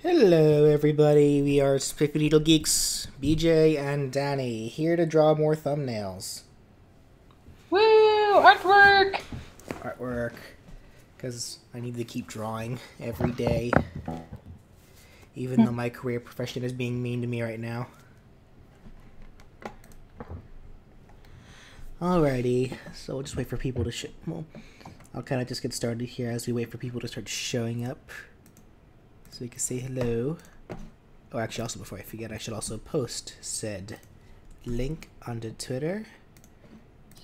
Hello everybody, we are SpiffyNeedleGeeks, BJ and Danny, here to draw more thumbnails. Woo! Artwork! Artwork, because I need to keep drawing every day, even though my career profession is being mean to me right now. Alrighty, so we'll just wait for people to well, I'll kind of just get started here as we wait for people to start showing up. So we can say hello. Oh, actually, also before I forget, I should also post said link onto Twitter.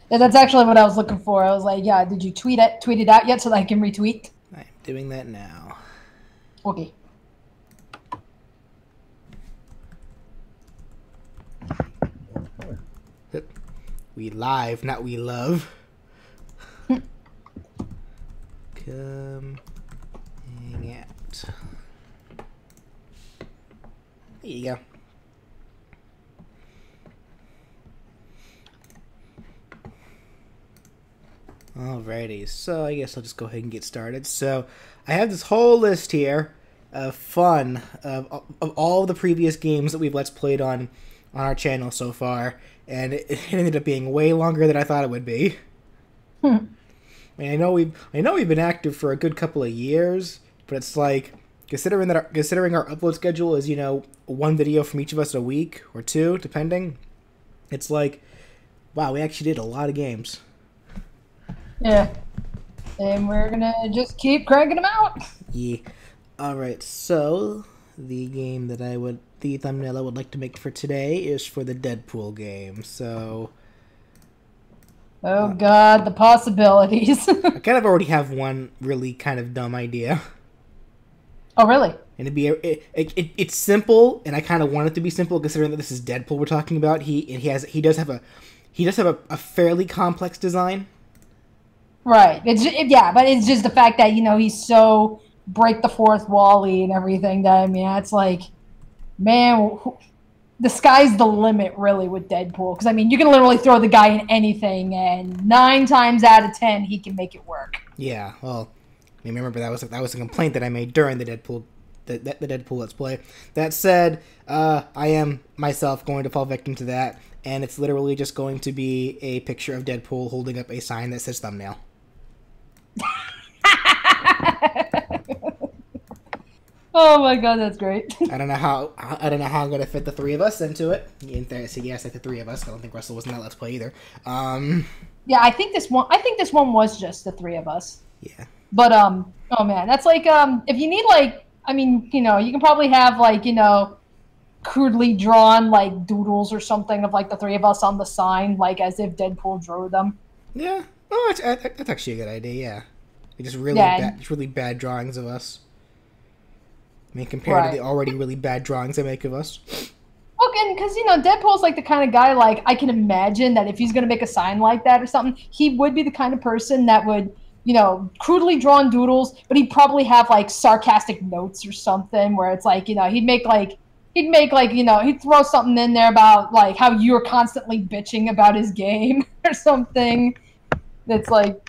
Yeah, that's actually what I was looking for. I was like, yeah, did you tweet it out yet so that I can retweet? I'm doing that now. Okay. We live, not we love. Come hang out. There you go. Alrighty, so I guess I'll just go ahead and get started. So I have this whole list here of fun of all the previous games that we've Let's Played on our channel so far, and it ended up being way longer than I thought it would be. I mean, I know we've been active for a good couple of years, but it's like considering our upload schedule is, you know, one video from each of us a week or two, depending. It's like, wow, we actually did a lot of games. Yeah. And we're gonna just keep cranking them out. Yeah. Alright, so the thumbnail I would like to make for today is for the Deadpool game. So Oh god, the possibilities. I kind of already have one really kind of dumb idea. Oh really? And it's simple, and I kind of want it to be simple considering that this is Deadpool we're talking about. He does have a fairly complex design. Right. Yeah, but it's just the fact that, you know, he's so break the fourth wall-y and everything that, I mean, it's like, man, the sky's the limit, really, with Deadpool. Because, I mean, you can literally throw the guy in anything, and 9 times out of 10, he can make it work. Yeah, well, I mean, remember that was a complaint that I made during the Deadpool Let's Play. That said, I am myself going to fall victim to that, and it's literally just going to be a picture of Deadpool holding up a sign that says thumbnail. Oh my god, that's great. I don't know how I'm gonna fit the three of us into it. In theory, so yes, like the three of us. I don't think Russell was in that Let's Play either. Yeah, I think this one was just the 3 of us. Yeah. But oh man, that's like if you need, like, I mean, you know, you can probably have, like, you know, crudely drawn, like, doodles or something of, like, the 3 of us on the sign, like as if Deadpool drew them. Yeah. Oh, that's actually a good idea. Yeah. Just really bad drawings of us. I mean, compared to the already really bad drawings I make of us. Okay, because, you know, Deadpool's like the kind of guy, like, I can imagine that if he's going to make a sign like that or something, he would be the kind of person that would, you know, crudely drawn doodles, but he'd probably have, like, sarcastic notes or something where it's like, you know, he'd make, like, you know, he'd throw something in there about, like, how you're constantly bitching about his game or something. That's like,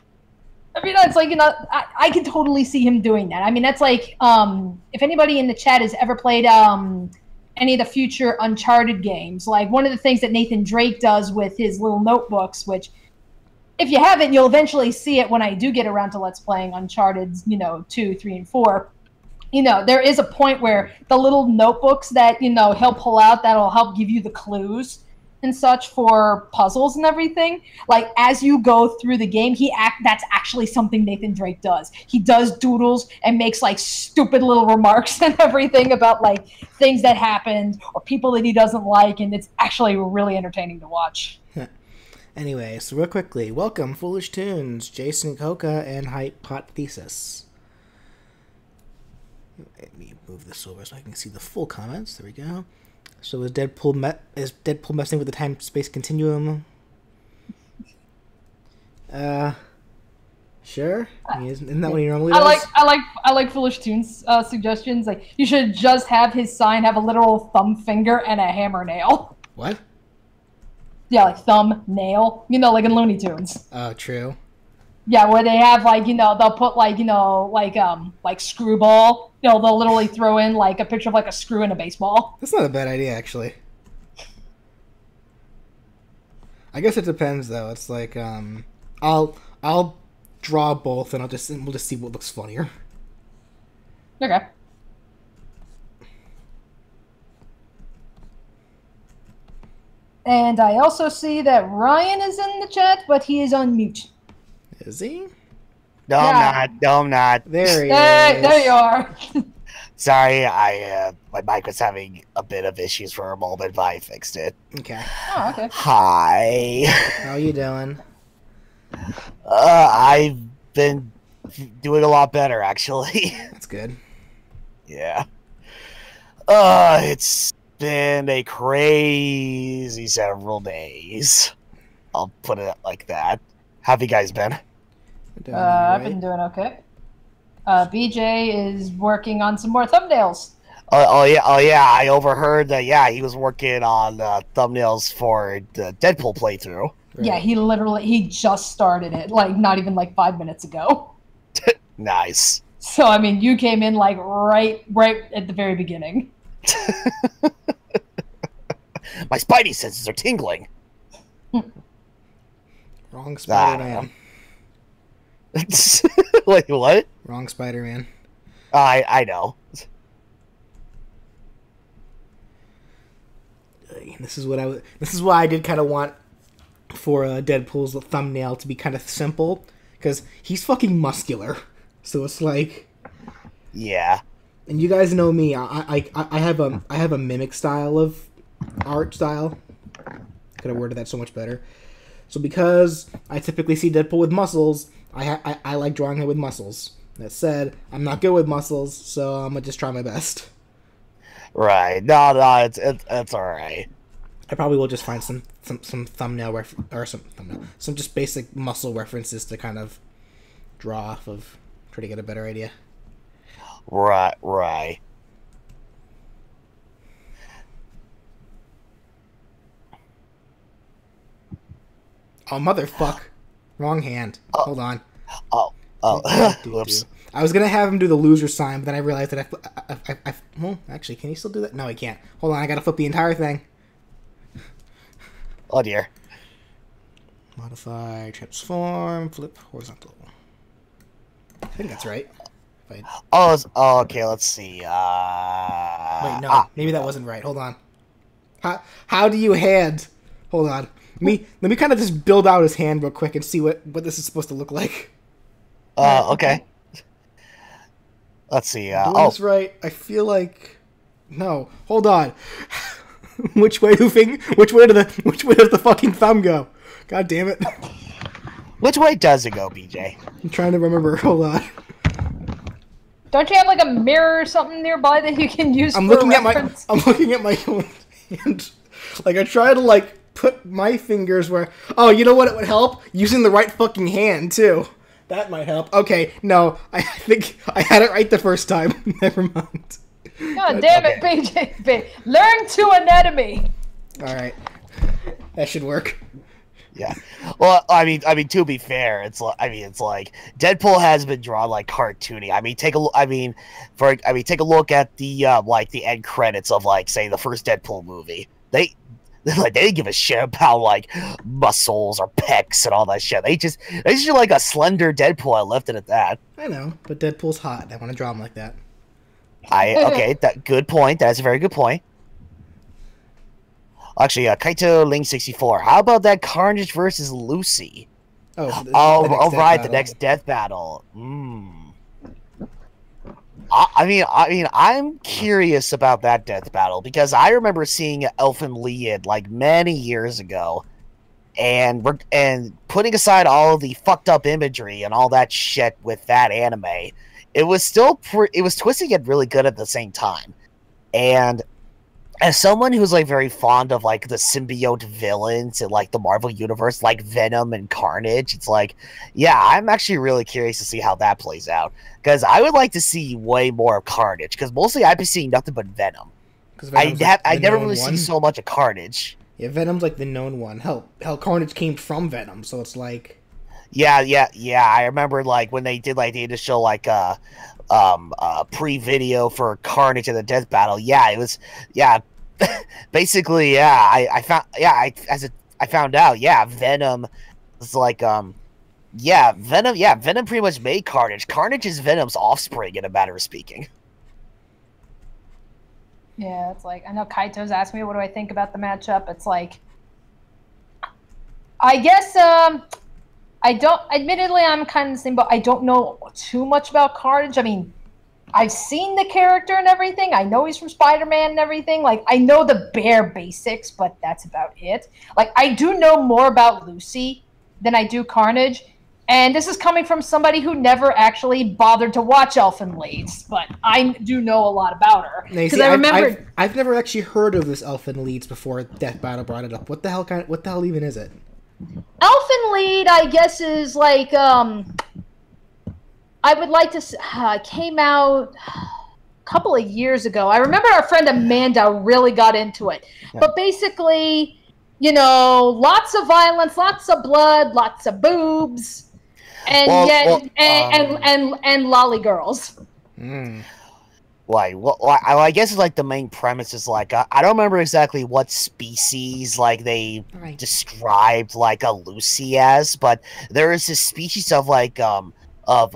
I mean, that's like, you know, I can totally see him doing that. I mean, that's like, if anybody in the chat has ever played any of the future Uncharted games, like one of the things that Nathan Drake does with his little notebooks, which if you haven't, you'll eventually see it when I do get around to Let's Playing Uncharted, you know, 2, 3, and 4. You know, there is a point where the little notebooks that, you know, he'll pull out that'll help give you the clues and such for puzzles and everything, like as you go through the game, that's actually something Nathan Drake does. He does doodles and makes like stupid little remarks and everything about like things that happened or people that he doesn't like, and it's actually really entertaining to watch. Anyway, so real quickly, welcome Foolish Tunes, Jason Coca, and Hypothesis. Let me move this over so I can see the full comments. There we go. So is Deadpool messing with the time-space continuum? Sure. I mean, isn't that what he normally does? I like Foolish Tunes suggestions. Like, you should just have his sign have a literal thumb finger and a hammer nail. What? Yeah, like thumb nail. You know, like in Looney Tunes. Oh, true. Yeah, where they have like they'll put like screwball. They'll literally throw in like a picture of like a screw in a baseball. That's not a bad idea, actually. I guess it depends, though. It's like I'll draw both, and we'll just see what looks funnier. Okay. And I also see that Ryan is in the chat, but he is on mute. Is he? No, Yeah. I'm not. No, I'm not. There he There, is. there you are. Sorry, my mic was having a bit of issues for a moment, but I fixed it. Okay. Oh, okay. Hi. How you doing? I've been doing a lot better, actually. That's good. Yeah. It's been a crazy several days. I'll put it like that. How have you guys been? Doing I've alright. been doing okay. BJ is working on some more thumbnails. Oh yeah, I overheard that. Yeah, he was working on thumbnails for the Deadpool playthrough. Right. Yeah, he just started it, like not even like 5 minutes ago. Nice. So I mean, you came in like right at the very beginning. My spidey senses are tingling. Wrong Spider-Man. Wait, what? Wrong Spider-Man. I know. This is why I did kind of want for Deadpool's thumbnail to be kind of simple, because he's fucking muscular. So it's like, Yeah. and you guys know me. I have a mimic style of art style. Could have worded that so much better. So because I typically see Deadpool with muscles, I like drawing him with muscles. That said, I'm not good with muscles, so I'm gonna just try my best. Right. No, it's all right. I probably will just find some thumbnail some just basic muscle references to kind of draw off of, try to get a better idea. Right. Oh, motherfuck. Wrong hand. Hold on. Oh. Whoops. I was gonna have him do the loser sign, but then I realized that well, actually, can he still do that? No, he can't. Hold on, I gotta flip the entire thing. Oh dear. Modify, transform, flip, horizontal. I think that's right. Okay, let's see. Wait, no, maybe that wasn't right. Hold on. How do you hand? Hold on. Let me kind of just build out his hand real quick and see what this is supposed to look like. Okay. Let's see. Doing this right? I feel like no. Hold on. Which way does the fucking thumb go? God damn it! Which way does it go, BJ? I'm trying to remember. Hold on. Don't you have like a mirror or something nearby that you can use? I'm for looking reference? I'm looking at my own hand. Like I try to like put my fingers where. Oh, you know what? It would help using the right fucking hand too. That might help. Okay, no, I think I had it right the first time. Never mind. God damn it, BJ! Learn to anatomy. All right, that should work. Yeah. Well, I mean, to be fair, it's like Deadpool has been drawn like cartoony. Take a look at the like the end credits of like say the first Deadpool movie. They didn't give a shit about like muscles or pecs and all that shit. They just like a slender Deadpool. I left it at that. I know, but Deadpool's hot. I want to draw him like that. That good point. That's a very good point. Actually, Kaito Ling 64. How about that Carnage versus Lucy? The next death battle. I'm curious about that death battle because I remember seeing Elfin Lied like many years ago, and putting aside all of the fucked up imagery and all that shit with that anime, it was still it was twisting yet really good at the same time. And as someone who's like very fond of like the symbiote villains in like the Marvel universe, like Venom and Carnage, it's like, yeah, I'm actually really curious to see how that plays out because I would like to see way more of Carnage because mostly I've been seeing nothing but Venom. I never really see so much of Carnage. Yeah, Venom's like the known one. Hell, Carnage came from Venom, so it's like. Yeah. I remember like when they did like the initial like pre-video for Carnage and the Death Battle. Yeah, it was basically I found out Venom was like Venom pretty much made Carnage. Carnage is Venom's offspring in a matter of speaking. Yeah, it's like I know Kaito's asked me what do I think about the matchup. It's like I guess I don't. Admittedly, I'm kind of the same, but I don't know too much about Carnage. I mean, I've seen the character and everything. I know he's from Spider-Man and everything. Like, I know the bare basics, but that's about it. Like, I do know more about Lucy than I do Carnage. And this is coming from somebody who never actually bothered to watch Elfin Leads, but I do know a lot about her. Because I remember I've never actually heard of this Elfin Leads before Death Battle brought it up. What the hell even is it? Elfin Lead, I guess, is like I would like to came out a couple of years ago. I remember our friend Amanda really got into it. Yeah. But basically, you know, lots of violence, lots of blood, lots of boobs. And and lolly girls. Like, well, I guess it's like the main premise is like I don't remember exactly what species like they described like a Lucy as, but there is this species of like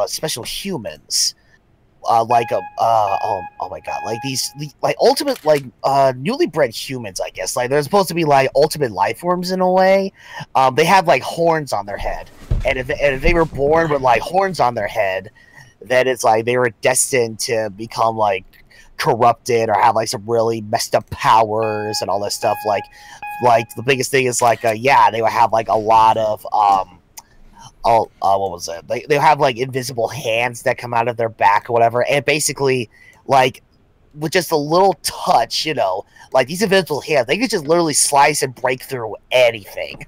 special humans, oh my god, like these like ultimate like newly bred humans, I guess. Like they're supposed to be like ultimate life forms in a way. They have like horns on their head. And if they were born with like horns on their head, then it's like they were destined to become like corrupted or have like some really messed up powers and all this stuff. Like the biggest thing is like they would have like a lot of what was it? They have like invisible hands that come out of their back or whatever, and basically like with just a little touch, you know, like these invisible hands, they could just literally slice and break through anything.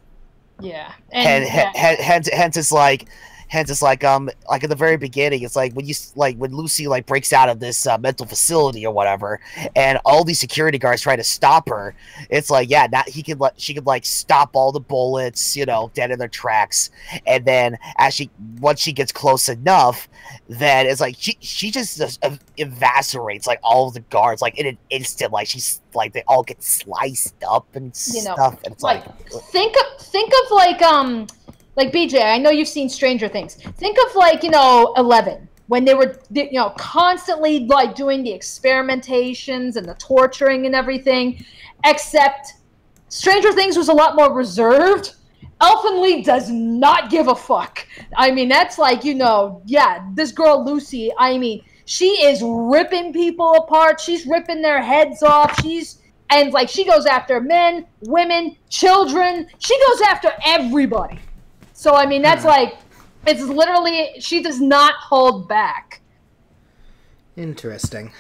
Yeah, hence it's like at the very beginning, it's like when Lucy like breaks out of this mental facility or whatever, and all these security guards try to stop her. It's like now she could like stop all the bullets, you know, dead in their tracks, and then once she gets close enough, then it's like she just eviscerates like all of the guards like in an instant. Like she's like they all get sliced up and stuff. And it's like think of like BJ, I know you've seen Stranger Things. Think of like, you know, 11 when they were, you know, constantly like doing the experimentations and the torturing and everything, except Stranger Things was a lot more reserved. Elfin Lee does not give a fuck. I mean, that's like, you know, this girl Lucy, I mean, she is ripping people apart. She's ripping their heads off. And like she goes after men, women, children. She goes after everybody. So, I mean, that's like, it's literally, she does not hold back. Interesting.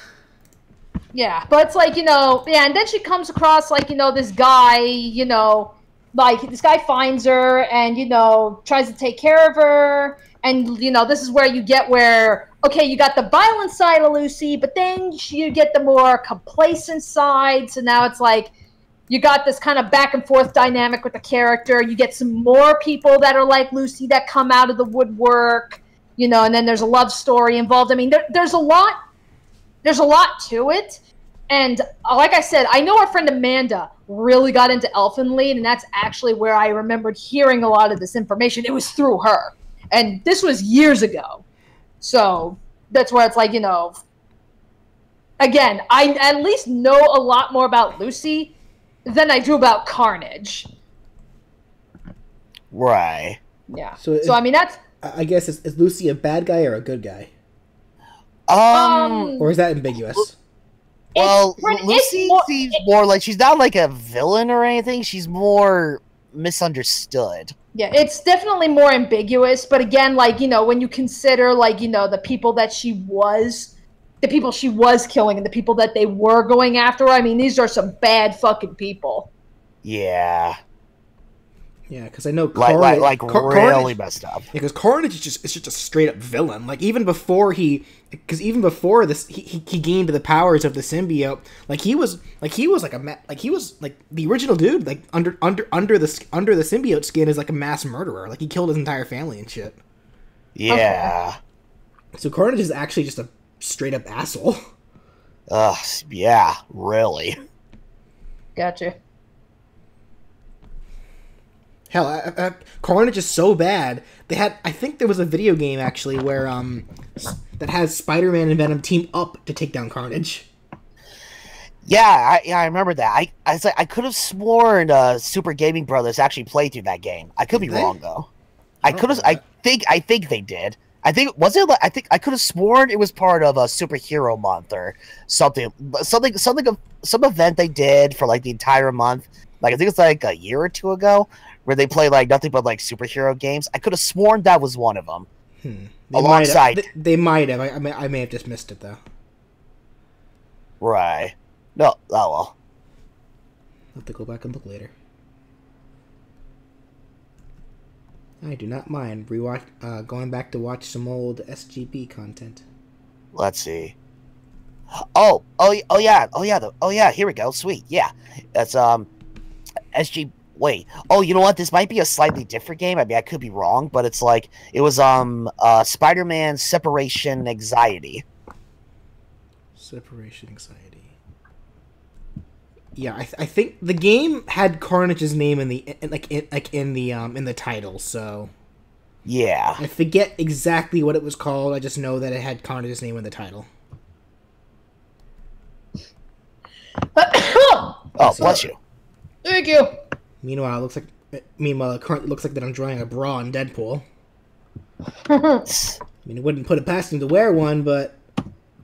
Yeah, but it's like, you know, and then she comes across, like, you know, this guy, you know, like, this guy finds her and, you know, tries to take care of her. And, you know, this is where you get okay, you got the violent side of Lucy, but then you get the more complacent side. So now it's like, you got this kind of back and forth dynamic with the character. You get some more people that are like Lucy that come out of the woodwork, you know, and then there's a love story involved. I mean, there's a lot to it. And like I said, I know our friend Amanda really got into Elfin Lead, and that's actually where I remembered hearing a lot of this information. It was through her. And this was years ago. So that's where it's like, you know, again, I at least know a lot more about Lucy than I do about Carnage. Right. Yeah. So I mean, that's... I guess, is Lucy a bad guy or a good guy? Or is that ambiguous? Well, Lucy seems more like she's not like a villain or anything. She's more misunderstood. Yeah, it's definitely more ambiguous. But again, like, you know, when you consider, like, you know, the people she was killing and the people that they were going after, I mean, these are some bad fucking people. Yeah. Yeah, because I know really messed up. Because Carnage is just a straight up villain. Like even before this, he gained the powers of the symbiote. He was the original dude. Like under the symbiote skin is like a mass murderer. Like he killed his entire family and shit. Yeah. Okay. So Carnage is actually just a straight up asshole. Yeah, really. Gotcha. Hell, Carnage is so bad. I think there was a video game actually where that has Spider-Man and Venom team up to take down Carnage. Yeah, I remember that. I could have sworn Super Gaming Brothers actually played through that game. I could be wrong though. I think they did. I think I could have sworn it was part of a superhero month or something. Some event they did for like the entire month. Like I think it's like a year or two ago, where they play like nothing but like superhero games. I could have sworn that was one of them. They might have. I may have just missed it though. Right. No. Oh well. I'll have to go back and look later. I do not mind going back to watch some old SGB content. Let's see. Oh yeah. Here we go. Sweet. Yeah, that's SG. Wait. Oh, you know what? This might be a slightly different game. I mean, I could be wrong, but it was Spider-Man Separation Anxiety. Separation Anxiety. Yeah, I think the game had Carnage's name in the title, so yeah. I forget exactly what it was called. I just know that it had Carnage's name in the title. Oh, bless you. Thank you. Meanwhile, it currently looks like that I'm drawing a bra in Deadpool. I mean, it wouldn't put it past him to wear one, but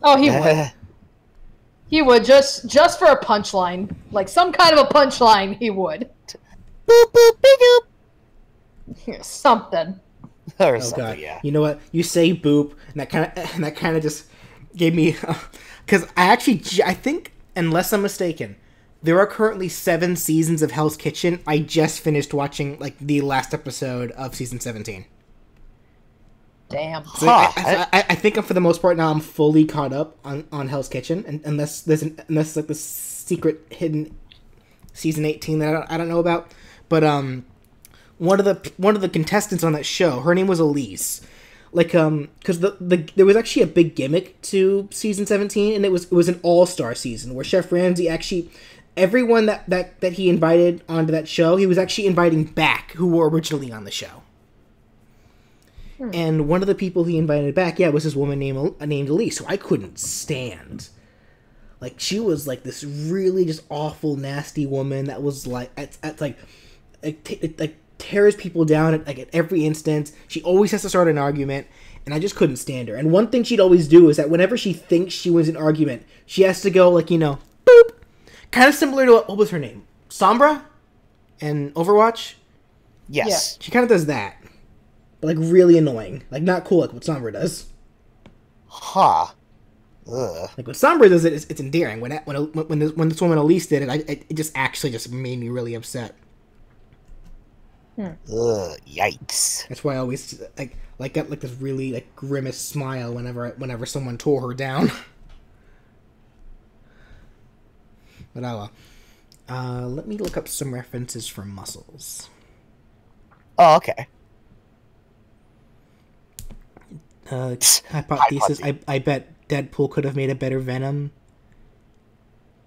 oh, he would. He would just for a punchline, like some kind of a punchline. He would. Boop boop beep boop. Something. Or something. God. Yeah. You know what? You say boop, and that kind of just gave me because I think, unless I'm mistaken, there are currently 7 seasons of Hell's Kitchen. I just finished watching like the last episode of season 17. Damn. So I think for the most part now I'm fully caught up on Hell's Kitchen, and unless there's like the secret hidden season 18 that I don't know about. But one of the contestants on that show, her name was Elise. Like because there was actually a big gimmick to season 17, and it was an all-star season where Chef Ramsay actually everyone that he invited onto that show, he was actually inviting back who were originally on the show. And one of the people he invited back, was this woman named Elise, who I couldn't stand. Like, she was like this really just awful, nasty woman that was like, tears people down at every instance. She always has to start an argument, and I just couldn't stand her. And one thing she'd always do is that whenever she thinks she wins an argument, she has to go like, boop. Kind of similar to what was her name? Sombra? In Overwatch? Yes. Yeah. She kind of does that. But, like, really annoying. Like, not cool like what Sombra does. Huh. Ugh. Like, when Sombra does it, it's endearing. When this woman Elise did it, it just actually just made me really upset. Ugh, yikes. That's why I always, got, this really, grimace smile whenever someone tore her down. But let me look up some references for muscles. Oh, okay. Hypothesis. I bet Deadpool could have made a better Venom.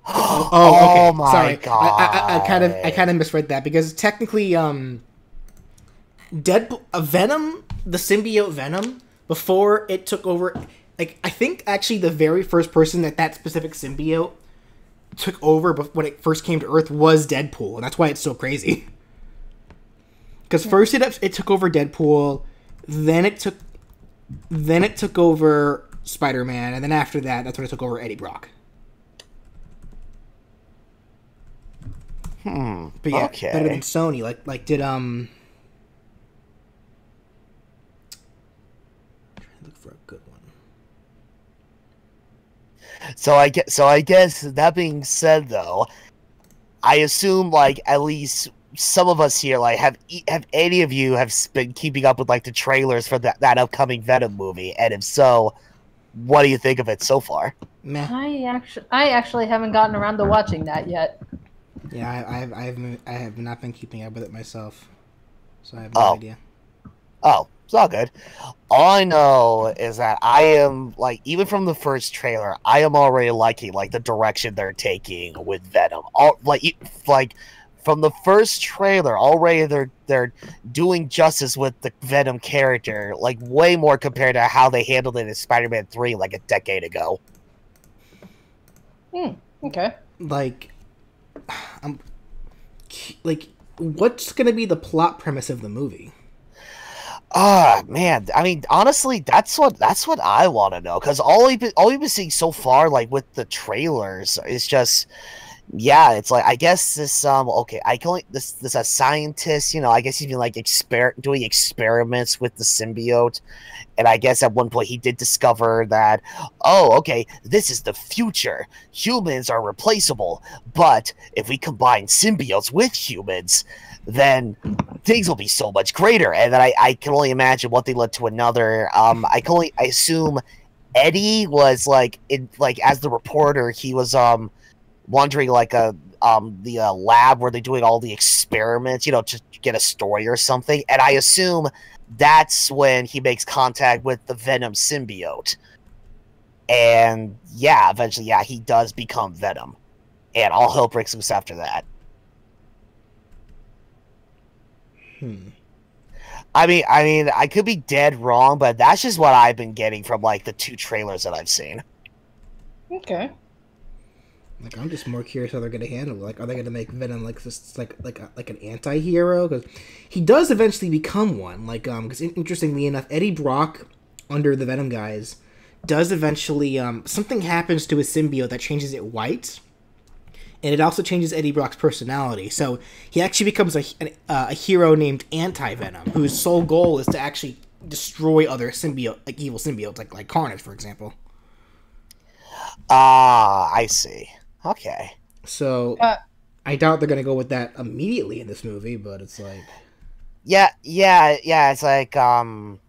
Okay. Oh my Sorry. God. I kind of misread that because technically, Deadpool, Venom, the symbiote Venom, before it took over, I think actually the very first person that specific symbiote took over when it first came to Earth was Deadpool, and that's why it's so crazy. Because first it took over Deadpool, then it took over Spider-Man, and then after that, that's when it took over Eddie Brock. But yeah, okay. better than Sony. Did look for a good one. So I guess that being said, though, I assume at least some of us here, like, have any of you have been keeping up with like the trailers for that upcoming Venom movie? And if so, what do you think of it so far? Meh. I actually haven't gotten around to watching that yet. Yeah, I have not been keeping up with it myself, so I have no idea. Oh, it's all good. All I know is that I am, like, even from the first trailer, I am already liking, like, the direction they're taking with Venom. Like from the first trailer, already they're doing justice with the Venom character, like, way more compared to how they handled it in Spider-Man 3, like, a decade ago. Okay. Like, what's gonna be the plot premise of the movie? Man, I mean, honestly, that's what I want to know, because all we've been seeing so far, like with the trailers, is just, yeah, it's like, I guess this okay, I can only this a scientist, you know, I guess he's been like doing experiments with the symbiote, and I guess at one point he did discover that, oh, okay, this is the future. Humans are replaceable, but if we combine symbiotes with humans, then things will be so much greater. And then I can only imagine what they led to another. I assume Eddie was like as the reporter, he was wandering like the lab where they're doing all the experiments, you know, to get a story or something. And I assume that's when he makes contact with the Venom symbiote. And yeah, eventually, yeah, he does become Venom. And all hell breaks loose after that. I mean, I could be dead wrong, but that's just what I've been getting from like the 2 trailers that I've seen. Okay. Like, I'm just more curious how they're gonna handle it. Like, are they gonna make Venom like this, like an anti-hero? Because he does eventually become one. Like, because interestingly enough, Eddie Brock, under the Venom guys, does eventually something happens to his symbiote that changes it white. And it also changes Eddie Brock's personality. So he actually becomes a hero named Anti-Venom, whose sole goal is to actually destroy other evil symbiotes, like Carnage, for example. I see. Okay. So I doubt they're gonna go with that immediately in this movie, but it's like, yeah. It's like I can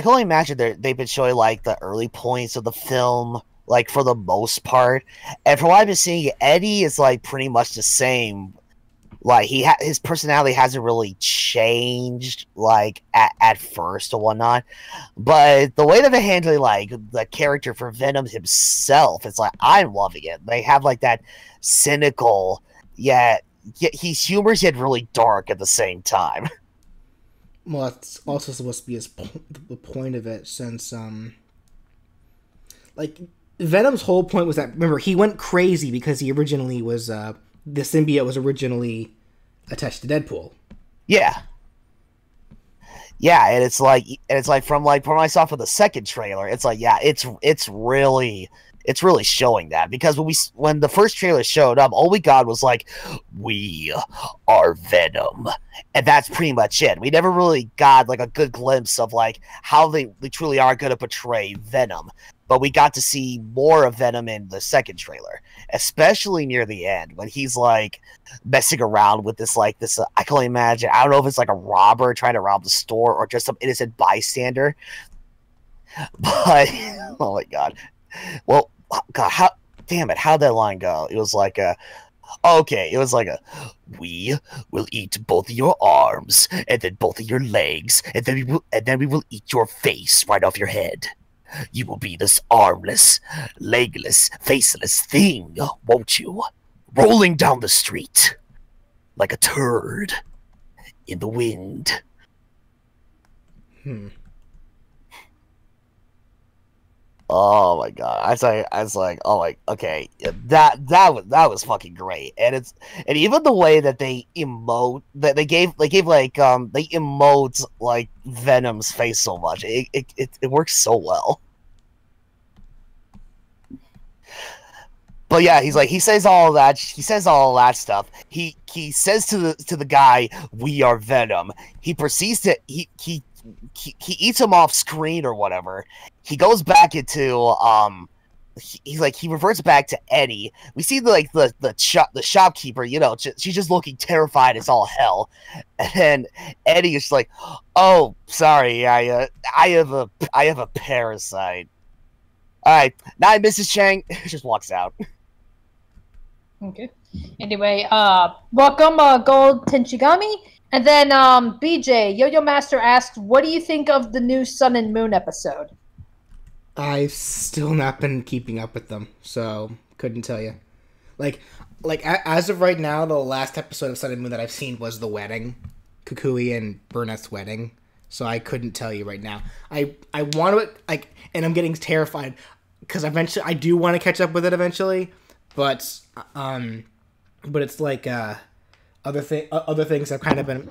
only imagine they've been showing like the early points of the film, like, for the most part. And from what I've been seeing, Eddie is, like, pretty much the same. Like, his personality hasn't really changed, like, at first or whatnot. But the way that they're handling, like, the character for Venom himself, it's like, I'm loving it. They have, like, that cynical, yet he's humorous yet really dark at the same time. well, that's also supposed to be the point of it, since like, Venom's whole point was that, remember, he went crazy because he originally was, the symbiote was originally attached to Deadpool. Yeah. Yeah, and it's like from what I saw for the second trailer, it's like, yeah, it's really showing that, because when the first trailer showed up, all we got was like, we are Venom, and that's pretty much it. We never really got like a good glimpse of like how they truly are going to portray Venom. But we got to see more of Venom in the second trailer, especially near the end when he's like messing around with this I can only imagine, I don't know if it's like a robber trying to rob the store or just some innocent bystander. But oh my god. Well, god, how'd that line go? It was like we will eat both of your arms and then both of your legs, and then we will eat your face right off your head. You will be this armless, legless, faceless thing, won't you? Rolling down the street like a turd in the wind. Oh my god! I was like, oh my, okay, yeah, that was fucking great, and even the way that they emote, that they gave they emote like Venom's face so much, it works so well. But yeah, he says all that stuff. He says to the guy, "We are Venom." He proceeds to he eats him off screen or whatever. He goes back into he reverts back to Eddie. We see the shopkeeper, she's just looking terrified as all hell. And then Eddie is like, "Oh, sorry, I have a parasite." All right, night, Mrs. Chang. Just walks out. Okay. Anyway, welcome, Gold Tenchigami. And then BJ, Yo-Yo Master asks, what do you think of the new Sun and Moon episode? I've still not been keeping up with them, so couldn't tell you. As of right now, the last episode of Sun and Moon that I've seen was the wedding, Kukui and Burnett's wedding. So I couldn't tell you right now. I want to and I'm getting terrified because eventually I do want to catch up with it eventually, but it's like other things have kind of been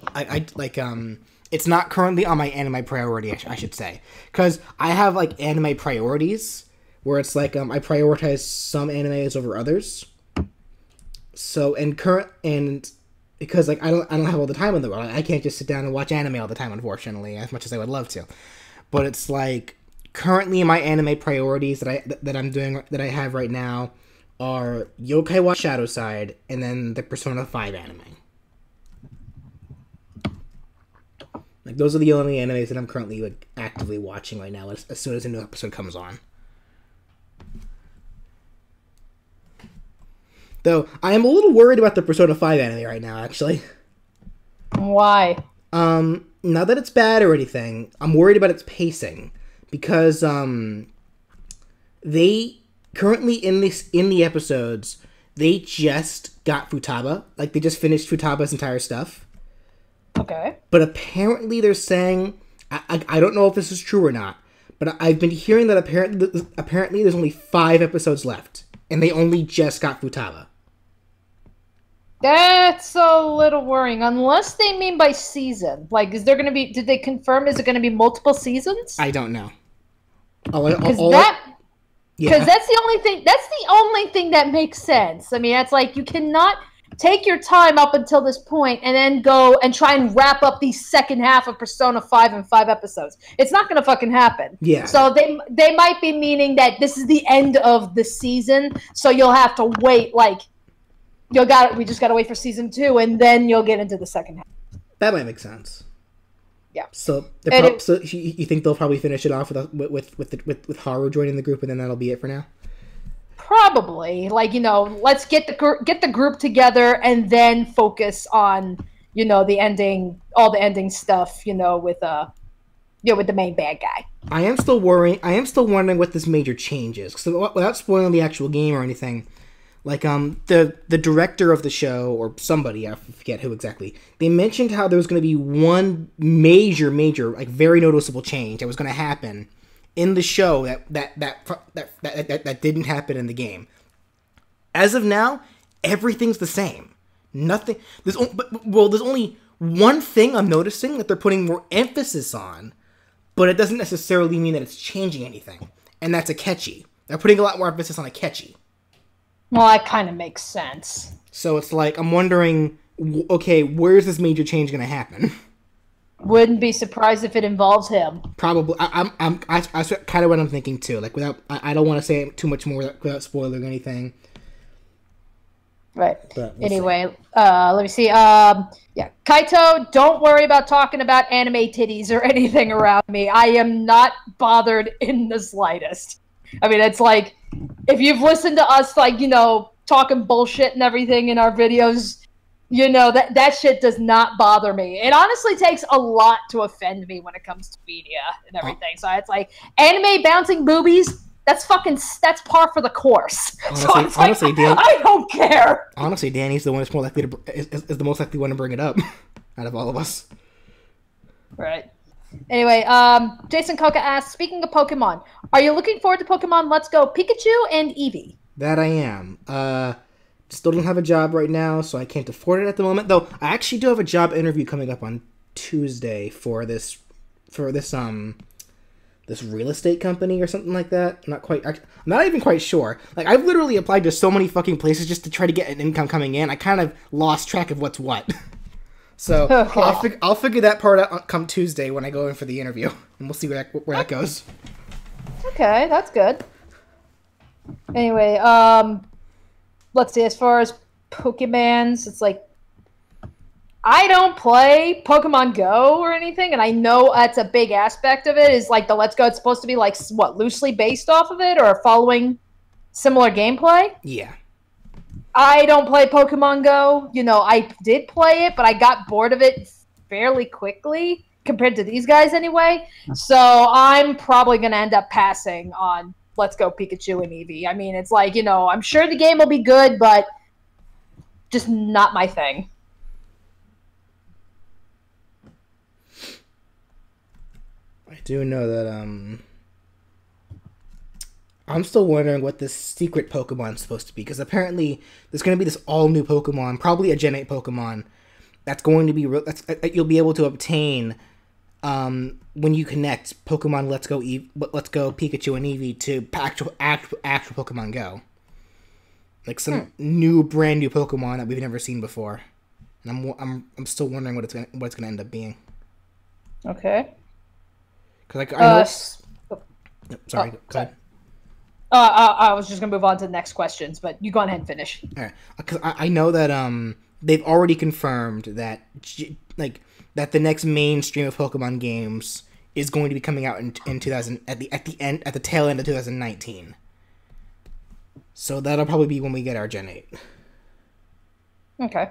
it's not currently on my anime priority, I should say, because I have like anime priorities where it's like I prioritize some animes over others. So because like I don't have all the time in the world. I can't just sit down and watch anime all the time, unfortunately, as much as I would love to. But it's like currently my anime priorities that I have right now are Yokai Watch Shadow Side and then the Persona 5 anime. Like those are the only animes that I'm currently like actively watching right now as soon as a new episode comes on. Though, I am a little worried about the Persona 5 anime right now, actually. Why? Not that it's bad or anything. I'm worried about its pacing. Because, they, currently in the episodes, they just got Futaba. Like, they just finished Futaba's entire stuff. Okay. But apparently they're saying, I don't know if this is true or not, but I've been hearing that apparently there's only 5 episodes left. And they only just got Futaba. That's a little worrying, unless they mean by season. Like, is there going to be... Did they confirm, is it going to be multiple seasons? I don't know. Because that's the only thing that makes sense. I mean, that's like, you cannot take your time up until this point and then go and try and wrap up the second half of Persona 5 in 5 episodes. It's not going to fucking happen. Yeah. So they might be meaning that this is the end of the season, so you'll have to wait, like, we just gotta wait for season 2, and then you'll get into the second half. That might make sense. Yeah. So, so you think they'll probably finish it off with Haru joining the group, and then that'll be it for now? Probably. Like, let's get the group together, and then focus on, the ending, all the ending stuff, with the main bad guy. I am still wondering what this major change is. So without spoiling the actual game or anything, like the director of the show or somebody, I forget who exactly, they mentioned how there was going to be one major like very noticeable change that was going to happen in the show that didn't happen in the game. As of now, everything's the same. Nothing. There's only one thing I'm noticing that they're putting more emphasis on, but it doesn't necessarily mean that it's changing anything. And that's Akechi. They're putting a lot more emphasis on Akechi. Well, that kind of makes sense. So it's like, I'm wondering, okay, where's this major change going to happen? Wouldn't be surprised if it involves him. Probably. That's kind of what I'm thinking too. Like, I don't want to say too much more without spoiling anything. Right. Anyway, let me see. Yeah, Kaito, don't worry about talking about anime titties or anything around me. I am not bothered in the slightest. I mean, it's like, if you've listened to us, like, talking bullshit and everything in our videos, that shit does not bother me. It honestly takes a lot to offend me when it comes to media and everything. So it's like, anime bouncing boobies, that's par for the course. Honestly, Dan, I don't care. Honestly, Danny's the one that's more likely to is the most likely one to bring it up out of all of us. Right. Anyway, Jason Koka asks, speaking of Pokemon, are you looking forward to Pokemon Let's Go Pikachu and Eevee? That I am. Still don't have a job right now, so I can't afford it at the moment. Though I actually do have a job interview coming up on Tuesday for this real estate company or something like that. I'm not even quite sure. Like, I've literally applied to so many fucking places just to try to get an income coming in. I kind of lost track of what's what. So okay. I'll figure that part out come Tuesday when I go in for the interview, and we'll see where that goes. Okay, that's good. Anyway, let's see. As far as Pokemons, it's like I don't play Pokemon Go or anything, and I know that's a big aspect of it. Is like the Let's Go. It's supposed to be like what, loosely based off of it or following similar gameplay. Yeah. I don't play Pokemon Go. You know, I did play it, but I got bored of it fairly quickly compared to these guys anyway. So I'm probably going to end up passing on Let's Go Pikachu and Eevee. I mean, it's like, you know, I'm sure the game will be good, but just not my thing. I do know that, I'm still wondering what this secret Pokemon is supposed to be, because apparently there's going to be this all-new Pokemon, probably a Gen 8 Pokemon, that's going to be that you'll be able to obtain when you connect Pokemon Let's Go Pikachu and Eevee to actual Pokemon Go. Like some brand new Pokemon that we've never seen before, and I'm still wondering what it's gonna end up being. Okay. Because like I know. Sorry. Go ahead. I was just gonna move on to the next questions, but you go ahead and finish. All right, because I know that they've already confirmed that that the next mainstream of Pokemon games is going to be coming out in 2000 at the tail end of 2019. So that'll probably be when we get our Gen 8. Okay.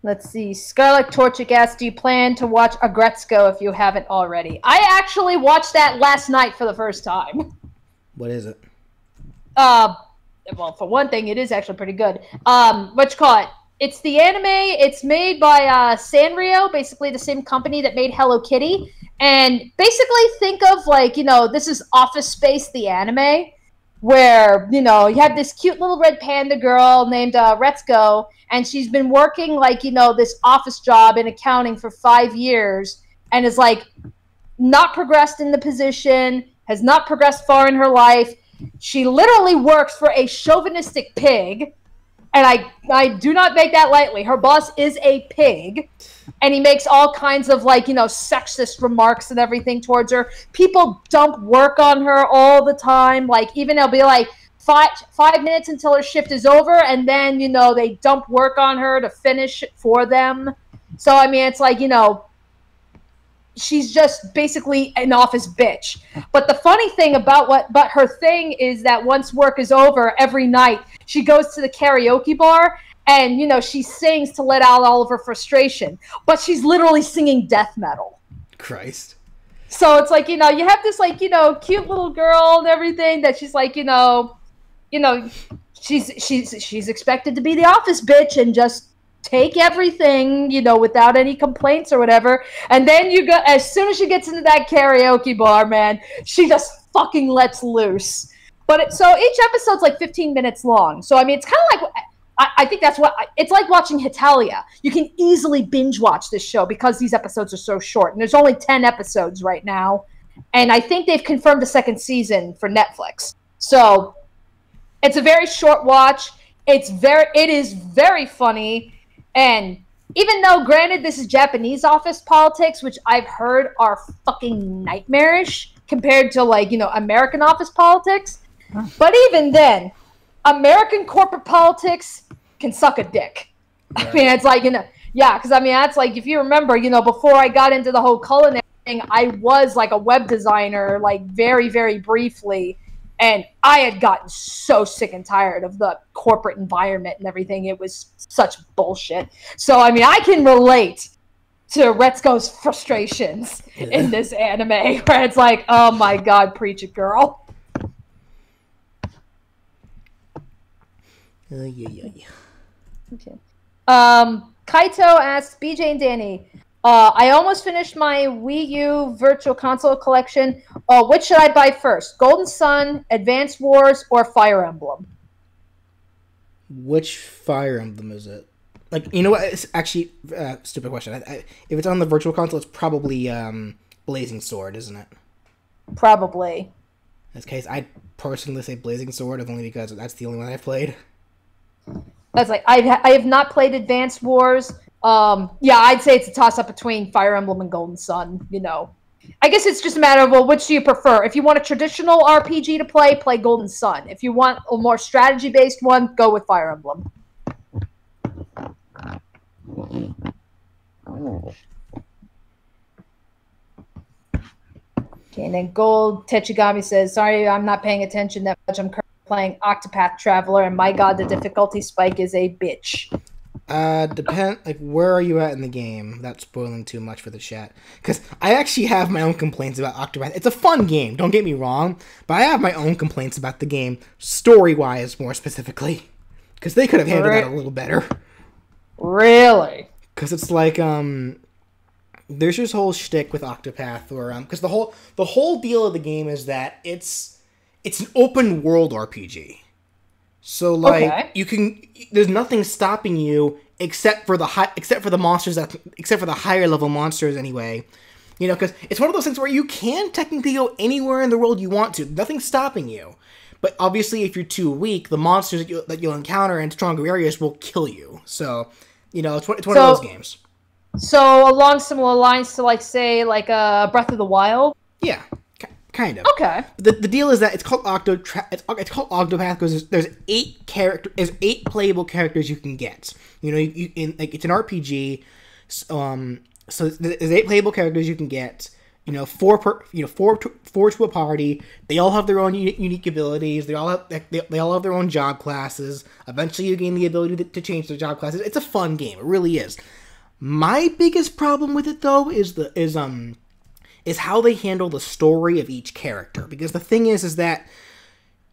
Let's see. Scarlet Torchic asks, do you plan to watch Agretzko if you haven't already? I actually watched that last night for the first time. What is it? Well, for one thing, it is actually pretty good. What you call it? It's the anime. It's made by Sanrio, basically the same company that made Hello Kitty. And basically think of like, you know, this is Office Space, the anime, where, you know, you have this cute little red panda girl named Retsuko, and she's been working, like, you know, this office job in accounting for 5 years, and is, like, not progressed in the position, has not progressed far in her life. She literally works for a chauvinistic pig, and I do not make that lightly. Her boss is a pig, and he makes all kinds of, like, you know, sexist remarks and everything towards her. People dump work on her all the time. Like, even they'll be like, 5 minutes until her shift is over, and then, you know, they dump work on her to finish it for them. So, I mean, it's like, you know, she's just basically an office bitch. But the funny thing about her thing is that once work is over, every night, she goes to the karaoke bar, and, you know, she sings to let out all of her frustration. But she's literally singing death metal. Christ. So it's like, you know, you have this, like, you know, cute little girl and everything that she's like, you know, she's expected to be the office bitch and just take everything, you know, without any complaints or whatever. And then as soon as she gets into that karaoke bar, man, she just fucking lets loose. So each episode's like 15 minutes long. So, I mean, it's kind of like, I think that's what, it's like watching Hitalia. You can easily binge watch this show because these episodes are so short. And there's only 10 episodes right now. And I think they've confirmed the second season for Netflix. So it's a very short watch. It is very funny. And even though, granted, this is Japanese office politics, which I've heard are fucking nightmarish compared to, like, you know, American office politics. But even then, American corporate politics can suck a dick. Right. I mean, it's like, you know, yeah, because, I mean, that's like, if you remember, you know, before I got into the whole culinary thing, I was like a web designer, like very, very briefly. And I had gotten so sick and tired of the corporate environment and everything. It was such bullshit. So, I mean, I can relate to Retsuko's frustrations in this anime, where it's like, oh my god, preach it, girl. Yeah. Okay. Kaito asks, BJ and Danny, I almost finished my Wii U Virtual Console collection. Which should I buy first? Golden Sun, Advance Wars, or Fire Emblem? Which Fire Emblem is it? Like, you know what? It's actually stupid question. If it's on the Virtual Console, it's probably Blazing Sword, isn't it? Probably. In this case, I'd personally say Blazing Sword, only because that's the only one I've played. That's like, I have not played Advance Wars. Yeah, I'd say it's a toss-up between Fire Emblem and Golden Sun, you know. I guess it's just a matter of, well, which do you prefer? If you want a traditional RPG to play, play Golden Sun. If you want a more strategy-based one, go with Fire Emblem. Okay, and then Gold Techigami says, sorry, I'm not paying attention that much. I'm currently playing Octopath Traveler, and my god, the difficulty spike is a bitch. Like, where are you at in the game? That's spoiling too much for the chat. Because I actually have my own complaints about Octopath. It's a fun game, don't get me wrong, but I have my own complaints about the game, story-wise, more specifically. Because they could have handled that a little better. Really? Because it's like, there's this whole shtick with Octopath, where, because the whole deal of the game is that it's an open world RPG. So like there's nothing stopping you except for the monsters except for the higher level monsters anyway. You know, because it's one of those things where you can technically go anywhere in the world you want to. Nothing's stopping you. But obviously, if you're too weak, the monsters that you'll encounter in stronger areas will kill you. So, you know, it's one of those games. So along similar lines to, like, say, like Breath of the Wild? Yeah. Kind of. Okay. The deal is that it's called Octopath because there's 8 playable characters you can get. You know, it's an RPG. So there's 8 playable characters you can get. You know, four to a party. They all have their own unique abilities. They all have their own job classes. Eventually, you gain the ability to change their job classes. It's a fun game. It really is. My biggest problem with it though is how they handle the story of each character. Because the thing is that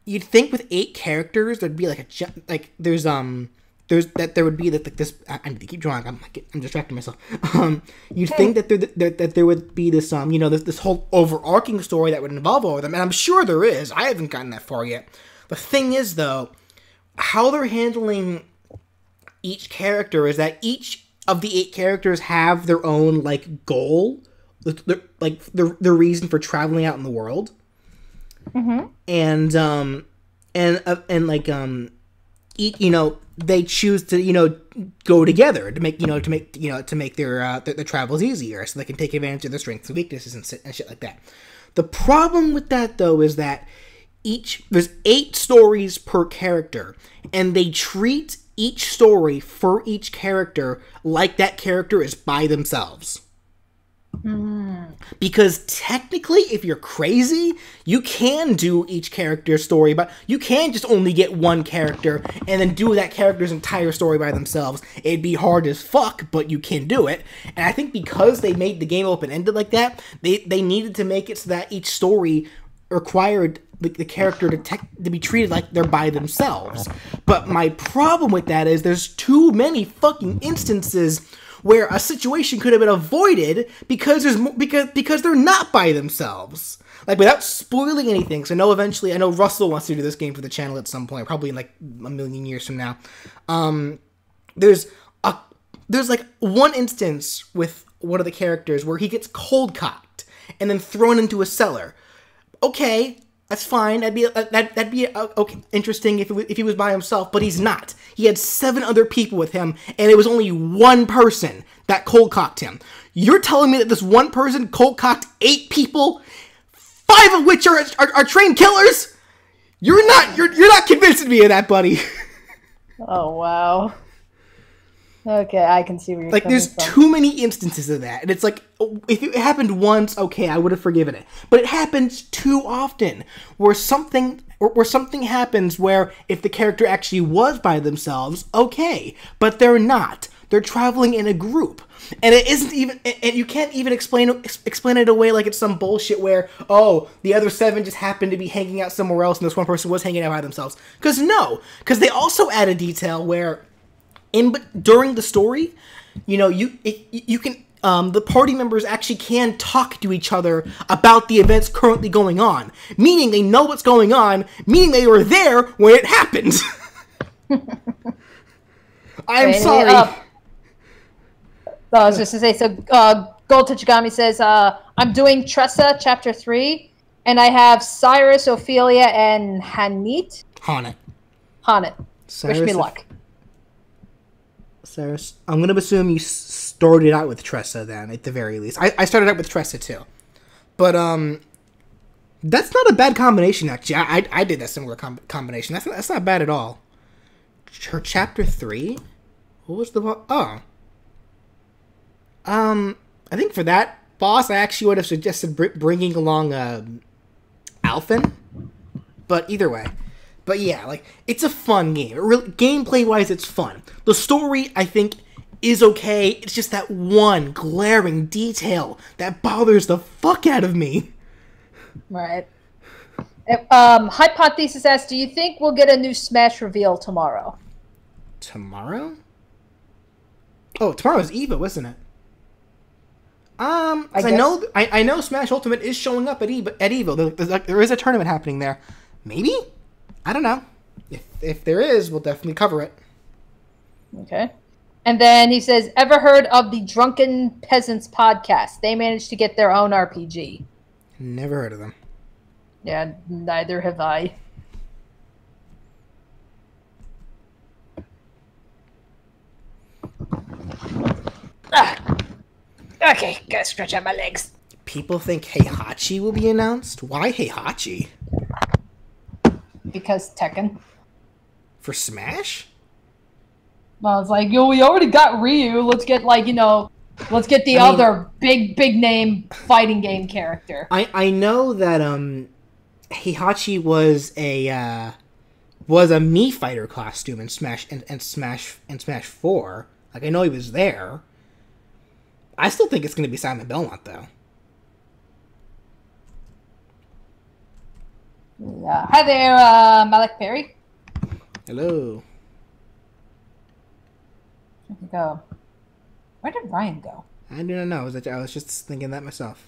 you'd think with 8 characters there'd be there would be this. I need to keep drawing. I'm distracting myself. You'd think that there would be this this whole overarching story that would involve all of them, and I'm sure there is. I haven't gotten that far yet. The thing is though, how they're handling each character is that each of the 8 characters have their own like goal. The reason for traveling out in the world, and they choose to go together to make their travels easier, so they can take advantage of their strengths and weaknesses and shit like that. The problem with that though is that there's 8 stories per character, and they treat each story for each character like that character is by themselves. Because technically, if you're crazy, you can do each character's story, but you can just only get one character and then do that character's entire story by themselves. It'd be hard as fuck, but you can do it. And I think because they made the game open-ended like that, they needed to make it so that each story required the character to be treated like they're by themselves. But my problem with that is there's too many fucking instances where a situation could have been avoided because they're not by themselves. Like, without spoiling anything, so I know Russell wants to do this game for the channel at some point, probably in like a million years from now. There's like one instance with one of the characters where he gets cold cocked and then thrown into a cellar. Okay, that's fine. That'd be okay, interesting if he was by himself, but he's not. He had 7 other people with him, and it was only one person that cold cocked him. You're telling me that this one person cold cocked 8 people, 5 of which are trained killers? You're not convincing me of that, buddy. Oh wow. Okay, I can see where you're like. Coming There's from. Too many instances of that, and it's like, if it happened once, okay, I would have forgiven it. But it happens too often, where something happens where if the character actually was by themselves, okay, but they're not. They're traveling in a group, and it isn't even. And you can't even explain it away like it's some bullshit where the other 7 just happened to be hanging out somewhere else, and this one person was hanging out by themselves. Because they also add a detail where. During the story, you can the party members actually can talk to each other about the events currently going on, meaning they know what's going on, meaning they were there when it happened. I'm sorry. I was just to say, so Gold Tachigami says, I'm doing Tressa Chapter 3, and I have Cyrus, Ophelia, and Hanit. Hanit. Wish me luck. Cyrus, I'm going to assume you started out with Tressa then, at the very least. I started out with Tressa too. But that's not a bad combination, actually. I did that similar combination. That's not bad at all. Her chapter 3? What was the boss? Oh. I think for that boss, I actually would have suggested bringing along Alphen. But either way. But yeah, like, it's a fun game. Gameplay-wise, it's fun. The story, I think, is okay. It's just that one glaring detail that bothers the fuck out of me. Right. Hypothesis asks, do you think we'll get a new Smash reveal tomorrow? Tomorrow? Oh, tomorrow's Evo, isn't it? I know Smash Ultimate is showing up at Evo. There is a tournament happening there. Maybe? I don't know. If there is, we'll definitely cover it. Okay. And then he says, ever heard of the Drunken Peasants podcast? They managed to get their own RPG. Never heard of them. Yeah, neither have I. Okay, gotta stretch out my legs. People think Heihachi will be announced? Why Heihachi? Because Tekken. For Smash? Well, it's like, yo, we already got Ryu. Let's get, like, let's get the other big name fighting game character. I know that Heihachi was a Mii fighter costume in Smash and Smash 4. Like, I know he was there. I still think it's going to be Simon Belmont, though. Hi there, Malik Perry. Hello. Where did Ryan go? I do not know. I was just thinking that myself.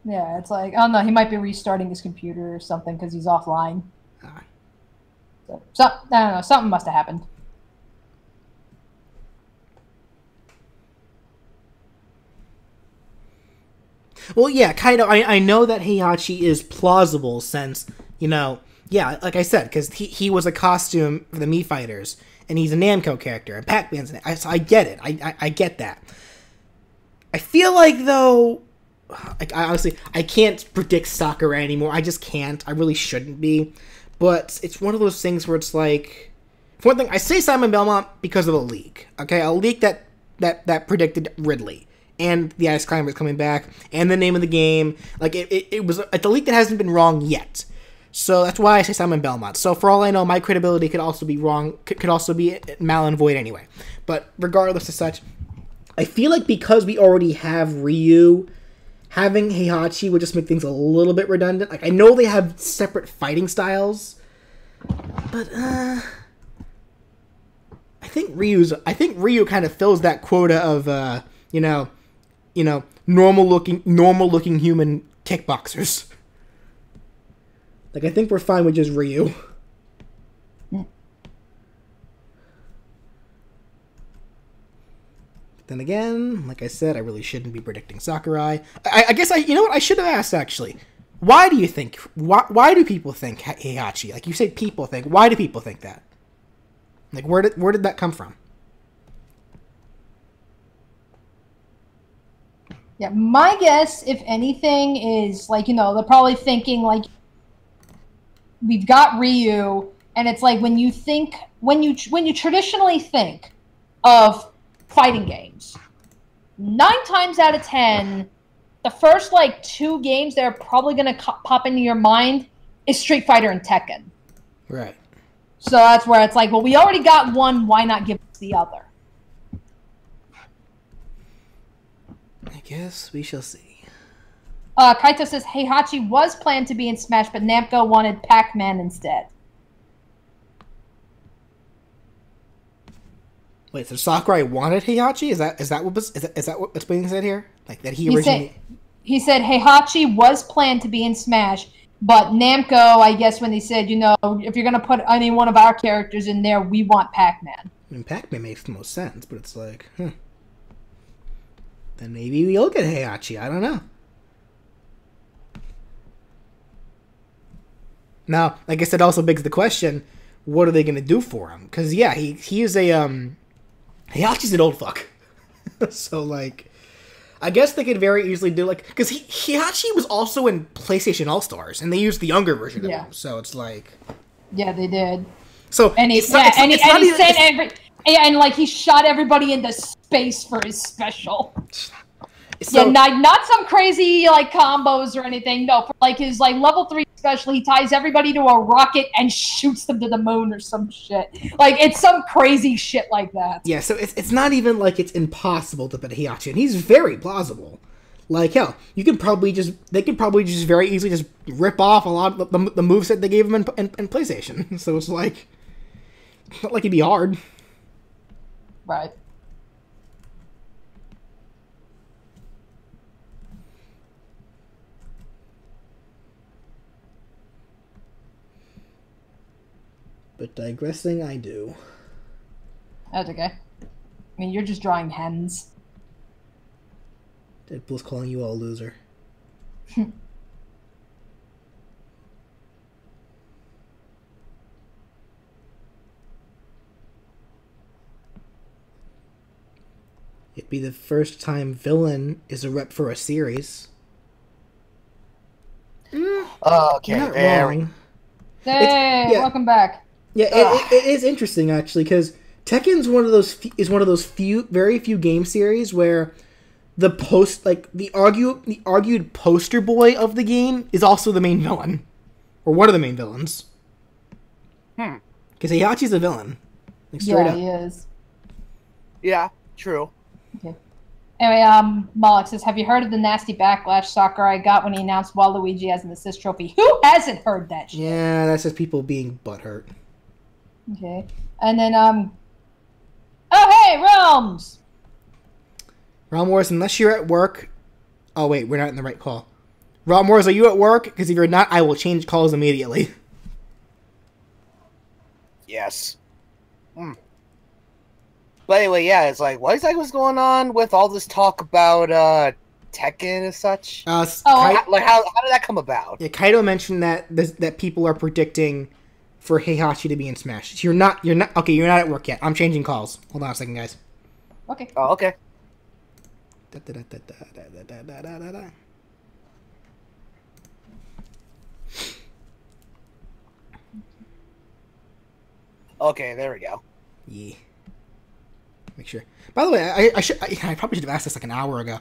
Yeah, it's like, oh no, he might be restarting his computer or something because he's offline. Ah. So, I don't know. Something must have happened. Well, yeah, kind of. I know that Heihachi is plausible since, yeah, like I said, because he was a costume for the Mii Fighters, and he's a Namco character, and Pac-Man's in it. So I get it. I get that. I feel like, though, honestly, I can't predict Sakurai anymore. I just can't. I really shouldn't be. But it's one of those things where it's like, for one thing, I say Simon Belmont because of a leak. Okay, a leak that predicted Ridley. And the Ice Climber is coming back, and the name of the game. Like, it was a leak that hasn't been wrong yet. So that's why I say Simon Belmont. So for all I know, my credibility could also be wrong, could also be null and void anyway. But regardless of such, I feel like because we already have Ryu, having Heihachi would just make things a little bit redundant. Like, I know they have separate fighting styles, but I think Ryu kind of fills that quota of normal looking human kickboxers. Like, I think we're fine with just Ryu. Then again, like I said, I really shouldn't be predicting Sakurai. I guess I should have asked, actually. Why do you think, why do people think Heihachi? Like, you say people think, why do people think that? Like, where did that come from? Yeah, my guess, if anything, is, like, they're probably thinking, like, we've got Ryu, and it's like when you traditionally think of fighting games, 9 times out of 10, the first, like, 2 games that are probably going to pop into your mind is Street Fighter and Tekken. Right. So that's where it's like, well, we already got one, why not give us the other? I guess we shall see. Kaito says Heihachi was planned to be in Smash, but Namco wanted Pac-Man instead. Wait, so Sakurai wanted Heihachi? Is that what's being said here? Like, that he originally... He said Heihachi was planned to be in Smash, but Namco, I guess, when they said, if you're going to put any one of our characters in there, we want Pac-Man. I mean, Pac-Man makes the most sense, but it's like, then maybe we'll get Heihachi. I don't know. Now, I guess it also begs the question, what are they going to do for him? Because, yeah, he is a, Heihachi's an old fuck. So, like, I guess they could very easily do like because Heihachi was also in PlayStation All Stars, and they used the younger version of him. So it's like, yeah, they did. So and he and like he shot everybody into space for his special. So, yeah, not some crazy like combos or anything. No, for like his like level 3 special, he ties everybody to a rocket and shoots them to the moon or some shit. Like it's some crazy shit like that. Yeah, so it's not even like it's impossible to beat Heihachi, and he's very plausible. Like hell, they could probably just very easily just rip off a lot of the moveset they gave him in PlayStation. So it's like not like it'd be hard. Right. But digressing, I do. That's okay. I mean, you're just drawing hens. Deadpool's calling you all a loser. It'd be the first time villain is a rep for a series. Okay, you're not wrong. Hey, welcome back. Yeah, it is interesting actually because Tekken's one of those very few game series where the argued poster boy of the game is also the main villain, or one of the main villains. Because Heihachi's a villain. Like, straight up. He is. Yeah, true. Okay. Anyway, Moloch says, have you heard of the nasty backlash Sakurai got when he announced Waluigi as an assist trophy? Who hasn't heard that shit? Yeah, that's just people being butthurt. Okay. And then, oh, hey, Realms! Realm Wars, unless you're at work... Oh, wait, we're not in the right call. Realm Wars, are you at work? Because if you're not, I will change calls immediately. Yes. But anyway, yeah, it's like, what exactly was going on with all this talk about Tekken and such? How did that come about? Yeah, Kaido mentioned that people are predicting for Heihachi to be in Smash. You're not at work yet. I'm changing calls. Hold on a second, guys. Okay. Oh, okay. Okay, there we go. Yeah. Make sure. By the way, I probably should have asked this like an hour ago.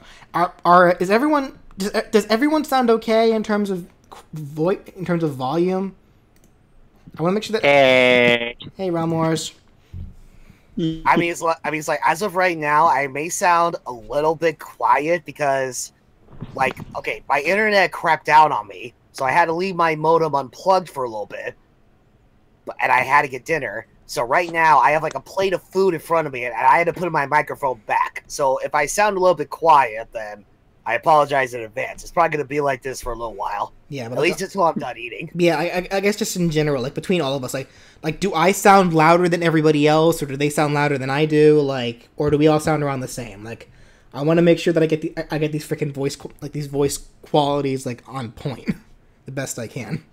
Does everyone sound okay in terms of volume? I want to make sure that. Hey, Realm Wars. I mean, it's like as of right now, I may sound a little bit quiet because, like, okay, my internet crapped out on me, so I had to leave my modem unplugged for a little bit, and I had to get dinner. So right now, I have like a plate of food in front of me, and I had to put my microphone back. So if I sound a little bit quiet, then I apologize in advance. It's probably going to be like this for a little while. Yeah, but at least until I'm done eating. Yeah, I guess just in general, like between all of us, like do I sound louder than everybody else, or do they sound louder than I do? Like, or do we all sound around the same? Like, I want to make sure that I get these freaking voice qualities like on point, the best I can.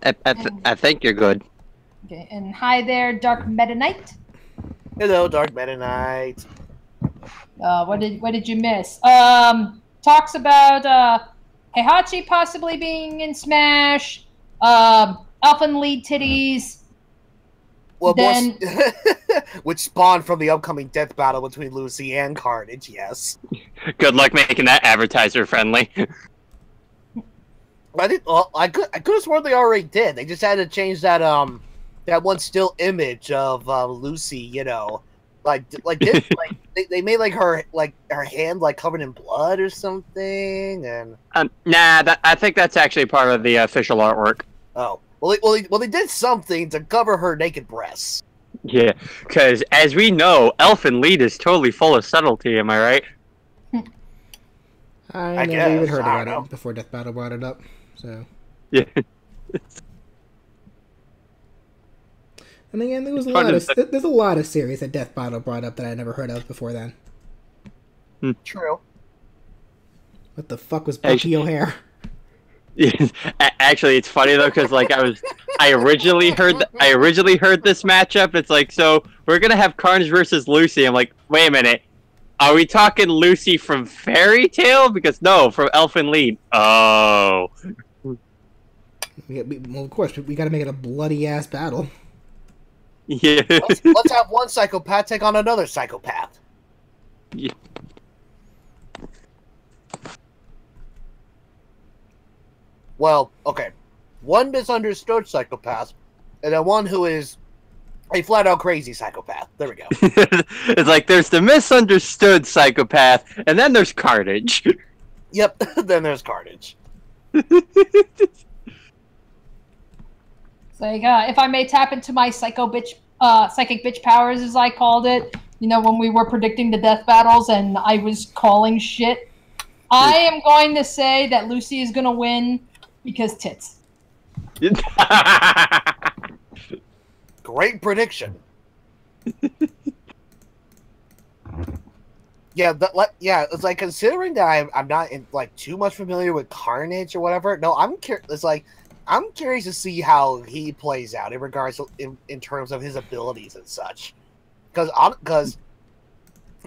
I think you're good. Okay, and hi there, Dark Meta Knight. Hello, Dark Meta Knight. What did you miss? Talks about Heihachi possibly being in Smash. Elfin lead titties. Well, then... which spawned from the upcoming death battle between Lucy and Carnage. Yes. Good luck making that advertiser friendly. I could have sworn they already did. They just had to change that that one still image of Lucy. You know, they made like her hand like covered in blood or something. And nah, I think that's actually part of the official artwork. Oh, well, they did something to cover her naked breasts. Yeah, because as we know, Elfin Lead is totally full of subtlety. Am I right? I never even heard about it before Death Battle brought it up. So yeah. And again, there's a lot of series that Death Battle brought up that I never heard of before then. True. What the fuck was Bucky O'Hare? Actually, it's funny though because like I originally heard this matchup. It's like, so we're gonna have Carnage versus Lucy. I'm like, wait a minute, Are we talking Lucy from Fairy Tale? Because no, from Elfin Lied. Oh. Well, of course, we got to make it a bloody ass battle. Yeah. Let's have one psychopath take on another psychopath. Yeah. Well, okay. One misunderstood psychopath, and then one who is a flat-out crazy psychopath. There we go. It's like there's the misunderstood psychopath, and then there's Carnage. Yep, then there's Carnage. It's like, if I may tap into my psychic bitch powers, as I called it, you know, when we were predicting the death battles and I was calling shit, I am going to say that Lucy is going to win because tits. Great prediction. Yeah, it's like considering that I'm not like too much familiar with Carnage or whatever. No, I'm curious. It's like I'm curious to see how he plays out in regards to in terms of his abilities and such. Because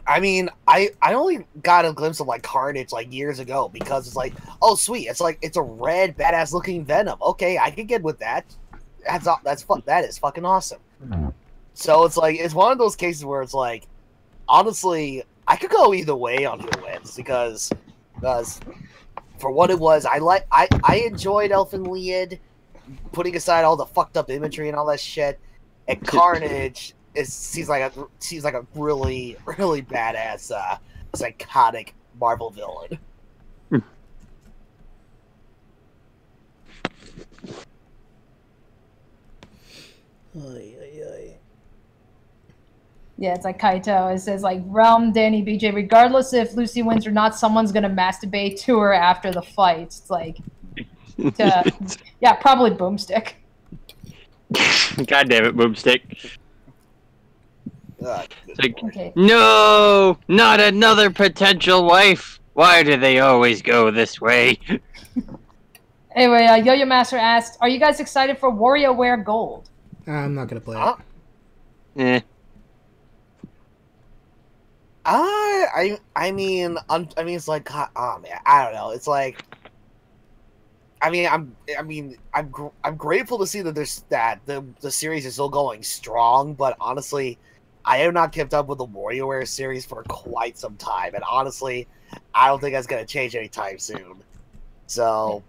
I mean, I only got a glimpse of like Carnage like years ago because it's like, oh sweet, it's like it's a red badass looking Venom. Okay, I can get with that. That is fucking awesome. So it's like it's one of those cases where it's like, honestly, I could go either way on who wins because for what it was, I enjoyed Elfin Lied, putting aside all the fucked up imagery and all that shit, and Carnage seems like a really badass psychotic Marvel villain. Yeah, it's like Kaito. It says like Realm, Danny, BJ. Regardless if Lucy wins or not, someone's gonna masturbate to her after the fight. It's like, yeah, probably Boomstick. God damn it, Boomstick. It's like, Okay. no, not another potential wife. Why do they always go this way? Anyway, Yo-Yo Master asked, "Are you guys excited for WarioWare Gold?" I'm not gonna play Huh? it. I mean, it's like, oh man, I don't know. It's like, I'm grateful to see that the series is still going strong. But honestly, I have not kept up with the WarioWare series for quite some time, and honestly, I don't think that's gonna change anytime soon. So,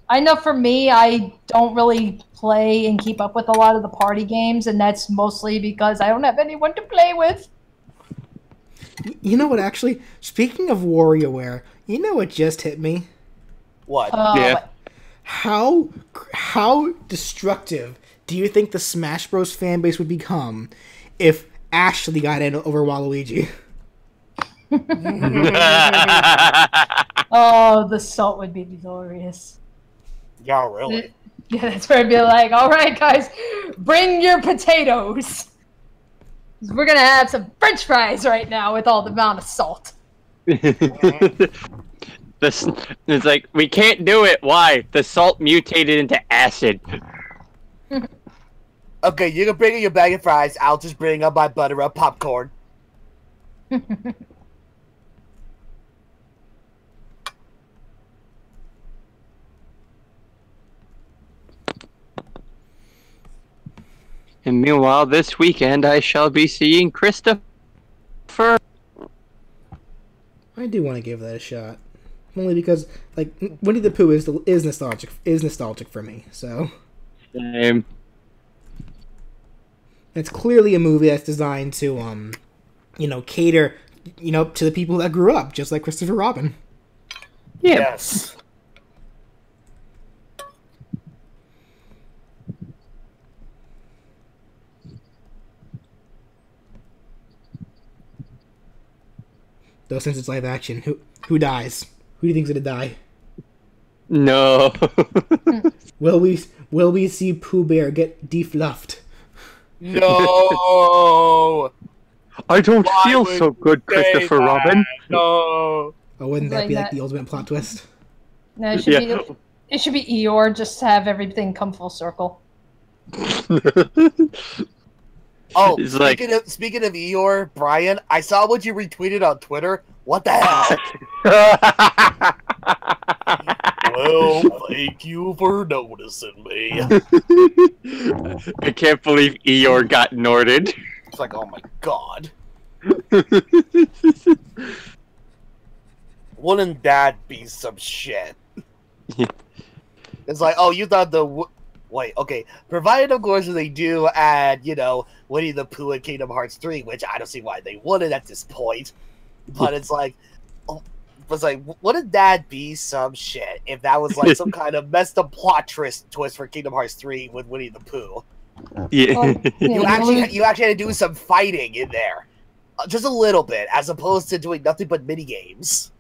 I know for me, I don't really play and keep up with a lot of the party games, and that's mostly because I don't have anyone to play with. You know what, actually? Speaking of WarioWare, you know what just hit me? what? Yeah. How destructive do you think the Smash Bros. Fan base would become if Ashley got in over Waluigi? Oh, the salt would be glorious. Yeah, really. Yeah, that's where I'd be like, all right, guys, bring your potatoes. We're going to have some french fries right now with all the amount of salt. It's like, we can't do it. Why? The salt mutated into acid. Okay, you can bring in your bag of fries. I'll just bring up my butter up popcorn. And meanwhile, this weekend, I shall be seeing Christopher. I do want to give that a shot, only because like Winnie the Pooh is nostalgic for me. So it's clearly a movie that's designed to cater to the people that grew up, just like Christopher Robin. Yeah. Yes. Though since it's live action, who dies? Who do you think's gonna die? No. Will we see Pooh Bear get defluffed? No. I don't Why feel would so good, you say Christopher that? Robin. No. Oh, wouldn't that Like be like that. the ultimate plot twist? No, Yeah. it should be Eeyore, just to have everything come full circle. Oh, It's like- speaking of Eeyore, Brian, I saw what you retweeted on Twitter. What the hell? Well, thank you for noticing me. I can't believe Eeyore got Norded. It's like, oh my god. Wouldn't that be some shit? Yeah. It's like, oh, you thought wait, okay. Provided, of course, they do add, you know, Winnie the Pooh and Kingdom Hearts 3, which I don't see why they wouldn't at this point. But it's like, wouldn't that be some shit if that was like some kind of messed up plot twist for Kingdom Hearts 3 with Winnie the Pooh? Yeah. You actually had to do some fighting in there. Just a little bit, as opposed to doing nothing but mini games.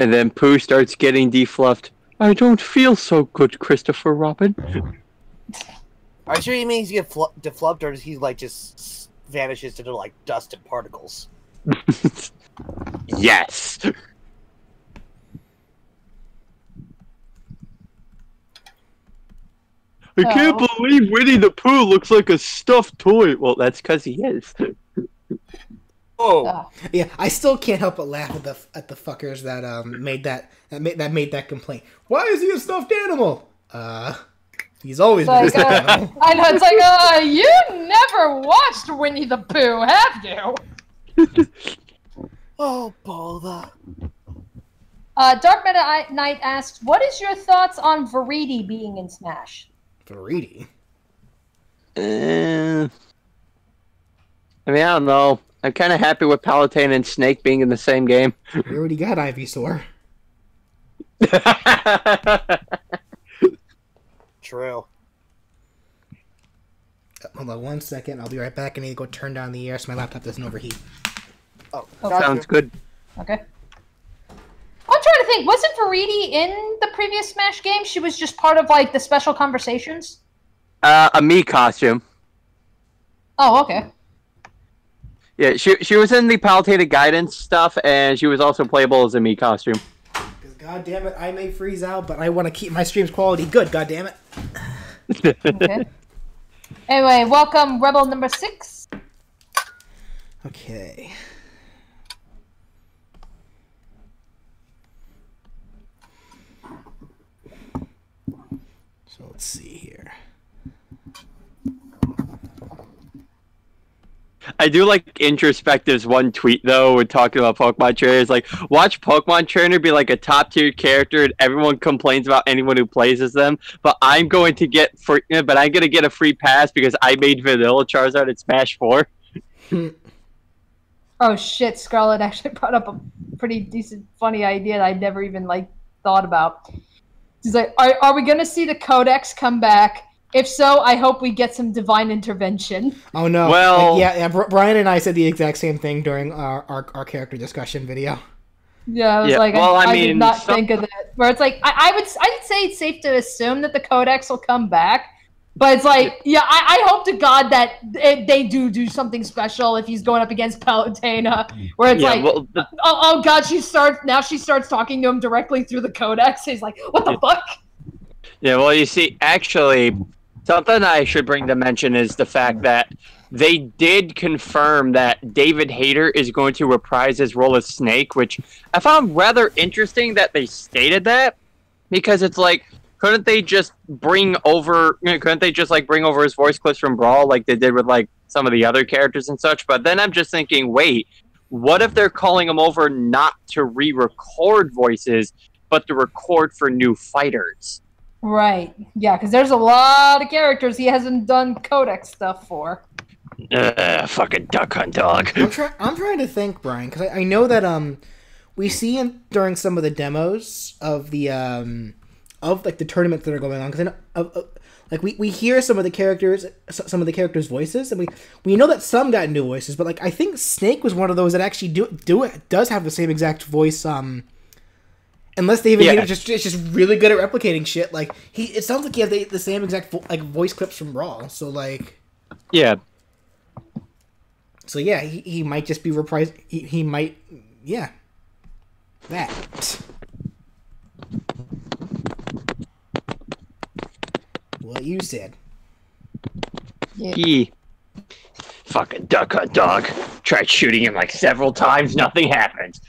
And then Pooh starts getting defluffed. I don't feel so good, Christopher Robin. Are you sure he means you get defluffed, or does he like just vanishes into like dust and particles? Yes. I can't believe Winnie the Pooh looks like a stuffed toy. Well, that's because he is. Oh, Yeah, I still can't help but laugh at the fuckers that made that complaint. Why is he a stuffed animal? He's always been a stuffed animal. I know, it's like, you never watched Winnie the Pooh, have you? oh, bother. Dark Meta Knight asks, what is your thoughts on Veridi being in Smash? Veridi. I mean, I don't know. I'm kind of happy with Palutena and Snake being in the same game. We already got Ivysaur. True. Hold on 1 second. I'll be right back. I need to go turn down the air so my laptop doesn't overheat. Oh, Sounds good. Okay. I'm trying to think, wasn't Veridi in the previous Smash game? She was just part of, like, the special conversations? A me costume. Oh, okay. Yeah, she was in the Palutena guidance stuff, and she was also playable as a me costume. Because, god damn it, I may freeze out, but I want to keep my stream's quality good, god damn it. Okay. Anyway, welcome, Rebel number 6. Okay. So let's see here. I do like Introspective's one tweet, though, when talking about Pokemon trainers. Like, watch Pokemon Trainer be like a top-tier character, and everyone complains about anyone who plays as them. But I'm going to get a free pass because I made Vanilla Charizard at Smash 4. Oh shit, Scarlett actually brought up a pretty decent, funny idea that I'd never even, like, thought about. She's like, are we gonna see the Codex come back? If so, I hope we get some divine intervention. Oh no! Well, yeah. Brian and I said the exact same thing during our character discussion video. Yeah, I was like, I did not think of that. Where it's like, I'd say it's safe to assume that the Codex will come back, but it's like, yeah, I hope to God that they do something special if he's going up against Palutena, where it's oh God, she starts talking to him directly through the Codex. He's like, what the fuck? Yeah, well, you see, actually, something I should bring to mention is the fact that they did confirm that David Hayter is going to reprise his role as Snake, which I found rather interesting that they stated that, because it's like, couldn't they just bring over his voice clips from Brawl like they did with like some of the other characters and such? But then I'm just thinking, wait, what if they're calling him over not to re-record voices, but to record for new fighters? Right. Yeah, because there's a lot of characters he hasn't done Codex stuff for. Fucking Duck Hunt Dog. I'm trying to think, Brian, because I know that we see him during some of the demos of the like the tournaments that are going on. Because like we hear some of the characters' voices, and we know that some got new voices, but like I think Snake was one of those that actually does have the same exact voice. Unless they even it's just really good at replicating shit. Like it sounds like he has the same exact voice clips from Brawl. So like, yeah. So yeah, he might just be reprised. He might, yeah. That. what you said. Yeah. He fucking duck hunt dog. Tried shooting him like several times, nothing happened.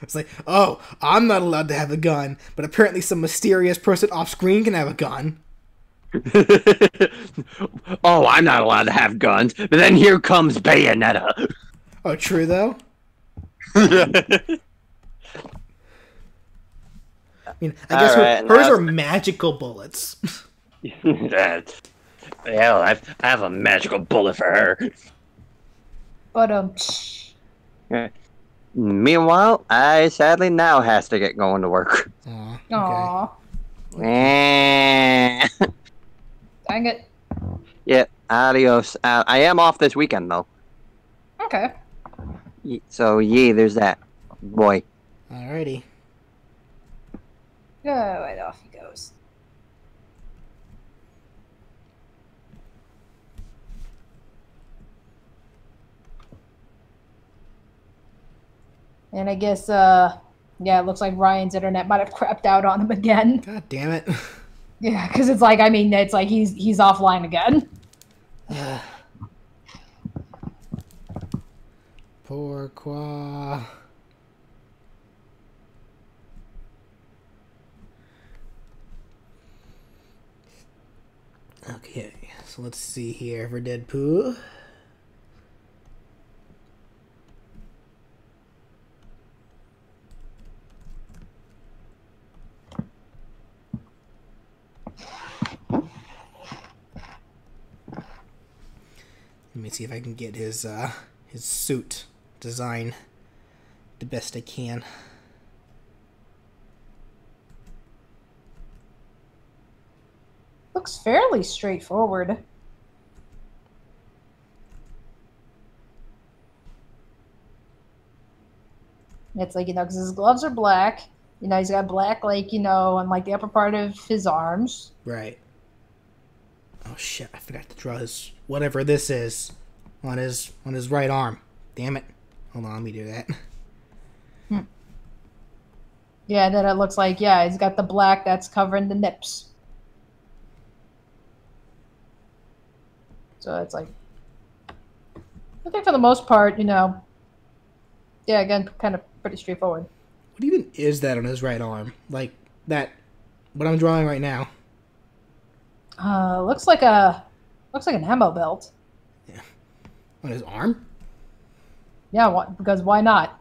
It's like, oh, I'm not allowed to have a gun, but apparently some mysterious person off screen can have a gun. Oh, I'm not allowed to have guns, but then here comes Bayonetta. Oh, true though. I mean, I guess hers are magical bullets. Hell, I have a magical bullet for her. But Meanwhile, I sadly now has to get going to work. Aw. Aww. Eh. Dang it. Yeah, adios. I am off this weekend though. Okay. So yeah, there's that. Boy. Alrighty. Go right off he goes. And I guess, yeah, it looks like Ryan's internet might have crapped out on him again. God damn it. Yeah, because it's like, I mean, it's like he's offline again. Pourquoi? Okay, so let's see here for Deadpool. Let me see if I can get his suit design the best I can. Looks fairly straightforward. It's like, you know, because his gloves are black. You know, he's got black, like, you know, on like the upper part of his arms. Right. Oh shit, I forgot to draw his whatever this is on his right arm. Damn it. Hold on, let me do that. Yeah, then it looks like, yeah, he's got the black that's covering the nips. So it's like, I think for the most part, you know, yeah, again, kind of pretty straightforward. What even is that on his right arm? Like that, what I'm drawing right now. Looks like an ammo belt. Yeah. On his arm? Yeah, because why not?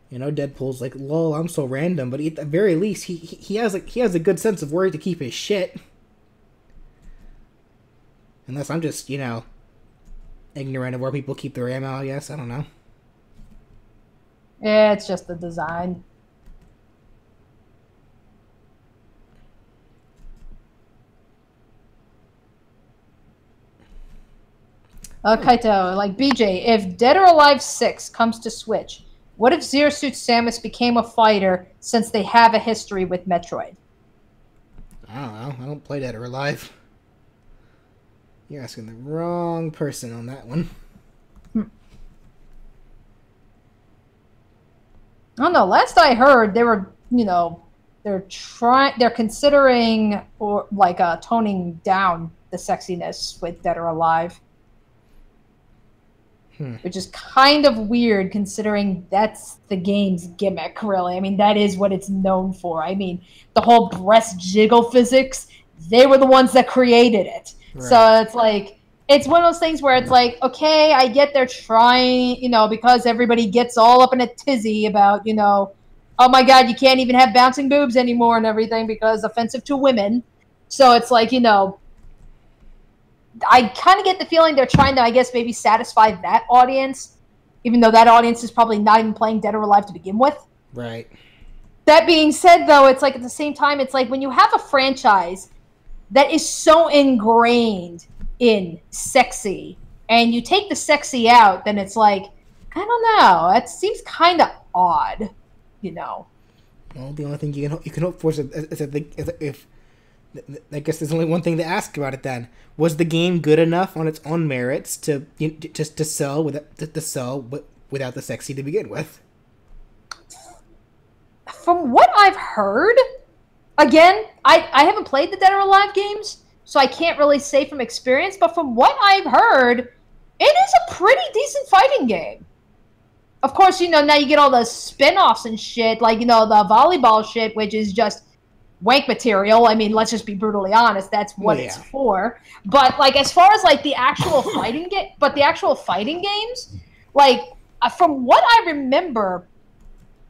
You know, Deadpool's like, lol, I'm so random, but at the very least, he has a good sense of where to keep his shit. Unless I'm just, you know, ignorant of where people keep their ammo, I guess. I don't know. Yeah, it's just the design. Kaito, like BJ, if Dead or Alive 6 comes to Switch, what if Zero Suit Samus became a fighter since they have a history with Metroid? I don't know. I don't play Dead or Alive. You're asking the wrong person on that one. I don't know. Last I heard, they were, you know, they're considering or like toning down the sexiness with Dead or Alive. Which is kind of weird considering that's the game's gimmick, really. I mean, that is what it's known for. I mean, the whole breast jiggle physics, they were the ones that created it. Right. So it's like, it's one of those things where it's like, okay, I get they're trying, you know, because everybody gets all up in a tizzy about, you know, oh my God, you can't even have bouncing boobs anymore and everything because offensive to women. So it's like, you know, I kind of get the feeling they're trying to, I guess, maybe satisfy that audience, even though that audience is probably not even playing Dead or Alive to begin with. Right. That being said, though, it's like at the same time, it's like when you have a franchise that is so ingrained in sexy, and you take the sexy out, then it's like, I don't know, that seems kind of odd, you know. Well, the only thing you can hope for is if I guess there's only one thing to ask about it then. Was the game good enough on its own merits to sell without the sexy to begin with? from what I've heard, again, I haven't played the Dead or Alive games, so I can't really say from experience, but from what I've heard, it is a pretty decent fighting game. Of course, you know, now you get all the spin-offs and shit, like, you know, the volleyball shit, which is just wank material. I mean, let's just be brutally honest, that's what it's for. But, like, as far as, like, the actual fighting games, like, from what I remember,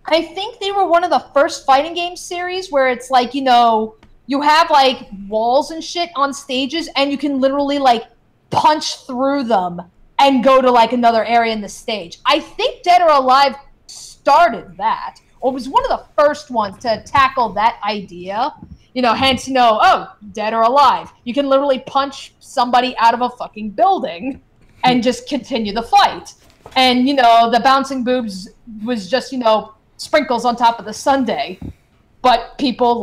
I think they were one of the first fighting game series where it's like, you know, you have like walls and shit on stages and you can literally like punch through them and go to like another area in the stage. I think Dead or Alive started that, or was one of the first ones to tackle that idea. You know, hence, you know, oh, Dead or Alive. You can literally punch somebody out of a fucking building and just continue the fight. And, you know, the bouncing boobs was just, you know, sprinkles on top of the sundae, but people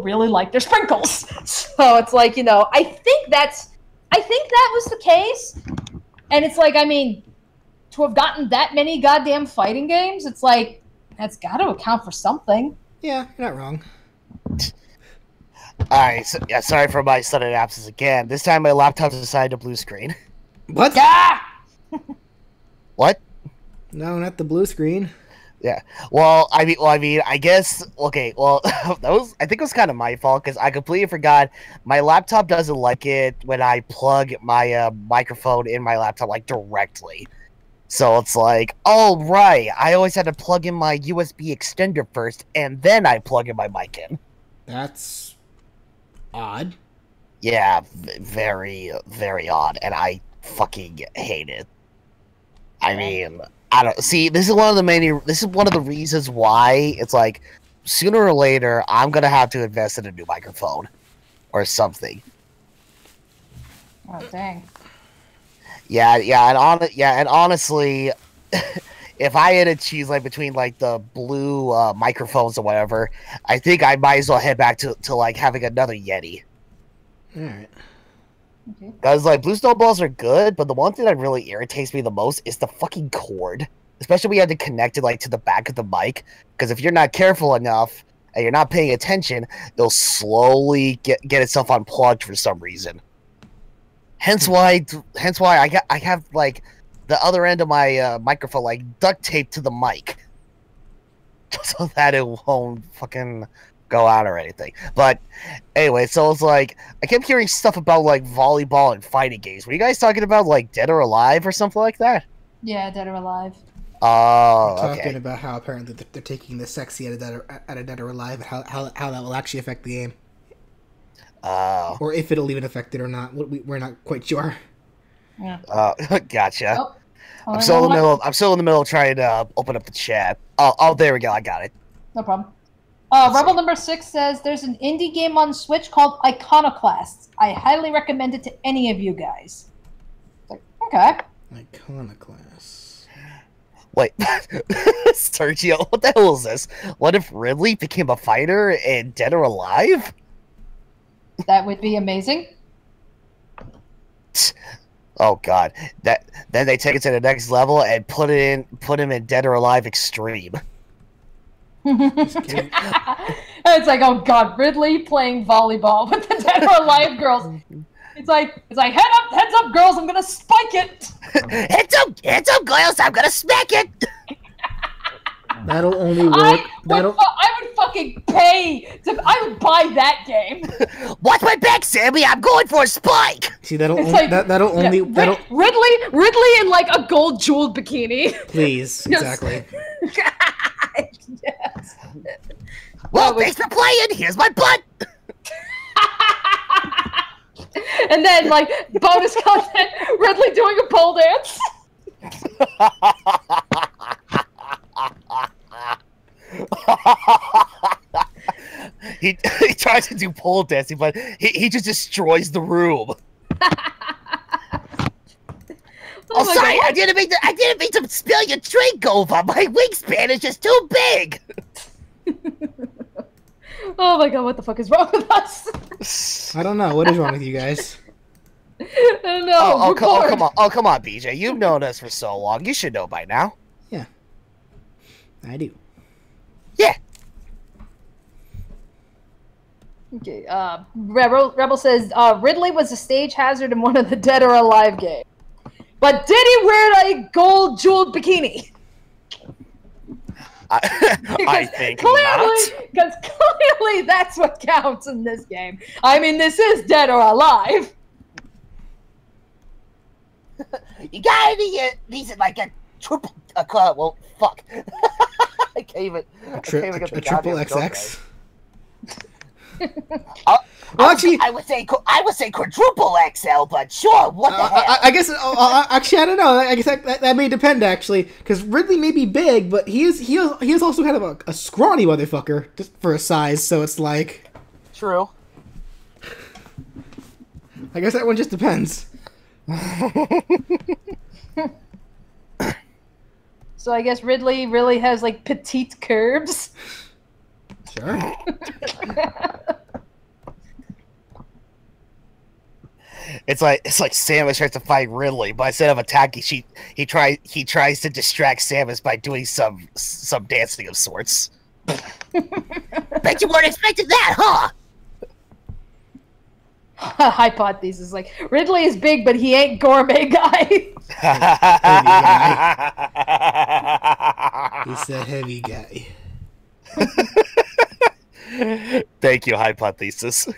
really like their sprinkles. So it's like, you know, I think that was the case. And it's like, I mean, to have gotten that many goddamn fighting games, it's like, that's got to account for something. Yeah, you're not wrong. Alright, so, yeah, sorry for my sudden absence again. This time my laptop decided to blue screen. What? Ah! What? No, not the blue screen. Yeah. Well, I mean, I guess. Okay. Well, I think it was kind of my fault because I completely forgot. My laptop doesn't like it when I plug my microphone in my laptop like directly. So it's like, oh right, I always had to plug in my USB extender first, and then I plug in my mic in. That's odd. Yeah, very, very odd, and I fucking hate it. I mean, I don't see. This is one of the reasons why it's like sooner or later I'm gonna have to invest in a new microphone or something. Oh dang. Yeah, and honestly, if I had to choose like between like the blue microphones or whatever, I think I might as well head back to like having another Yeti. All right. Because, like, blue snowballs are good, but the one thing that really irritates me the most is the fucking cord. Especially when you have to connect it, like, to the back of the mic. Because if you're not careful enough, and you're not paying attention, it'll slowly get itself unplugged for some reason. Hence why I have, like, the other end of my microphone, like, duct taped to the mic. So that it won't fucking go out or anything. But anyway, so it's like I kept hearing stuff about like volleyball and fighting games. Were you guys talking about like Dead or Alive or something like that? Yeah, Dead or Alive. Oh, okay. Talking about how apparently they're taking the sexy out of Dead or Alive, and how that will actually affect the game. Or if it'll even affect it or not. We're not quite sure. Yeah. Gotcha. Oh, I'm still in the middle of trying to open up the chat. Oh, there we go. I got it. No problem. Rebel number 6 says there's an indie game on Switch called Iconoclasts. I highly recommend it to any of you guys. Like, okay. Iconoclasts. Wait, Sergio, what the hell is this? What if Ridley became a fighter in Dead or Alive? That would be amazing. Oh god, then they take it to the next level and put him in Dead or Alive Extreme. It's like, oh god, Ridley playing volleyball with the Dead or Alive girls. It's like heads up, girls, I'm gonna spike it. heads up, girls, I'm gonna smack it. That'll only work. I would fucking pay. I would buy that game. Watch my back, Sammy. I'm going for a spike. See, that'll only. Ridley in like a gold jeweled bikini. Please, exactly. Yes. Well, thanks for playing. Here's my butt. And then, like, bonus content: Ridley doing a pole dance. he tries to do pole dancing, but he just destroys the room. Oh, sorry, I didn't mean to spill your drink over. My wingspan is just too big. Oh my god, what the fuck is wrong with us? I don't know. What is wrong with you guys? I don't know. Oh, come on, BJ. You've known us for so long. You should know by now. Yeah, I do. Yeah. Okay. Rebel says Ridley was a stage hazard in one of the Dead or Alive games, but did he wear a gold jeweled bikini? I think clearly, not. because clearly that's what counts in this game. I mean, this is Dead or Alive. You got any? These are like a triple. Well, fuck. I can't even. A triple XX. Well, actually, I would say quadruple XL, but sure. What the hell? I guess. Actually, I don't know. I guess that may depend actually, because Ridley may be big, but he is also kind of a scrawny motherfucker just for a size. So it's like. True. I guess that one just depends. So I guess Ridley really has like petite curves. Sure. It's like Samus tries to fight Ridley, but instead of attacking, he tries to distract Samus by doing some dancing of sorts. Bet you weren't expecting that, huh? Hypothesis like Ridley is big, but he ain't gourmet guy. He's a heavy guy. Thank you, Hypothesis.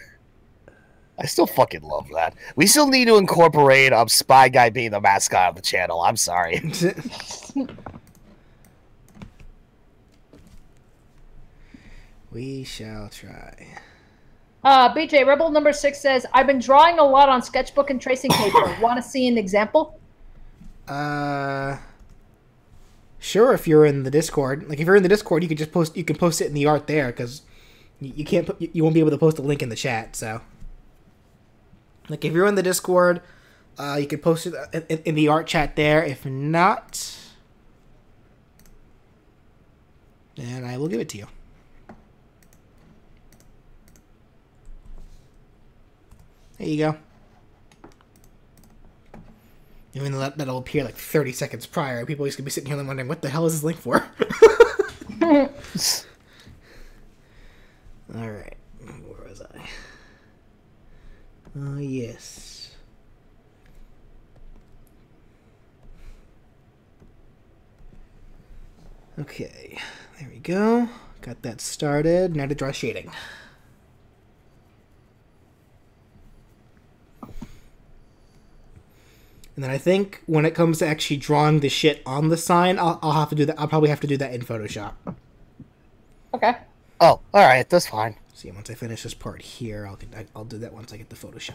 I still fucking love that. We still need to incorporate Spy Guy being the mascot of the channel. I'm sorry. We shall try. BJ, Rebel number 6 says, I've been drawing a lot on sketchbook and tracing paper. Want to see an example? Sure, if you're in the Discord. Like, if you're in the Discord, you can post it in the art there, because you won't be able to post a link in the chat, so. Like, if you're in the Discord, you can post it in the art chat there. If not, then I will give it to you. There you go. Even though that'll appear like 30 seconds prior, people are just going to be sitting here wondering, what the hell is this link for? Alright. Where was I? Oh, yes. Okay. There we go. Got that started. Now to draw shading. And then I think when it comes to actually drawing the shit on the sign, I'll have to do that. I'll probably have to do that in Photoshop. Okay. Oh, all right, that's fine. See, once I finish this part here, I'll do that once I get the Photoshop.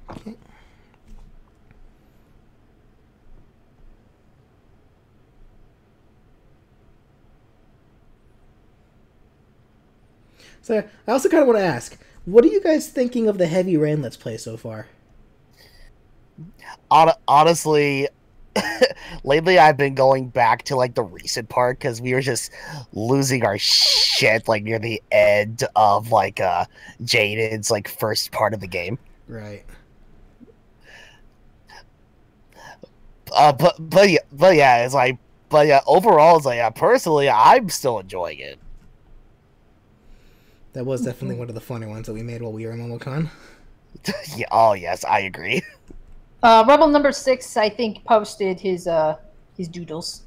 Okay. So I also kind of want to ask, what are you guys thinking of the Heavy Rain Let's Play so far? Honestly, lately I've been going back to like the recent part because we were just losing our shit like near the end of like Jaden's like first part of the game. Right. But yeah, it's like overall it's like personally I'm still enjoying it. That was definitely one of the funner ones that we made while we were in MomoCon. Yeah, oh yes, I agree. Rebel number 6, I think, posted his doodles.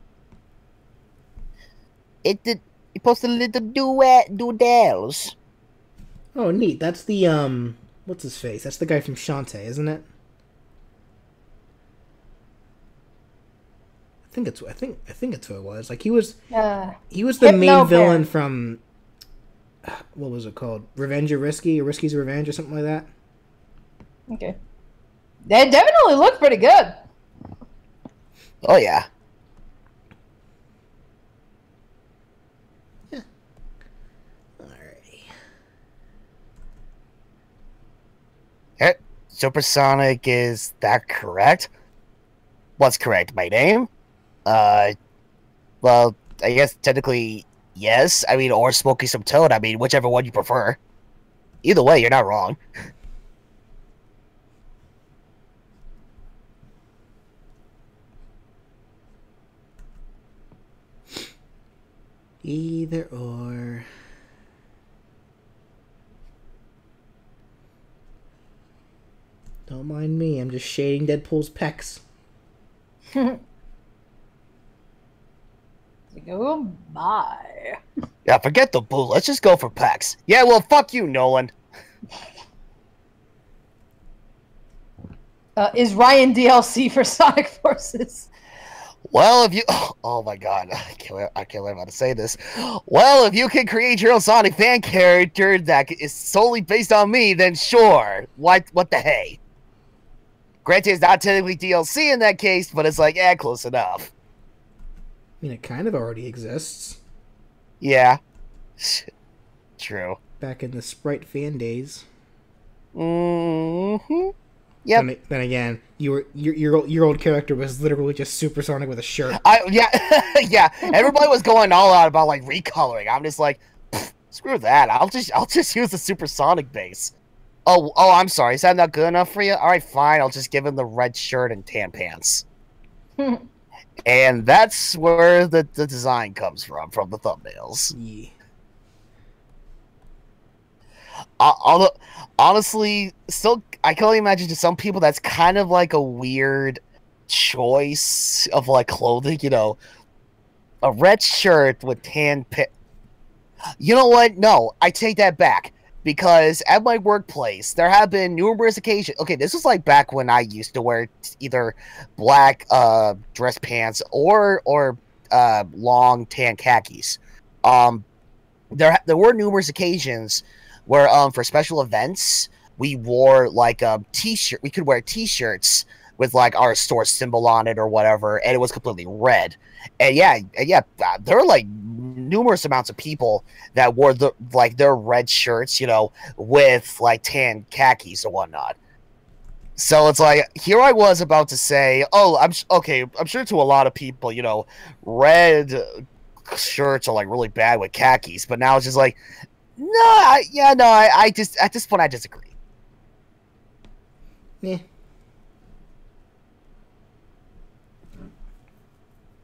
He posted little doodles. Oh, neat. That's the what's his face? That's the guy from Shantae, isn't it? I think it's who it was. Like he was the main villain from what was it called? Revenge or Risky, or Risky's Revenge, or something like that. Okay. They definitely look pretty good. Oh yeah. Yeah. Alrighty. Supersonic, is that correct? What's correct? My name? Well, I guess technically yes. I mean, or Smoky Some Toad. I mean, whichever one you prefer. Either way, you're not wrong. Either or. Don't mind me, I'm just shading Deadpool's pecs. Goodbye. Yeah, forget the boo. Let's just go for pecs. Yeah, well, fuck you, Nolan. Is Ryan DLC for Sonic Forces? Well, if you... Oh my god. I can't believe how to say this. Well, if you can create your own Sonic fan character that is solely based on me, then sure. What the hey? Granted, it's not technically DLC in that case, but it's like, yeah, close enough. I mean, it kind of already exists. Yeah. True. Back in the Sprite fan days. Mm-hmm. Yep. Then again, your old character was literally just Supersonic with a shirt. Yeah, yeah. Everybody was going all out about like recoloring. I'm just like, screw that. I'll just use the Supersonic base. Oh, I'm sorry. Is that not good enough for you? All right, fine. I'll just give him the red shirt and tan pants. And that's where the design comes from the thumbnails. Yeah. Honestly, still, I can only imagine to some people that's kind of like a weird choice of like clothing, you know, a red shirt with tan pants. You know what? No, I take that back. Because at my workplace, there have been numerous occasions. Okay, this was like back when I used to wear either black dress pants or long tan khakis. There were numerous occasions where for special events we wore like t-shirt. We could wear t-shirts with like our store symbol on it or whatever, and it was completely red. And yeah, there were like numerous amounts of people that wore their red shirts, you know, with like tan khakis or whatnot. So it's like, here I was about to say, oh, I'm sure to a lot of people, you know, red shirts are like really bad with khakis, but now it's just like, I just at this point I disagree. Yeah.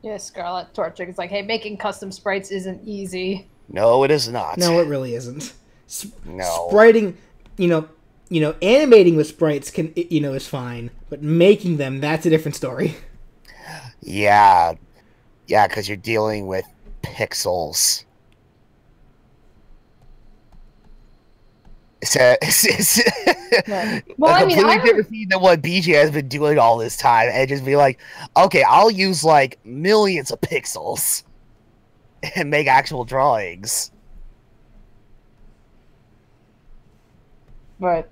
Yeah, Scarlet Torchic is like, hey, making custom sprites isn't easy. No, it is not. No, it really isn't. No. Spriting, animating with sprites is fine, but making them, that's a different story. Yeah, because you're dealing with pixels. It's Well, I mean, completely different thing than what BJ has been doing all this time, and just be like, okay, I'll use like millions of pixels and make actual drawings. Right.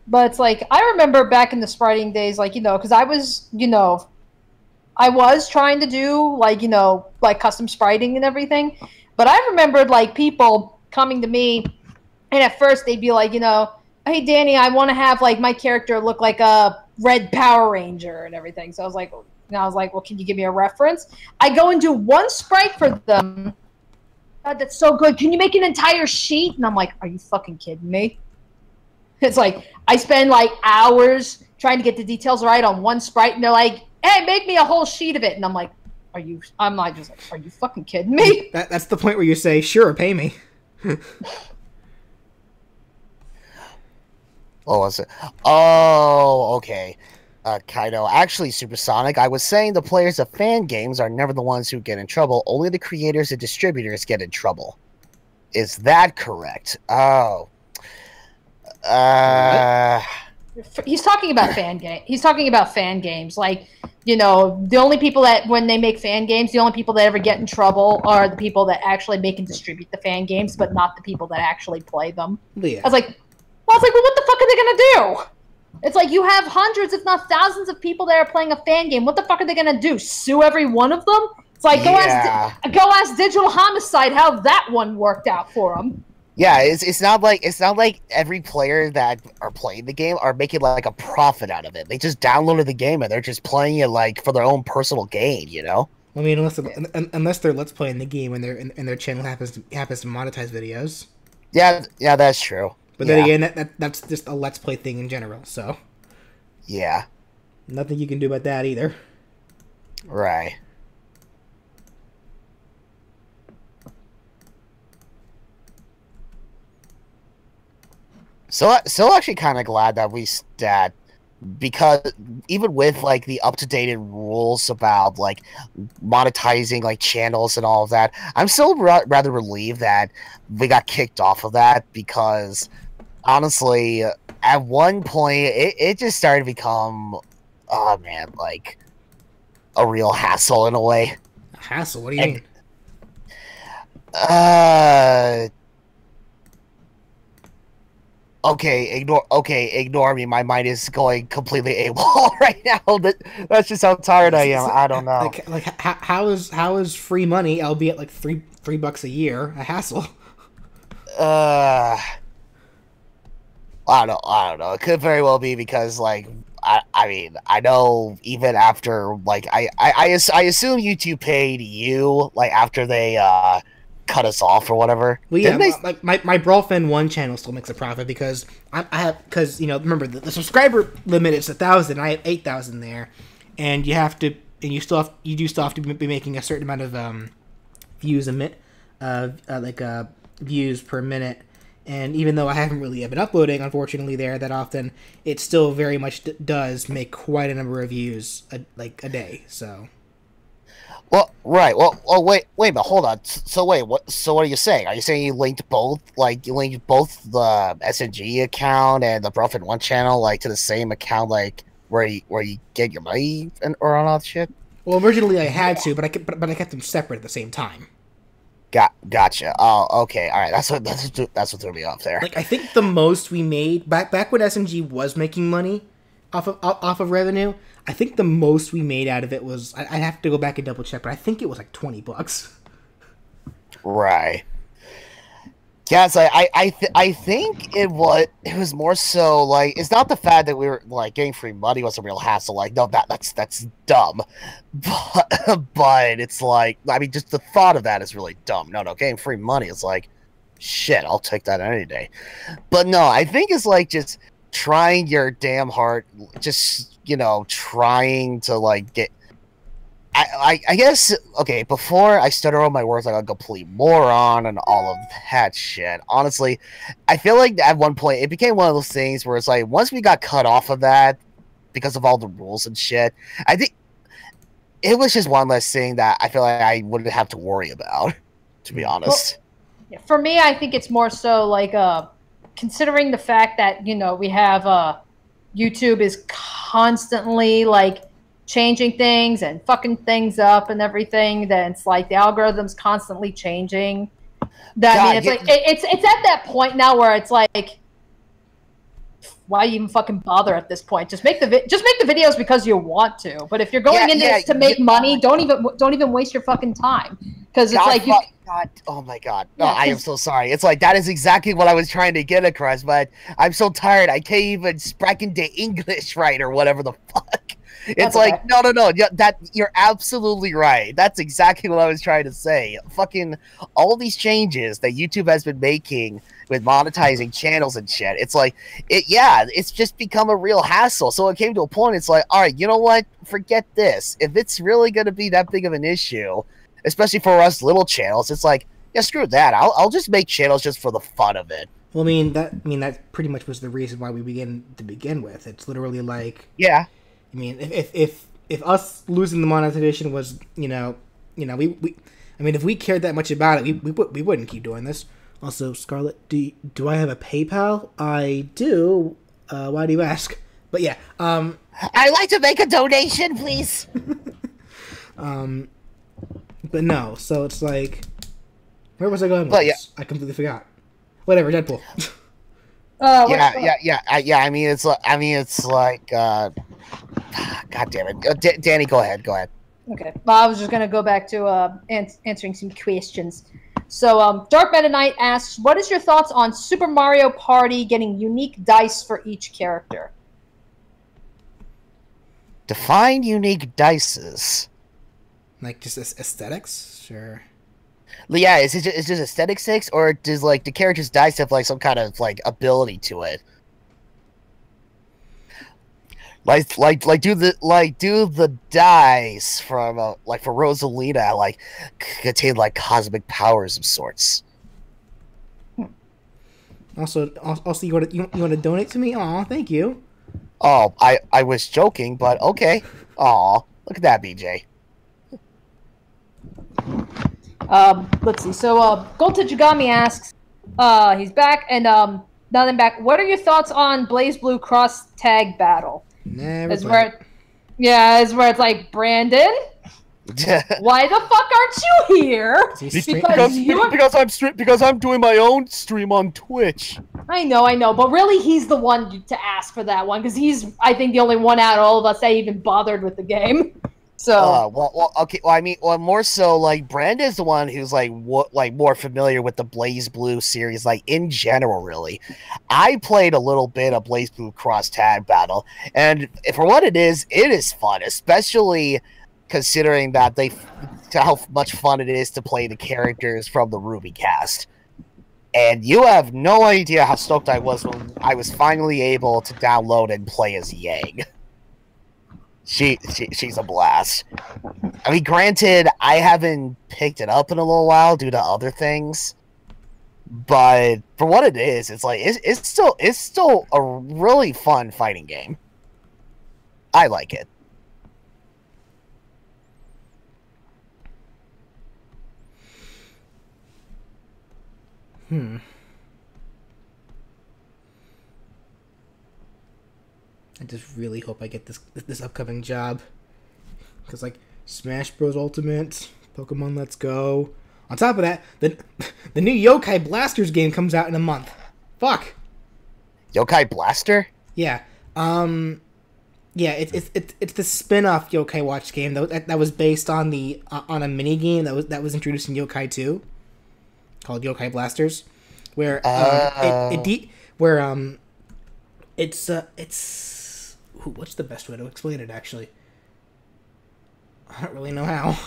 But it's like, I remember back in the spriting days, like, because I was trying to do like custom spriting and everything, but I remembered like people coming to me, and at first they'd be like, hey Danny, I want to have like my character look like a red Power Ranger and everything. So I was like, well, can you give me a reference? I go and do one sprite for them. God, that's so good. Can you make an entire sheet? And I'm like, are you fucking kidding me? It's like, I spend like hours trying to get the details right on one sprite, and they're like, hey, make me a whole sheet of it. And I'm like, are you fucking kidding me? That's the point where you say, sure, pay me. What was it? Oh, okay. Kaido. Actually, Supersonic, I was saying the players of fan games are never the ones who get in trouble. Only the creators and distributors get in trouble. Is that correct? Oh. He's talking about fan game. He's talking about fan games. Like, the only people that, when they make fan games, the only people that ever get in trouble are the people that actually make and distribute the fan games, but not the people that actually play them. Yeah. I was like, well, what the fuck are they gonna do? It's like, you have hundreds, if not thousands, of people that are playing a fan game. What the fuck are they gonna do? Sue every one of them? It's like, go ask Digital Homicide how that one worked out for them. Yeah, it's not like every player that are playing the game are making like a profit out of it. They just downloaded the game and they're just playing it like for their own personal gain, I mean, unless they're let's playing the game and their channel happens to monetize videos. Yeah, that's true. But then again, that's just a let's play thing in general. So yeah, nothing you can do about that either. Right. So actually kind of glad that because even with like the up-to-date rules about like monetizing like channels and all of that, I'm still rather relieved that we got kicked off of that, because honestly, at one point it just started to become, oh man, like a real hassle in a way. A hassle? What do you mean? Okay, ignore me. My mind is going completely AWOL right now. That's just how tired I am. I don't know. How is free money, albeit like $3 a year, a hassle? I don't know. It could very well be because, like, I mean, I know even after, like, I assume YouTube paid you, like, after they cut us off or whatever. Well, yeah, my Brawlfan 1 channel still makes a profit because because, you know, remember the subscriber limit is 1,000. I have 8,000 there, and you do still have to be making a certain amount of views views per minute. And even though I haven't really been uploading, unfortunately, that often, it still very much does make quite a number of views a day. So. Well, right. Well, wait, but hold on. So wait, what are you saying? Are you saying you linked both? Like, you linked both the SNG account and the Profit One channel, like, to the same account, like where you get your money or all that shit? Well, originally I had to, but I kept them separate at the same time. Gotcha. Oh, okay. All right. That's what threw me off there. Like, I think the most we made back when SNG was making money off of revenue, I think the most we made out of it was, I have to go back and double check, but I think it was like $20. Right. Yeah, it's like I think it was more so like, it's not the fact that we were like getting free money was a real hassle. Like, no, that's dumb. But it's like, I mean, just the thought of that is really dumb. No, getting free money is like, shit, I'll take that any day. But no, I think it's like just trying your damn hard, just, you know, trying to like get. I guess, okay, before I stutter on my words like a complete moron and all of that shit, honestly, I feel like at one point it became one of those things where it's like, once we got cut off of that because of all the rules and shit, I think it was just one less thing that I feel like I wouldn't have to worry about, to be honest. Well, for me, I think it's more so like, considering the fact that, you know, we have YouTube is constantly like changing things and fucking things up and everything, then it's like the algorithm's constantly changing. I mean, it's like it's at that point now where it's like, why even fucking bother at this point? Just make the videos because you want to. But if you're going into this to make money, don't even waste your fucking time, because it's like oh my god, no, I am so sorry. It's like, that is exactly what I was trying to get across, but I'm so tired. I can't even sprechen the English right or whatever the fuck. It's like, okay. No. Yeah, you're absolutely right. That's exactly what I was trying to say. Fucking all these changes that YouTube has been making with monetizing channels and shit. It's like, it's just become a real hassle. So it came to a point, it's like, all right, you know what? Forget this. If it's really going to be that big of an issue, especially for us little channels, it's like, yeah, screw that. I'll just make channels just for the fun of it. Well, that pretty much was the reason why we began to begin with. It's literally like, yeah. I mean, if us losing the monetization was, we if we cared that much about it, we wouldn't keep doing this. Also, Scarlett, do I have a PayPal? I do. Why do you ask? But yeah, I'd like to make a donation, please. But no. So it's like, where was I going with this? I completely forgot. Whatever, Deadpool. Yeah. I mean, it's like. God damn it, Danny, go ahead. Okay, well, I was just gonna go back to answering some questions. So, Dark Meta Knight asks, "What is your thoughts on Super Mario Party getting unique dice for each character?" Define unique dices. Like just aesthetics, sure. Yeah, is it just aesthetic stakes, or does like the character's dice have like some kind of like ability to it? Like do the dice from for Rosalina contain like cosmic powers of sorts? Also, you want to donate to me? Aw, thank you. Oh, I was joking, but okay. Aw, look at that, BJ. Let's see. So, Gold to Jagami asks, he's back, and nothing back. What are your thoughts on Blaze Blue cross tag battle? Never Is played where, it. yeah, is where it's like, Brandon, why the fuck aren't you here? Because I'm doing my own stream on Twitch. I know, but really he's the one to ask for that one because he's, I think, the only one out of all of us that even bothered with the game. So okay. Well, I mean, more so like Brandon's the one who's like more familiar with the Blaze Blue series, like in general. Really, I played a little bit of Blaze Blue Cross Tag Battle, and for what it is fun, especially considering that how much fun it is to play the characters from the Ruby cast. And you have no idea how stoked I was when I was finally able to download and play as Yang. She's a blast. I mean, granted, I haven't picked it up in a little while due to other things, but for what it is, it's like it's still a really fun fighting game. I like it. I just really hope I get this upcoming job. Because, like, Smash Bros. Ultimate, Pokemon Let's Go. On top of that, the new Yokai Blasters game comes out in a month. Fuck. Yokai Blaster? Yeah. Yeah, it's the spin-off Yokai Watch game that was based on on a mini game that was introduced in Yokai 2 called Yokai Blasters, where it's what's the best way to explain it, actually? I don't really know how.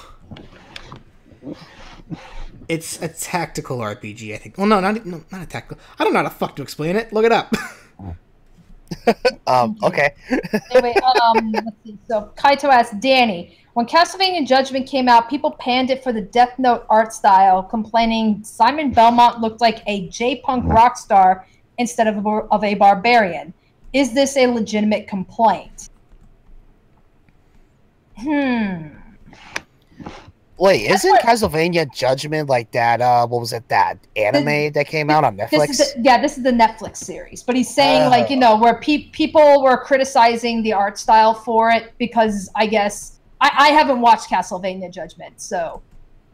It's a tactical RPG, I think. Well, not a tactical. I don't know how the fuck to explain it. Look it up. Okay. Anyway, let's see. So Kaito asks, Danny, when Castlevania Judgment came out, people panned it for the Death Note art style, complaining Simon Belmont looked like a J-punk rock star instead of a barbarian. Is this a legitimate complaint? Wait, isn't Castlevania Judgment like that, what was it, that anime that came out on Netflix? This is the Netflix series. But he's saying, like, you know, where people were criticizing the art style for it because I guess... I haven't watched Castlevania Judgment, so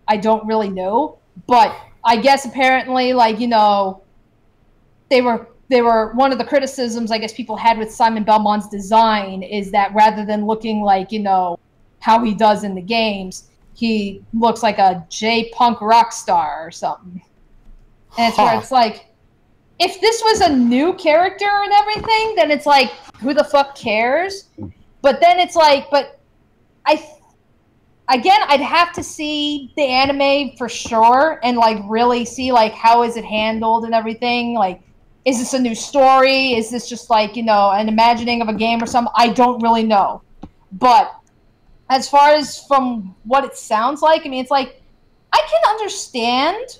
I don't really know. But I guess apparently, like, you know, they were one of the criticisms I guess people had with Simon Belmont's design is that rather than looking like, you know, how he does in the games, he looks like a J-punk rock star or something. And it's where it's like, if this was a new character and everything, then it's like, who the fuck cares? But then it's like, I'd have to see the anime for sure and like really see like how is it handled and everything. Like, is this a new story? Is this just like, you know, an imagining of a game or something? I don't really know. But as far as from what it sounds like, I mean, it's like, I can understand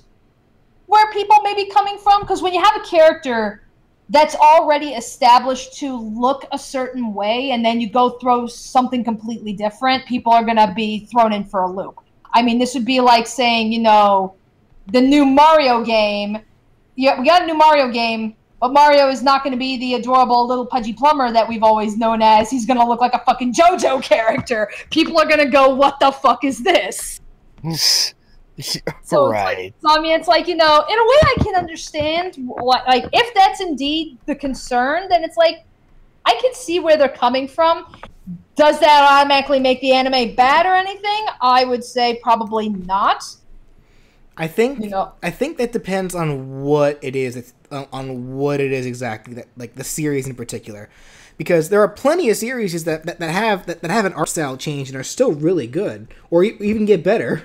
where people may be coming from, because when you have a character that's already established to look a certain way, and then you go throw something completely different, people are going to be thrown in for a loop. I mean, this would be like saying, you know, the new Mario game, yeah, we got a new Mario game, but Mario is not going to be the adorable little pudgy plumber that we've always known as. He's going to look like a fucking JoJo character. People are going to go, what the fuck is this? So right. So, I mean, it's like, you know, in a way I can understand, like, if that's indeed the concern, then it's like, I can see where they're coming from. Does that automatically make the anime bad or anything? I would say probably not. I think that depends on what it is. Exactly, that, like the series in particular, because there are plenty of series that have an art style change and are still really good, or even get better.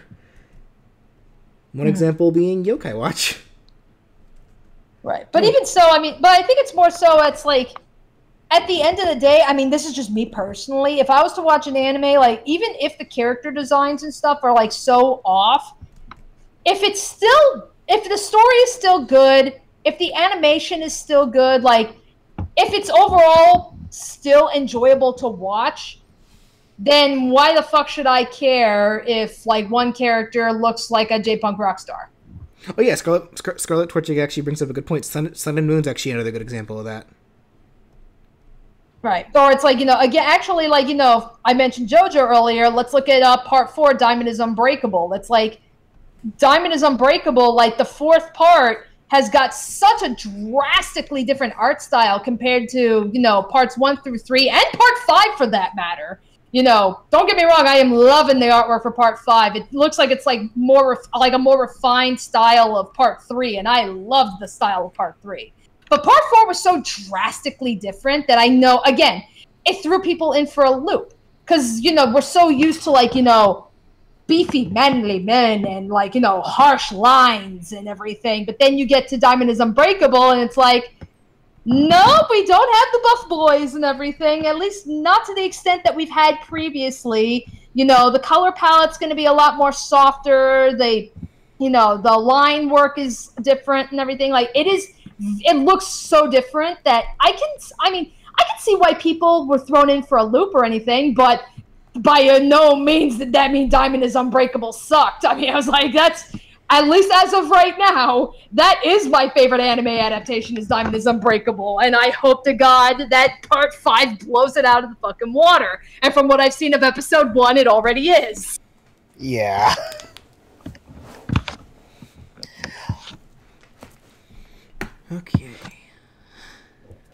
One example being Yokai Watch. Right, but even so, I mean, but I think it's more so. It's like, at the end of the day, I mean, this is just me personally. If I was to watch an anime, like, even if the character designs and stuff are like so off, if the story is still good if the animation is still good, like, if it's overall still enjoyable to watch, then why the fuck should I care if, like, one character looks like a J-Punk rock star? Oh yeah, Scarlet Torchic actually brings up a good point. Sun and Moon's actually another good example of that. Right. Or it's like, you know, again, actually, like, you know, I mentioned JoJo earlier. Let's look at part 4, Diamond is Unbreakable. It's like, Diamond is Unbreakable, like, the 4th part has got such a drastically different art style compared to, you know, parts 1 through 3, and part 5 for that matter. You know, don't get me wrong, I am loving the artwork for part 5. It looks like it's like a more refined style of part 3, and I loved the style of part 3. But part 4 was so drastically different that I know, again, it threw people in for a loop. Because, you know, we're so used to, like, you know, beefy, manly men and, like, you know, harsh lines and everything. But then you get to Diamond is Unbreakable, and it's like, nope, we don't have the buff boys and everything, at least not to the extent that we've had previously. You know, the color palette's going to be a lot more softer. You know, the line work is different and everything. Like, it looks so different that I can see why people were thrown in for a loop or anything, but by no means did that mean Diamond is Unbreakable sucked. I mean, I was like, that's, at least as of right now, that is my favorite anime adaptation, is Diamond is Unbreakable, and I hope to God that part 5 blows it out of the fucking water. And from what I've seen of episode 1, it already is. Yeah. Okay.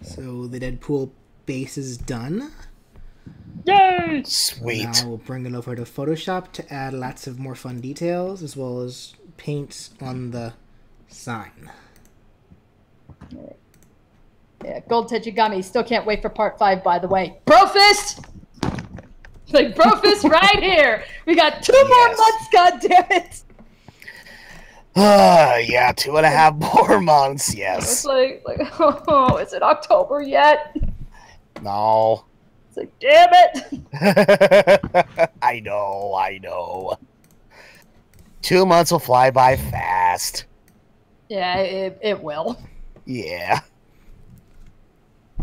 So the Deadpool base is done. Yay! Sweet. Now we'll bring it over to Photoshop to add lots of more fun details, as well as paint on the sign. Yeah, Gold Tejigami still can't wait for part 5, by the way. Brofist! Like, Brofist right here! We got 2 more months, goddammit! Yeah, 2.5 more months, yes. It's like, oh, is it October yet? No. It's like, damn it! I know. 2 months will fly by fast. Yeah, it will. Yeah.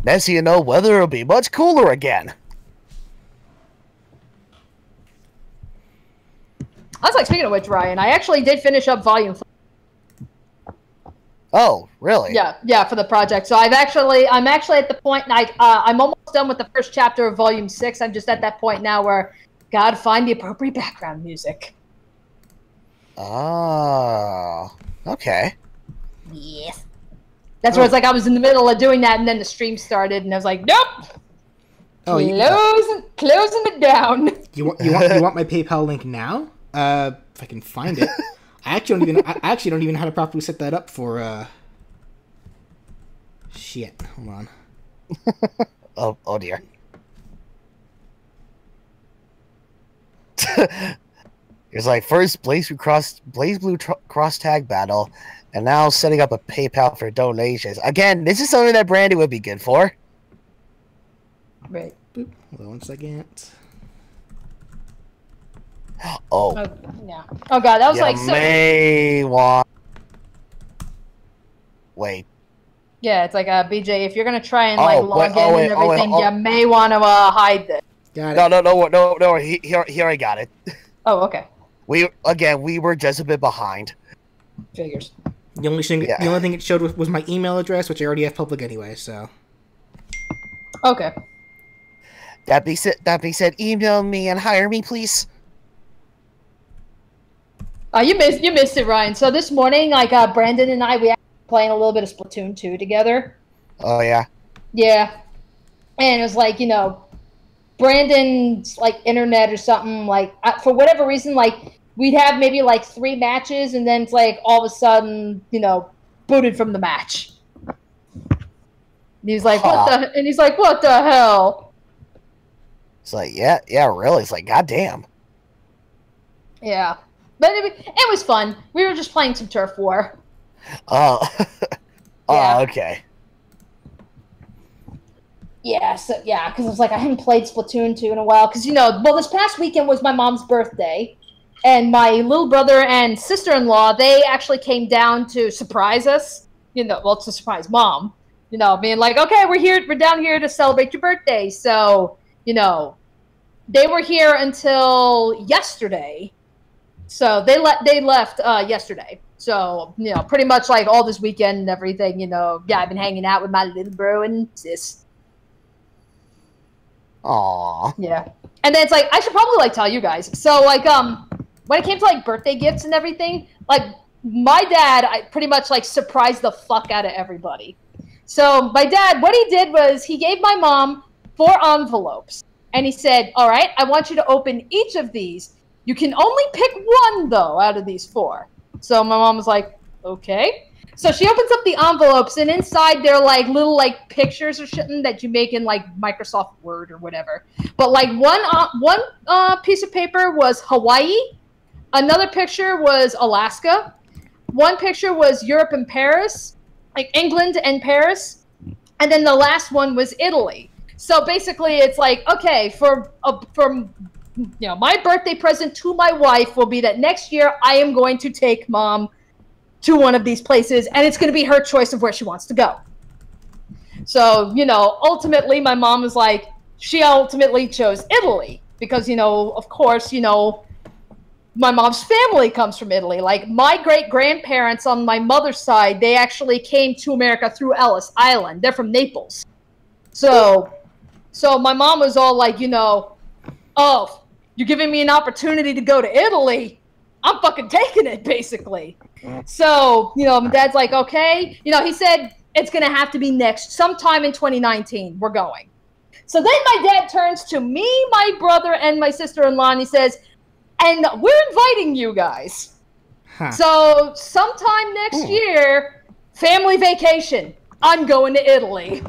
Next thing you know, weather will be much cooler again. I was like, speaking of which, Ryan, I actually did finish up Volume 4. Oh, really? Yeah, for the project. So I'm actually at the point, I'm almost done with the first chapter of Volume 6. I'm just at that point now where, gotta find the appropriate background music. Oh, okay. Yes. That's where it's like I was in the middle of doing that, and then the stream started, and I was like, nope. Oh, Closing it down. You want my PayPal link now? If I can find it. I actually don't even know how to properly set that up for. Shit. Hold on. Oh dear. It's like first Blaze Blue cross tag battle, and now setting up a PayPal for donations. Again, this is something that Brandy would be good for. Right. Boop. Hold on 1 second. Oh. Yeah. Oh god, that was like so. May want. Wait. Yeah, it's like BJ. If you're gonna try and like log in and everything, you may want to hide this. Got it. No. Here I got it. Oh, okay. We were just a bit behind. Figures. The only thing it showed was my email address, which I already have public anyway. So. Okay. That being said, email me and hire me, please. You missed it, Ryan. So this morning, like Brandon and I, we actually playing a little bit of Splatoon 2 together. Oh yeah. Yeah. And it was like, you know, Brandon's like internet or something, like for whatever reason, like we'd have maybe like 3 matches, and then it's like all of a sudden, you know, booted from the match. And he's like, what the hell? It's like, yeah, really. It's like, goddamn. Yeah. But it was fun. We were just playing some turf war. Oh. Yeah. Oh, okay. Yeah, so yeah, because I was like, I haven't played Splatoon 2 in a while. Because, you know, well, this past weekend was my mom's birthday. And my little brother and sister-in-law, they actually came down to surprise us. you know, well, to surprise mom, you know, being like, okay, we're down here to celebrate your birthday. So, you know, they were here until yesterday. So they left yesterday. So, you know, pretty much like all this weekend and everything, you know, yeah, I've been hanging out with my little bro and sis. Aww. Yeah. And then it's like, I should probably like tell you guys. So like, when it came to like birthday gifts and everything, like my dad, I pretty much like surprised the fuck out of everybody. So my dad, what he did was he gave my mom 4 envelopes and he said, all right, I want you to open each of these. You can only pick one though out of these 4. So my mom was like, okay. So she opens up the envelopes and inside they're like little like pictures or shit that you make in like Microsoft Word or whatever. But like one piece of paper was Hawaii. Another picture was Alaska. One picture was Europe and Paris, like England and Paris. And then the last one was Italy. So basically it's like, okay, for you know, my birthday present to my wife will be that next year I am going to take mom to one of these places and it's going to be her choice of where she wants to go. So, you know, ultimately my mom was like, she ultimately chose Italy because, you know, of course, you know, my mom's family comes from Italy. Like my great-grandparents on my mother's side, they actually came to America through Ellis Island. They're from Naples. So my mom was all like, you know, oh, you're giving me an opportunity to go to Italy. I'm fucking taking it, basically. So, you know, my dad's like, okay. You know, he said it's going to have to be sometime in 2019. We're going. So then my dad turns to me, my brother, and my sister-in-law, and he says, and we're inviting you guys. Huh. So sometime next year, family vacation. I'm going to Italy.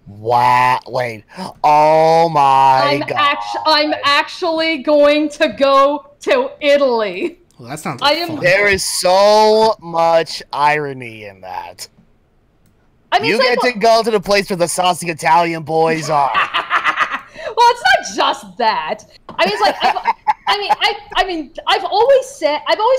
Wow! Wait! Oh my god! I'm actually going to go to Italy. Well, that sounds like fun. There is so much irony in that. I mean, you get to go to the place where the saucy Italian boys are. Well, it's not just that. I mean, it's like, I've always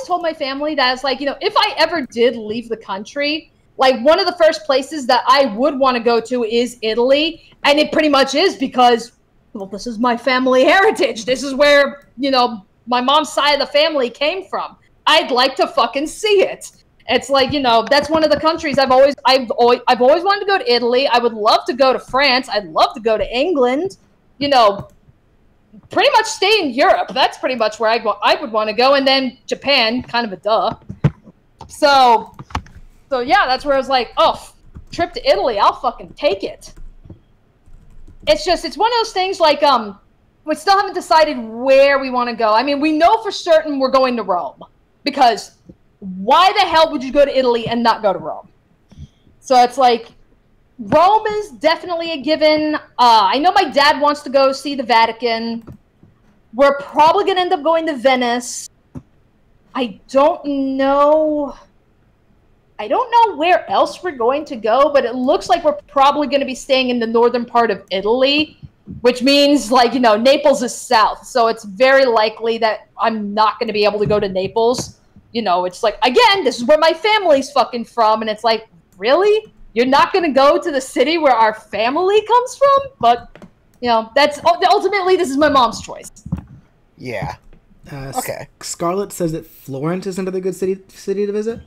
told my family that it's like, you know, if I ever did leave the country, like one of the first places that I would want to go to is Italy. And it pretty much is because, well, this is my family heritage. This is where, you know, my mom's side of the family came from. I'd like to fucking see it. It's like, you know, that's one of the countries I've always wanted to go to Italy. I would love to go to France. I'd love to go to England. You know, pretty much stay in Europe. That's pretty much where I would want to go. And then Japan, kind of a duh. So yeah, that's where I was like, oh, trip to Italy, I'll fucking take it. It's just, it's one of those things like, we still haven't decided where we want to go. I mean, we know for certain we're going to Rome. Because why the hell would you go to Italy and not go to Rome? So it's like, Rome is definitely a given. I know my dad wants to go see the Vatican. We're probably going to end up going to Venice. I don't know where else we're going to go, but it looks like we're probably going to be staying in the northern part of Italy, which means, like, you know, Naples is south. So it's very likely that I'm not going to be able to go to Naples. You know, it's like, again, this is where my family's fucking from. And it's like, really? You're not going to go to the city where our family comes from? But, you know, that's ultimately, this is my mom's choice. Yeah. Okay. Scarlett says that Florence is another good city to visit.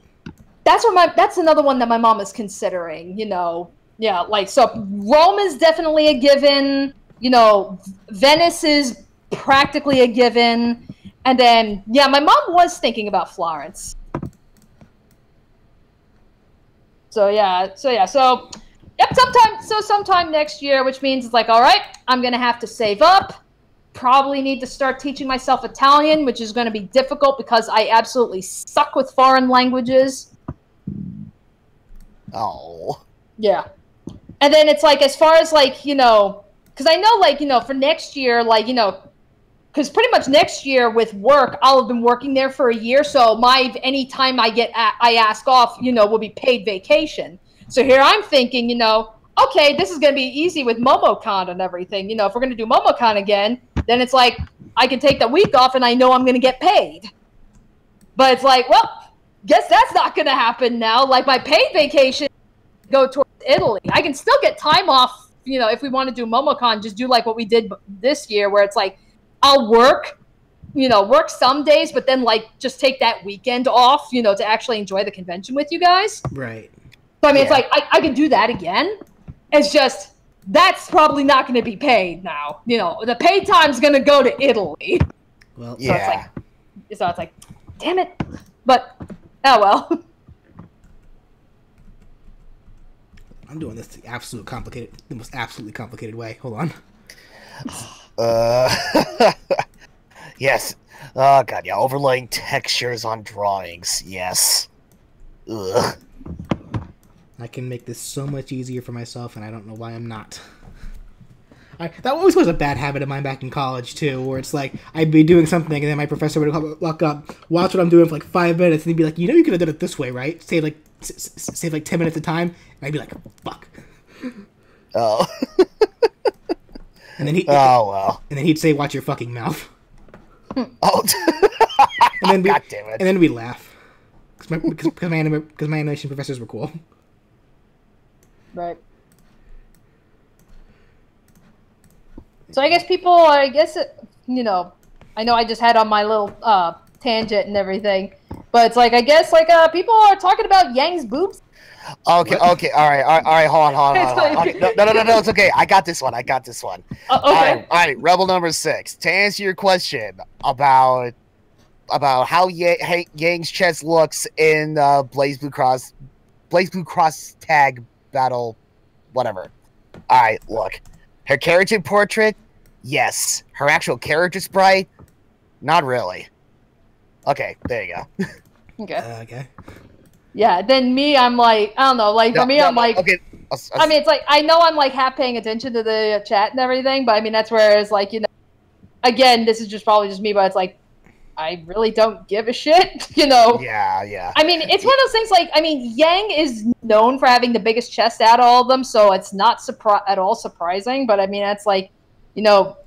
That's another one that my mom is considering, you know. Yeah, like, so Rome is definitely a given. You know, Venice is practically a given. And then, yeah, my mom was thinking about Florence. Yep, sometime next year, which means it's like, all right, I'm going to have to save up. Probably need to start teaching myself Italian, which is going to be difficult because I absolutely suck with foreign languages. Oh. Yeah. And then it's like, as far as like, you know, because I know, like, you know, for next year, like, you know, because pretty much next year with work, I'll have been working there for a year. So any time I ask off, you know, will be paid vacation. So here I'm thinking, you know, okay, this is going to be easy with MomoCon and everything. You know, if we're going to do MomoCon again, then it's like, I can take the week off and I know I'm going to get paid. But it's like, well, guess that's not going to happen now. Like, my paid vacation go towards Italy. I can still get time off, you know, if we want to do MomoCon, just do like what we did this year, where it's like, I'll work, you know, work some days, but then like just take that weekend off, you know, to actually enjoy the convention with you guys. Right. So, I mean, it's like, I can do that again. It's just, that's probably not going to be paid now. You know, the paid time's going to go to Italy. Well, So it's like, damn it. But, oh well. I'm doing this the most absolutely complicated way. Hold on. Yes. Oh god, yeah, overlaying textures on drawings. Yes. Ugh. I can make this so much easier for myself, and I don't know why I'm not. That always was a bad habit of mine back in college, too, where it's like, I'd be doing something, and then my professor would walk up, watch what I'm doing for like 5 minutes, and he'd be like, you know you could have done it this way, right? Save like 10 minutes of time, and I'd be like, fuck. Oh. And then well. And then he'd say, watch your fucking mouth. Oh. And then God damn it. And then we'd laugh. Because my animation professors were cool. Right. So I guess you know, I know I just had on my little tangent and everything, but it's like, I guess, like, people are talking about Yang's boobs. Okay, all right, hold on. Okay, no, it's okay. I got this one. Okay. All right, Rebel number 6. To answer your question about how Yang's chest looks in Blaze Blue Cross tag battle, whatever. All right, look, her character portrait, yes. Her actual character sprite, not really. Okay, there you go. Okay. Okay. Yeah, then me, I'm like, I don't know, like, for me, I'm like, okay. I mean, it's like, I know I'm like half paying attention to the chat and everything, but I mean, that's where it's like, you know, again, this is just probably just me, but it's like, I really don't give a shit, you know? Yeah. I mean, it's one of those things, like, I mean, Yang is known for having the biggest chest out of all of them, so it's not at all surprising, but I mean, that's like, you know,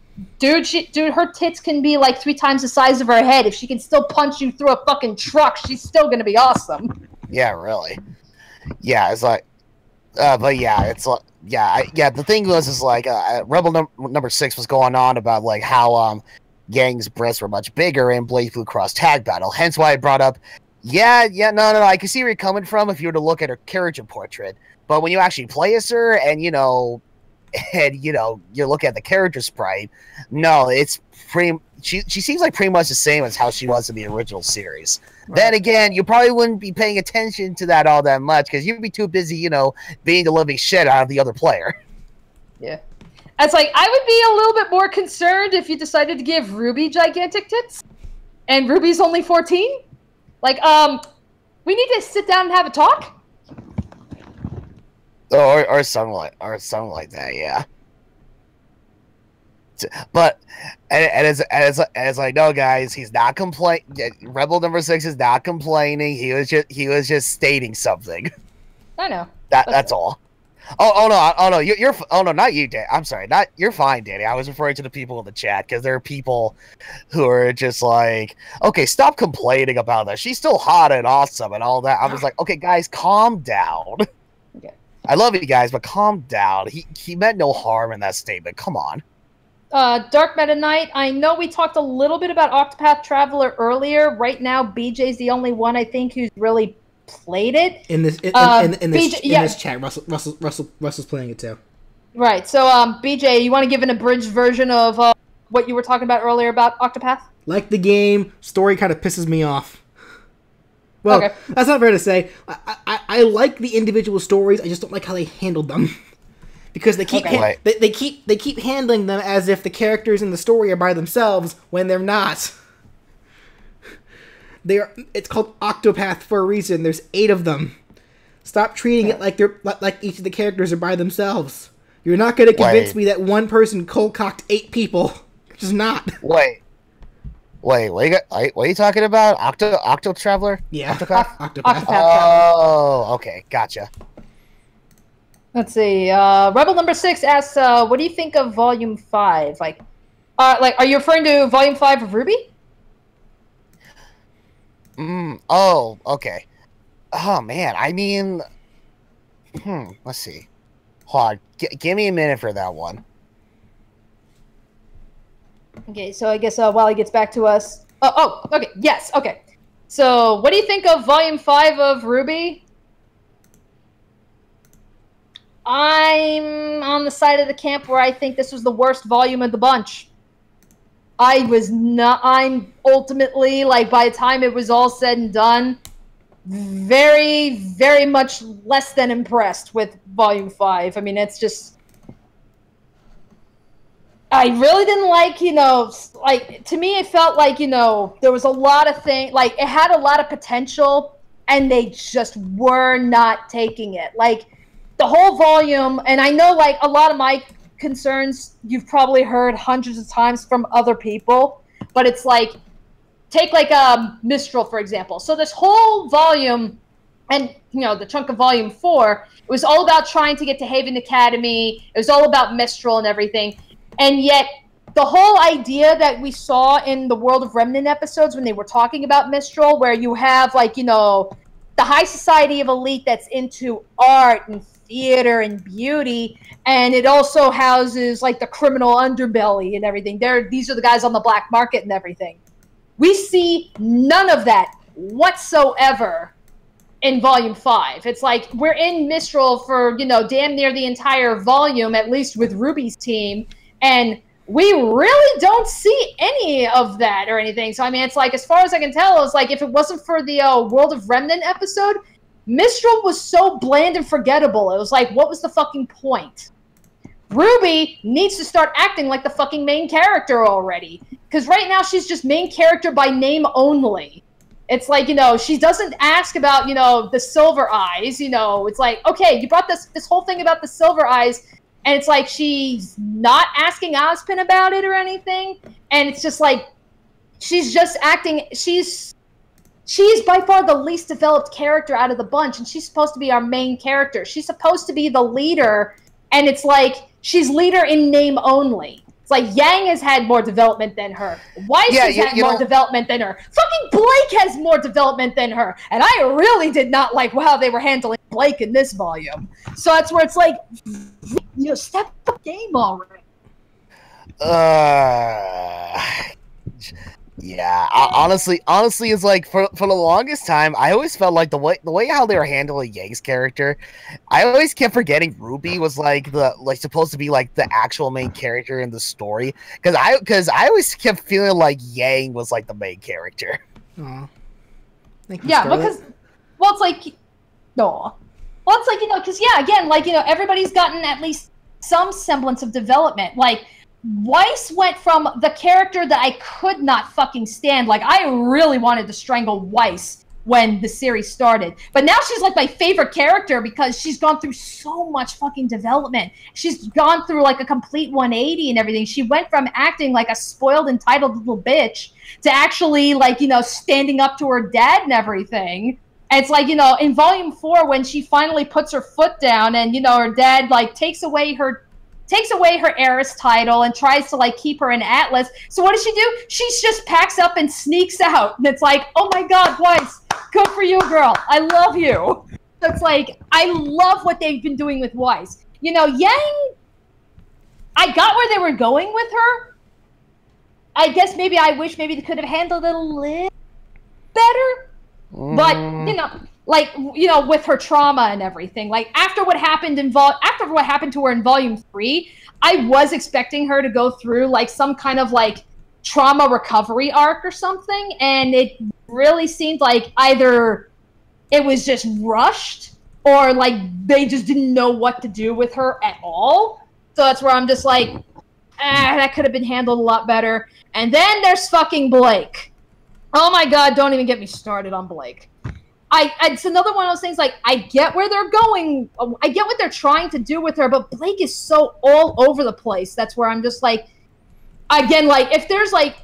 dude, her tits can be like 3 times the size of her head. If she can still punch you through a fucking truck, she's still gonna be awesome. Yeah, really. Yeah, it's like, but yeah, it's like, yeah. The thing was, like, Rebel number 6 was going on about like how Yang's breasts were much bigger in Blaze Blue Cross tag battle. Hence why I brought up, no. I can see where you're coming from if you were to look at her character portrait, but when you actually play as her and you look at the character sprite, no, it's she seems like pretty much the same as how she was in the original series. Right. Then again, you probably wouldn't be paying attention to that all that much because you'd be too busy, beating the living shit out of the other player. Yeah. It's like, I would be a little bit more concerned if you decided to give Ruby gigantic tits, and Ruby's only 14. Like, we need to sit down and have a talk. Or something like that, yeah. But and as I know, guys, he's not complaining. Rebel number 6 is not complaining. He was just stating something. I know. That's all. Oh no, you're not you, Dan. I'm sorry, you're fine, Danny. I was referring to the people in the chat because there are people who are just like, okay, stop complaining about that. She's still hot and awesome and all that. I was like, okay, guys, calm down. Okay. I love you guys, but calm down. He meant no harm in that statement. Come on. Dark Meta Knight, I know we talked a little bit about Octopath Traveler earlier. Right now, BJ's the only one I think who's really played it. In this chat, Russell's playing it too. Right. So, BJ, you want to give an abridged version of what you were talking about earlier about Octopath? Like the game, story kind of pisses me off. Well, okay. That's not fair to say. I like the individual stories. I just don't like how they handled them. Because they keep they keep handling them as if the characters in the story are by themselves when they're not. It's called Octopath for a reason. There's 8 of them. Stop treating it like like each of the characters are by themselves. You're not going to convince me that one person cold-cocked 8 people. Just not. Wait, what are you talking about? Octo Traveler? Yeah. Octopath. Oh, okay, gotcha. Let's see. Rebel number 6 asks, "What do you think of Volume 5? Are you referring to Volume 5 of Ruby?" Oh, okay. Oh man, I mean, let's see. Hold on, give me a minute for that one. Okay, so I guess while he gets back to us. Okay, yes, okay. So, what do you think of Volume 5 of RWBY? I'm on the side of the camp where I think this was the worst volume of the bunch. I'm ultimately, like, by the time it was all said and done, very, very much less than impressed with Volume 5. I mean, it's just... I really didn't like, like, to me it felt like, there was a lot of things, like, it had a lot of potential, and they just were not taking it. Like, the whole volume, and I know, like, a lot of my concerns you've probably heard hundreds of times from other people, but it's like, take, like, Mistral, for example. So this whole volume, and, the chunk of Volume 4, it was all about trying to get to Haven Academy, it was all about Mistral and everything. And yet, the whole idea that we saw in the World of Remnant episodes when they were talking about Mistral, where you have, like, the high society of elite that's into art and theater and beauty, and it also houses, like, the criminal underbelly and everything. These are the guys on the black market and everything. We see none of that whatsoever in Volume 5. It's like, we're in Mistral for, damn near the entire volume, at least with Ruby's team, and we really don't see any of that or anything. So, I mean, it's like, as far as I can tell, it's like, if it wasn't for the World of Remnant episode, Mistral was so bland and forgettable. It was like, what was the fucking point? Ruby needs to start acting like the fucking main character already. Because right now, she's just main character by name only. It's like, she doesn't ask about, the silver eyes, It's like, okay, you brought this whole thing about the silver eyes, and it's like, she's not asking Ozpin about it or anything. And it's just like, she's just acting, she's by far the least developed character out of the bunch, and she's supposed to be our main character. She's supposed to be the leader, and it's like, she's leader in name only. It's like, Yang has had more development than her. Weiss has had more development than her. Fucking Blake has more development than her. And I really did not like how they were handling Blake in this volume. So that's where it's like, step up the game already. Yeah, honestly, it's like, for the longest time, I always felt like the way how they were handling Yang's character, I always kept forgetting Ruby was like supposed to be like the actual main character in the story, because I always kept feeling like Yang was like the main character. Aw. Thank you, Yeah, Scarlett. because, well, it's like, no. Well, it's like, because, yeah, again, like, everybody's gotten at least some semblance of development. Like, Weiss went from the character that I could not fucking stand. Like, I really wanted to strangle Weiss when the series started. But now she's, like, my favorite character because she's gone through so much fucking development. She's gone through, like, a complete 180 and everything. She went from acting like a spoiled, entitled little bitch to actually, like, standing up to her dad and everything. And it's like, in Volume 4, when she finally puts her foot down and, her dad, like, takes away her heiress title and tries to, like, keep her in Atlas. So what does she do? She just packs up and sneaks out. And it's like, oh my god, Weiss, good for you, girl. I love you. So it's like, I love what they've been doing with Weiss. Yang, I got where they were going with her. I guess I wish maybe they could have handled it a little better. But, with her trauma and everything, like, after what happened to her in Volume 3, I was expecting her to go through, like, some kind of, like, trauma recovery arc or something, and it really seemed like either it was just rushed, or, like, they just didn't know what to do with her at all. So that's where I'm just like, that could have been handled a lot better. And then there's fucking Blake. Oh my god, don't even get me started on Blake. It's another one of those things, like, I get where they're going. I get what they're trying to do with her, but Blake is so all over the place. That's where I'm just like, again, like, if there's, like,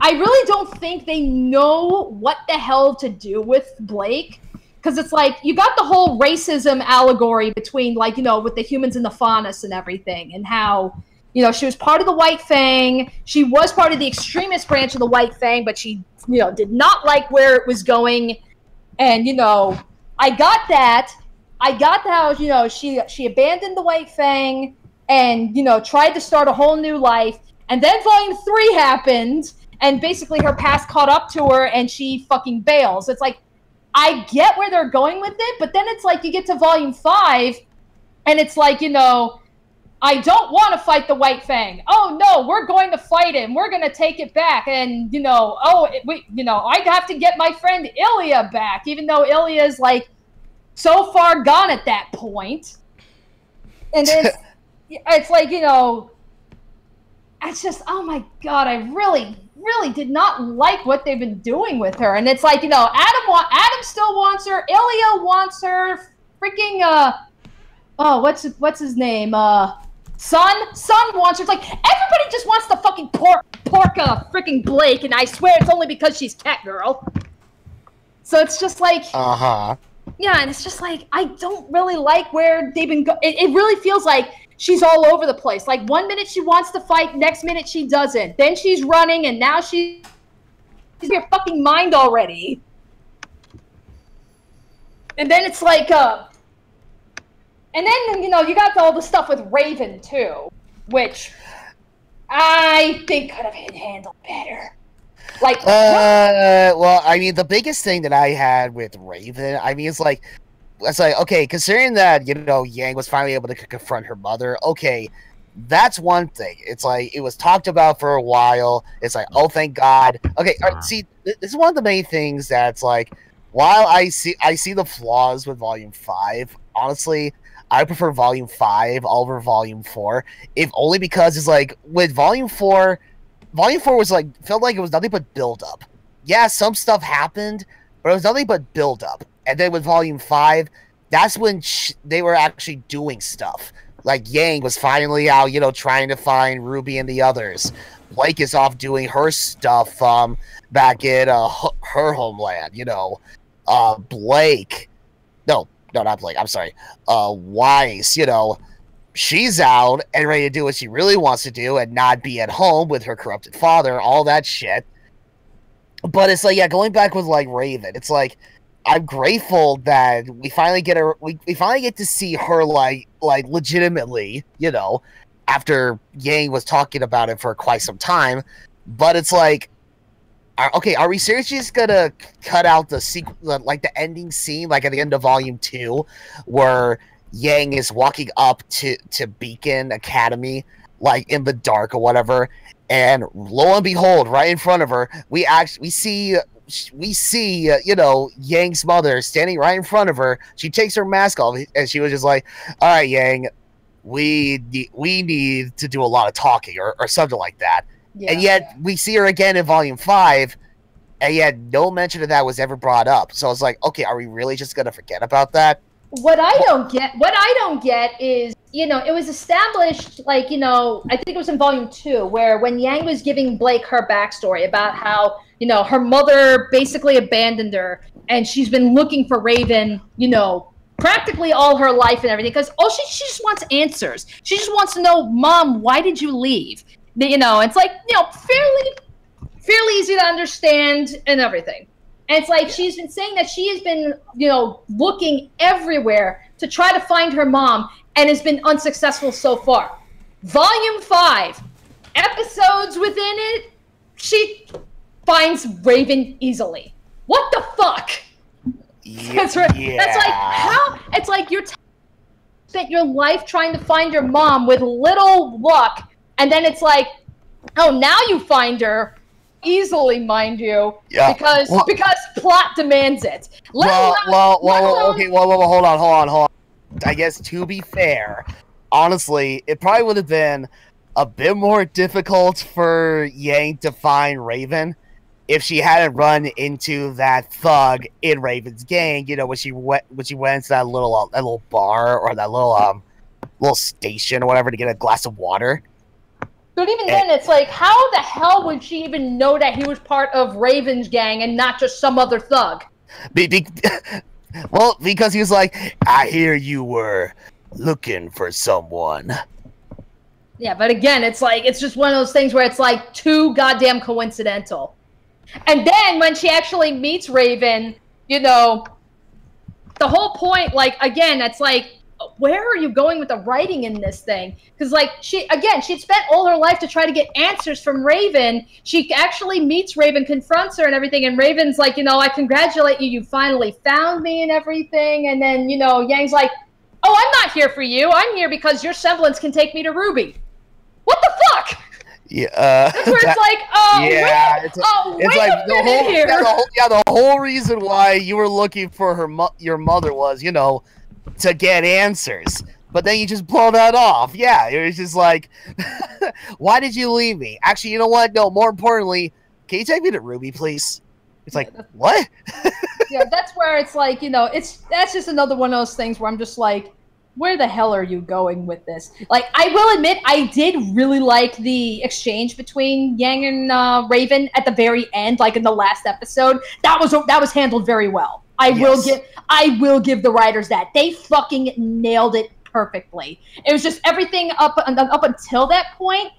I really don't think they know what the hell to do with Blake. Because it's like, you got the whole racism allegory between, like, with the humans and the faunus and everything, and how she was part of the White Fang. She was part of the extremist branch of the White Fang, but she, did not like where it was going. And, I got that. I got how, she abandoned the White Fang and, tried to start a whole new life. And then Volume 3 happened, and basically her past caught up to her, and she fucking bails. It's like, I get where they're going with it, but then it's like you get to Volume 5, and it's like, I don't want to fight the White Fang. Oh, no, we're going to fight him. We're going to take it back. And, I have to get my friend Ilya back, even though Ilya is, like, so far gone at that point. And it's like, it's just, oh, my God, I really did not like what they've been doing with her. And it's like, Adam still wants her. Ilya wants her. Freaking, what's his name? Son wants her. It's like, everybody just wants to fucking pork freaking Blake, and I swear it's only because she's Catgirl. So it's just like... Yeah, and it's just like, I don't really like where they've been it really feels like she's all over the place. Like, one minute she wants to fight, next minute she doesn't. Then she's running, and now she's in your fucking mind already. And then it's like, and then, you got all the stuff with Raven, too, which I think could have been handled better. Like, well, I mean, the biggest thing that I had with Raven, I mean, it's like, okay, considering that, Yang was finally able to confront her mother, okay, that's one thing. It's like, it was talked about for a while. It's like, oh, thank God. Okay, see, this is one of the main things that's like, while I see the flaws with Volume 5, honestly, I prefer Volume 5 over Volume 4, if only because it's like, with Volume 4 was like, felt like it was nothing but build-up. Yeah, some stuff happened, but it was nothing but build-up. And then with Volume 5, that's when they were actually doing stuff. Like, Yang was finally out, trying to find Ruby and the others. Blake is off doing her stuff back in her homeland, Blake... No, not Blake. I'm sorry. Weiss, she's out and ready to do what she really wants to do and not be at home with her corrupted father, all that shit. But it's like, yeah, going back with, like, Raven, it's like, I'm grateful that we finally get we finally get to see her, like legitimately, after Yang was talking about it for quite some time. But it's like, okay, are we seriously just gonna cut out the sequel, like the ending scene, like at the end of Volume 2, where Yang is walking up to Beacon Academy, like in the dark or whatever, and lo and behold, right in front of her, we see Yang's mother standing right in front of her. She takes her mask off, and she was just like, "All right, Yang, we need to do a lot of talking," or something like that. Yeah. And yet we see her again in Volume 5, and yet no mention of that was ever brought up. So it's like, okay, are we really just gonna forget about that? What I don't get is, it was established, like, I think it was in Volume 2, where when Yang was giving Blake her backstory about how, her mother basically abandoned her, and she's been looking for Raven, practically all her life and everything, because she just wants answers. She just wants to know, Mom, why did you leave? It's like, fairly easy to understand and everything. And it's like, she's been saying that she has been, looking everywhere to try to find her mom, and has been unsuccessful so far. Volume 5, episodes within it, she finds Raven easily. What the fuck? Yeah. That's right. That's like, how? It's like you're spent your life trying to find your mom with little luck, and then it's like, oh, now you find her easily, mind you, because plot demands it. Okay, hold on. I guess, to be fair, honestly, it probably would have been a bit more difficult for Yang to find Raven if she hadn't run into that thug in Raven's gang, when she went into that little bar, or that little station or whatever, to get a glass of water. But even then, it's like, how the hell would she even know that he was part of Raven's gang and not just some other thug? Well, because he was like, I hear you were looking for someone. Yeah, but again, it's like, it's just one of those things where it's like too goddamn coincidental. And then when she actually meets Raven, you know, the whole point, like, again, it's like, where are you going with the writing in this thing? Because, like, she'd spent all her life to try to get answers from Raven. She actually meets Raven, confronts her and everything, and Raven's like, you know, I congratulate you, you finally found me and everything. And then, you know, Yang's like, oh, I'm not here for you. I'm here because your semblance can take me to Ruby. What the fuck? Yeah, that's where it's like, yeah, it's like the whole reason why you were looking for your mother was, you know, to get answers. But then you just blow that off. Yeah, it was just like, why did you leave me? Actually, you know what? No, more importantly, can you take me to Ruby, please? It's like, what? Yeah, that's where it's like, you know, that's just another one of those things where I'm just like, where the hell are you going with this? Like, I will admit, I did really like the exchange between Yang and Raven at the very end, like in the last episode. That was handled very well. I will give the writers that. They fucking nailed it perfectly. It was just everything up until that point.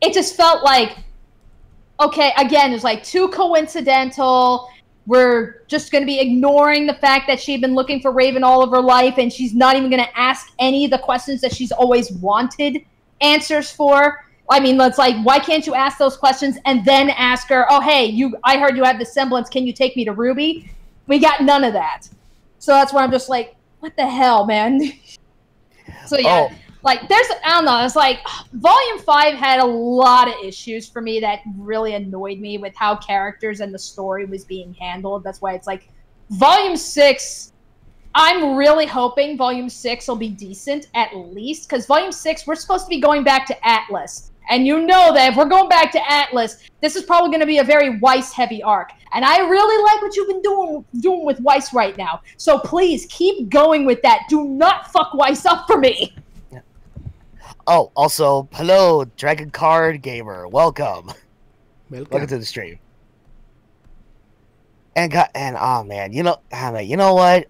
It just felt like, okay, again, it's like too coincidental. We're just going to be ignoring the fact that she'd been looking for Raven all of her life, and she's not even going to ask any of the questions that she's always wanted answers for. I mean, it's like, why can't you ask those questions and then ask her, oh, hey, I heard you have this semblance. Can you take me to Ruby? We got none of that. So that's where I'm just like, what the hell, man? So, yeah. Like, I don't know, it's like, Volume 5 had a lot of issues for me that really annoyed me with how characters and the story was being handled. That's why it's like, Volume 6, I'm really hoping Volume 6 will be decent, at least, because Volume 6, we're supposed to be going back to Atlas. And you know that if we're going back to Atlas, this is probably going to be a very Weiss-heavy arc. And I really like what you've been doing with Weiss right now. So please, keep going with that. Do not fuck Weiss up for me. Oh, also, hello, Dragon Card Gamer. Welcome to the stream. And oh man, you know what?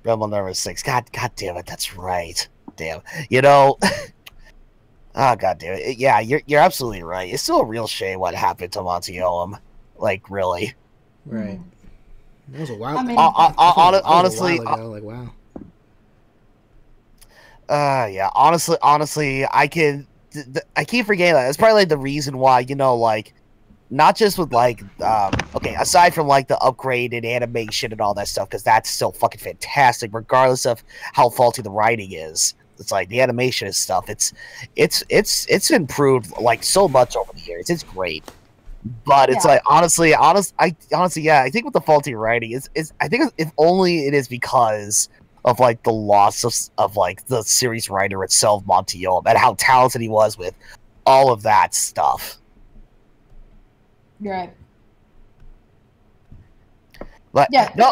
Rebel number 6. God damn it, that's right. Damn, you know. Oh god damn it. Yeah, you're absolutely right. It's still a real shame what happened to Monty Oum. Like, really. Right. That was a while. I mean, honestly, like wow. Yeah, honestly, I keep forgetting that. It's probably like the reason why, you know, like, not just with like, okay, aside from like the upgraded animation and all that stuff, because that's still fucking fantastic, regardless of how faulty the writing is. It's like the animation and stuff. It's improved like so much over the years. It's great, but it's like honestly, yeah, I think with the faulty writing is I think if only it is because of like the loss of like the series writer itself, Monty Oum, and how talented he was with all of that stuff. You're right. But yeah, no,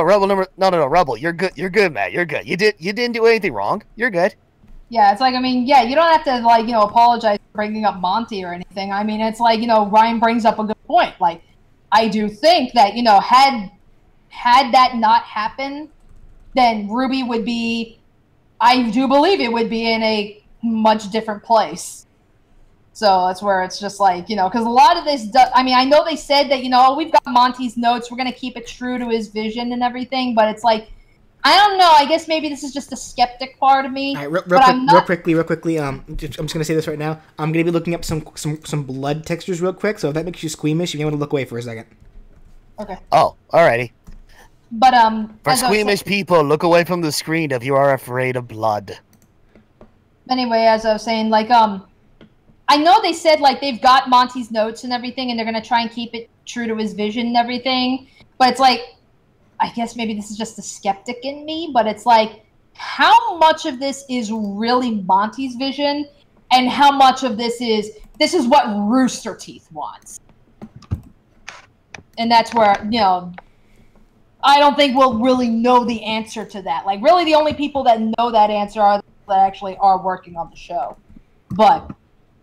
Rebel, you're good, man, you're good. You didn't do anything wrong. You're good. Yeah, it's like, I mean, yeah, you don't have to like, you know, apologize for bringing up Monty or anything. I mean, it's like, you know, Ryan brings up a good point. Like, I do think that, you know, had that not happened, then Ruby would be, I do believe it would be in a much different place. So that's where it's just like, you know, because a lot of this, I mean, I know they said that, you know, we've got Monty's notes, we're going to keep it true to his vision and everything, but it's like, I don't know, I guess maybe this is just the skeptic part of me. All right, real quickly, I'm just going to say this right now. I'm going to be looking up some blood textures real quick, so if that makes you squeamish, you may want to look away for a second. Okay. Oh, alrighty. But, for squeamish people, look away from the screen if you are afraid of blood. Anyway, as I was saying, like, I know they said, like, they've got Monty's notes and everything, and they're going to try and keep it true to his vision and everything, but it's like, I guess maybe this is just the skeptic in me, but it's like, how much of this is really Monty's vision, and how much of this is what Rooster Teeth wants? And that's where, you know, I don't think we'll really know the answer to that. Like, really the only people that know that answer are the people that actually are working on the show. But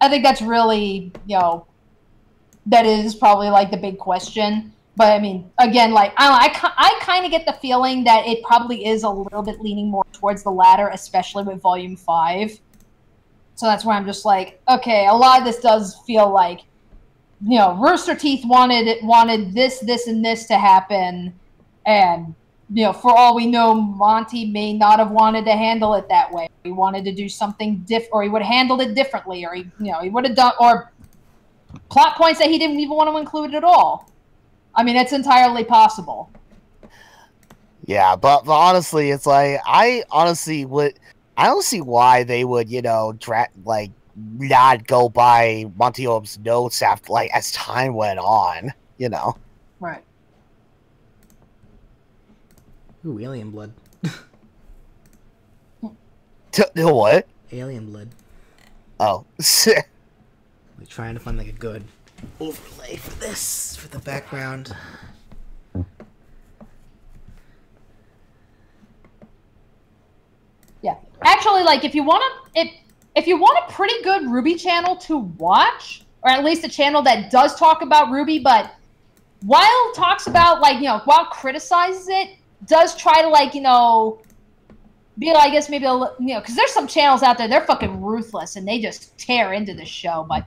I think that's really, you know, that is probably, like, the big question. But I mean, again, like I kind of get the feeling that it probably is a little bit leaning more towards the latter, especially with Volume 5. So that's why I'm just like, okay, a lot of this does feel like, you know, Rooster Teeth wanted this, and this to happen, and you know, for all we know, Monty may not have wanted to handle it that way. He wanted to do something different, or he would have handled it differently, or he would have done, or plot points that he didn't even want to include at all. I mean, it's entirely possible. Yeah, but honestly, it's like I don't see why they would, you know, not go by Monty Olam's notes after, like, as time went on, you know. Right. Ooh, alien blood. What? Alien blood. Oh. Like trying to find like a good overlay for this, for the background. Yeah. Actually, like, if you want a pretty good RWBY channel to watch, or at least a channel that does talk about RWBY, but while talks about, like, you know, while criticizes it, does try to, like, you know, be, I guess, maybe, you know, because there's some channels out there, they're fucking ruthless, and they just tear into the show, but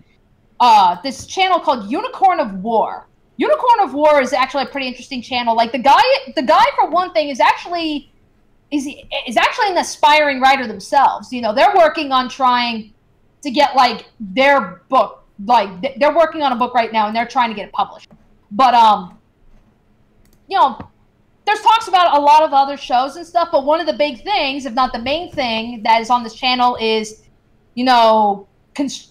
this channel called Unicorn of War. Unicorn of War is actually a pretty interesting channel. Like, the guy for one thing is actually an aspiring writer themselves. You know, they're working on trying to get, like, their book, like, they're working on a book right now, and they're trying to get it published. But, you know, there's talks about a lot of other shows and stuff, but one of the big things, if not the main thing, that is on this channel is, you know,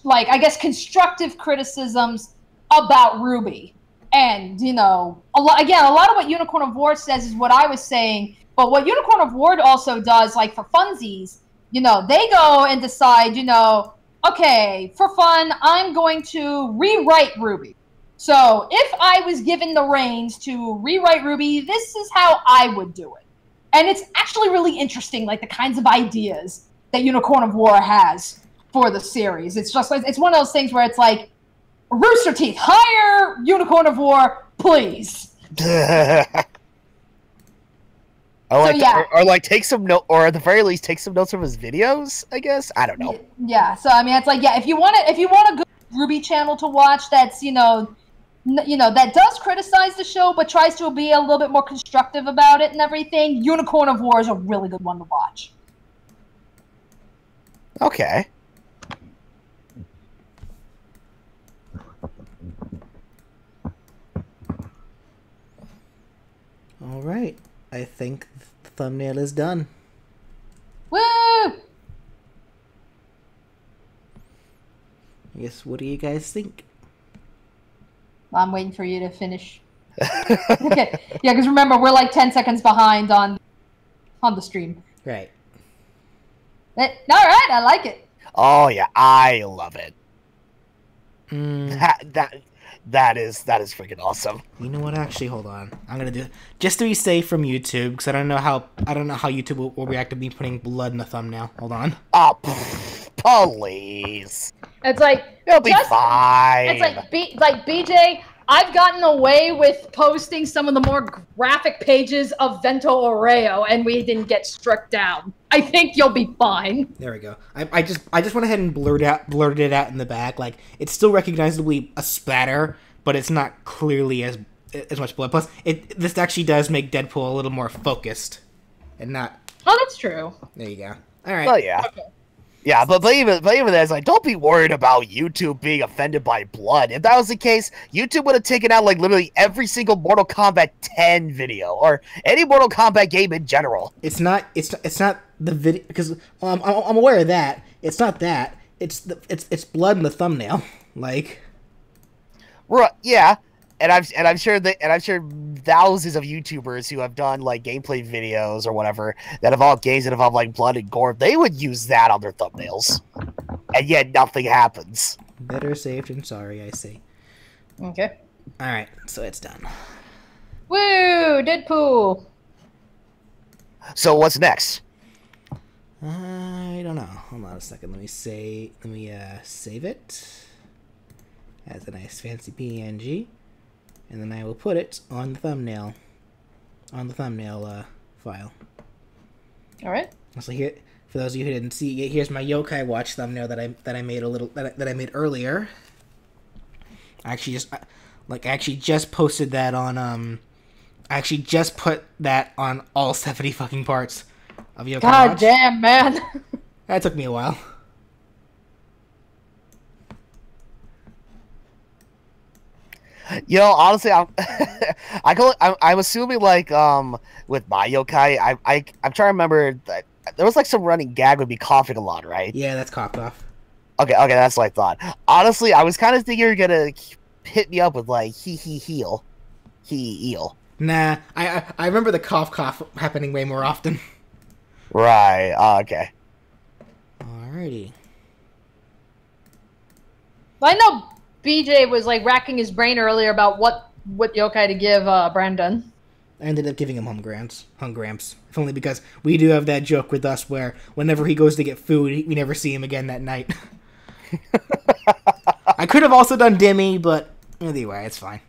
like, I guess, constructive criticisms about RWBY. And, you know, a lot of what Unicorn of War says is what I was saying, but what Unicorn of War also does, like, for funsies, you know, they go and decide, you know, okay, for fun, I'm going to rewrite RWBY. So if I was given the reins to rewrite RWBY, this is how I would do it. And it's actually really interesting, like, the kinds of ideas that Unicorn of War has for the series. It's just like, it's one of those things where it's like, Rooster Teeth, hire Unicorn of War, please. Or like take some note, or at the very least take some notes from his videos, I guess. I don't know. Yeah, so I mean, it's like, yeah, if you want a good RWBY channel to watch that's, you know, that does criticize the show but tries to be a little bit more constructive about it and everything, Unicorn of War is a really good one to watch. Okay. All right. I think the thumbnail is done. Woo! I guess, what do you guys think? I'm waiting for you to finish. Okay. Yeah, because remember, we're like 10 seconds behind on the stream. Right. All right, I like it. Oh yeah, I love it. Mm. That is freaking awesome. You know what? Actually, hold on. I'm gonna do, just to be safe from YouTube, because I don't know how YouTube will react to me putting blood in the thumbnail. Hold on. Oh, please. It's like, it'll be fine. It's like BJ. I've gotten away with posting some of the more graphic pages of Vento Oreo, and we didn't get struck down. I think you'll be fine. There we go. I just went ahead and blurted it out in the back. Like, it's still recognizably a spatter, but it's not clearly as much blood. Plus, this actually does make Deadpool a little more focused, and not. Oh, that's true. There you go. All right. Well, yeah. Okay. Yeah, but even that, it's like, don't be worried about YouTube being offended by blood. If that was the case, YouTube would have taken out, like, literally every single Mortal Kombat 10 video, or any Mortal Kombat game in general. It's not the video, because I'm aware of that. It's not that. It's blood in the thumbnail. Like, right? Yeah, and I'm sure thousands of YouTubers who have done, like, gameplay videos or whatever that involve games that involve, like, blood and gore, they would use that on their thumbnails, and yet nothing happens. Better safe than sorry, I say. Okay. All right, so it's done. Woo! Deadpool. So what's next? I don't know. Hold on a second. Let me save it as a nice fancy PNG. and then I will put it on the thumbnail. File. All right. So here, for those of you who didn't see, here's my Yokai Watch thumbnail that I made earlier. I actually just posted that on I actually just put that on all 70 fucking parts of Yokai Watch. God damn, man. That took me a while. You know, honestly, I'm assuming like with my yokai, I'm trying to remember that there was like some running gag would be coughing a lot, right? Yeah, that's cough cough. Okay, that's what I thought. Honestly, I was kind of thinking you were gonna hit me up with like eel. Nah, I remember the cough cough happening way more often. Right. Okay. Alrighty. Well, I know BJ was like racking his brain earlier about what yokai to give Brandon. I ended up giving him Hungramps. If only because we do have that joke with us where whenever he goes to get food, we never see him again that night. I could have also done Dimmy, but anyway, it's fine.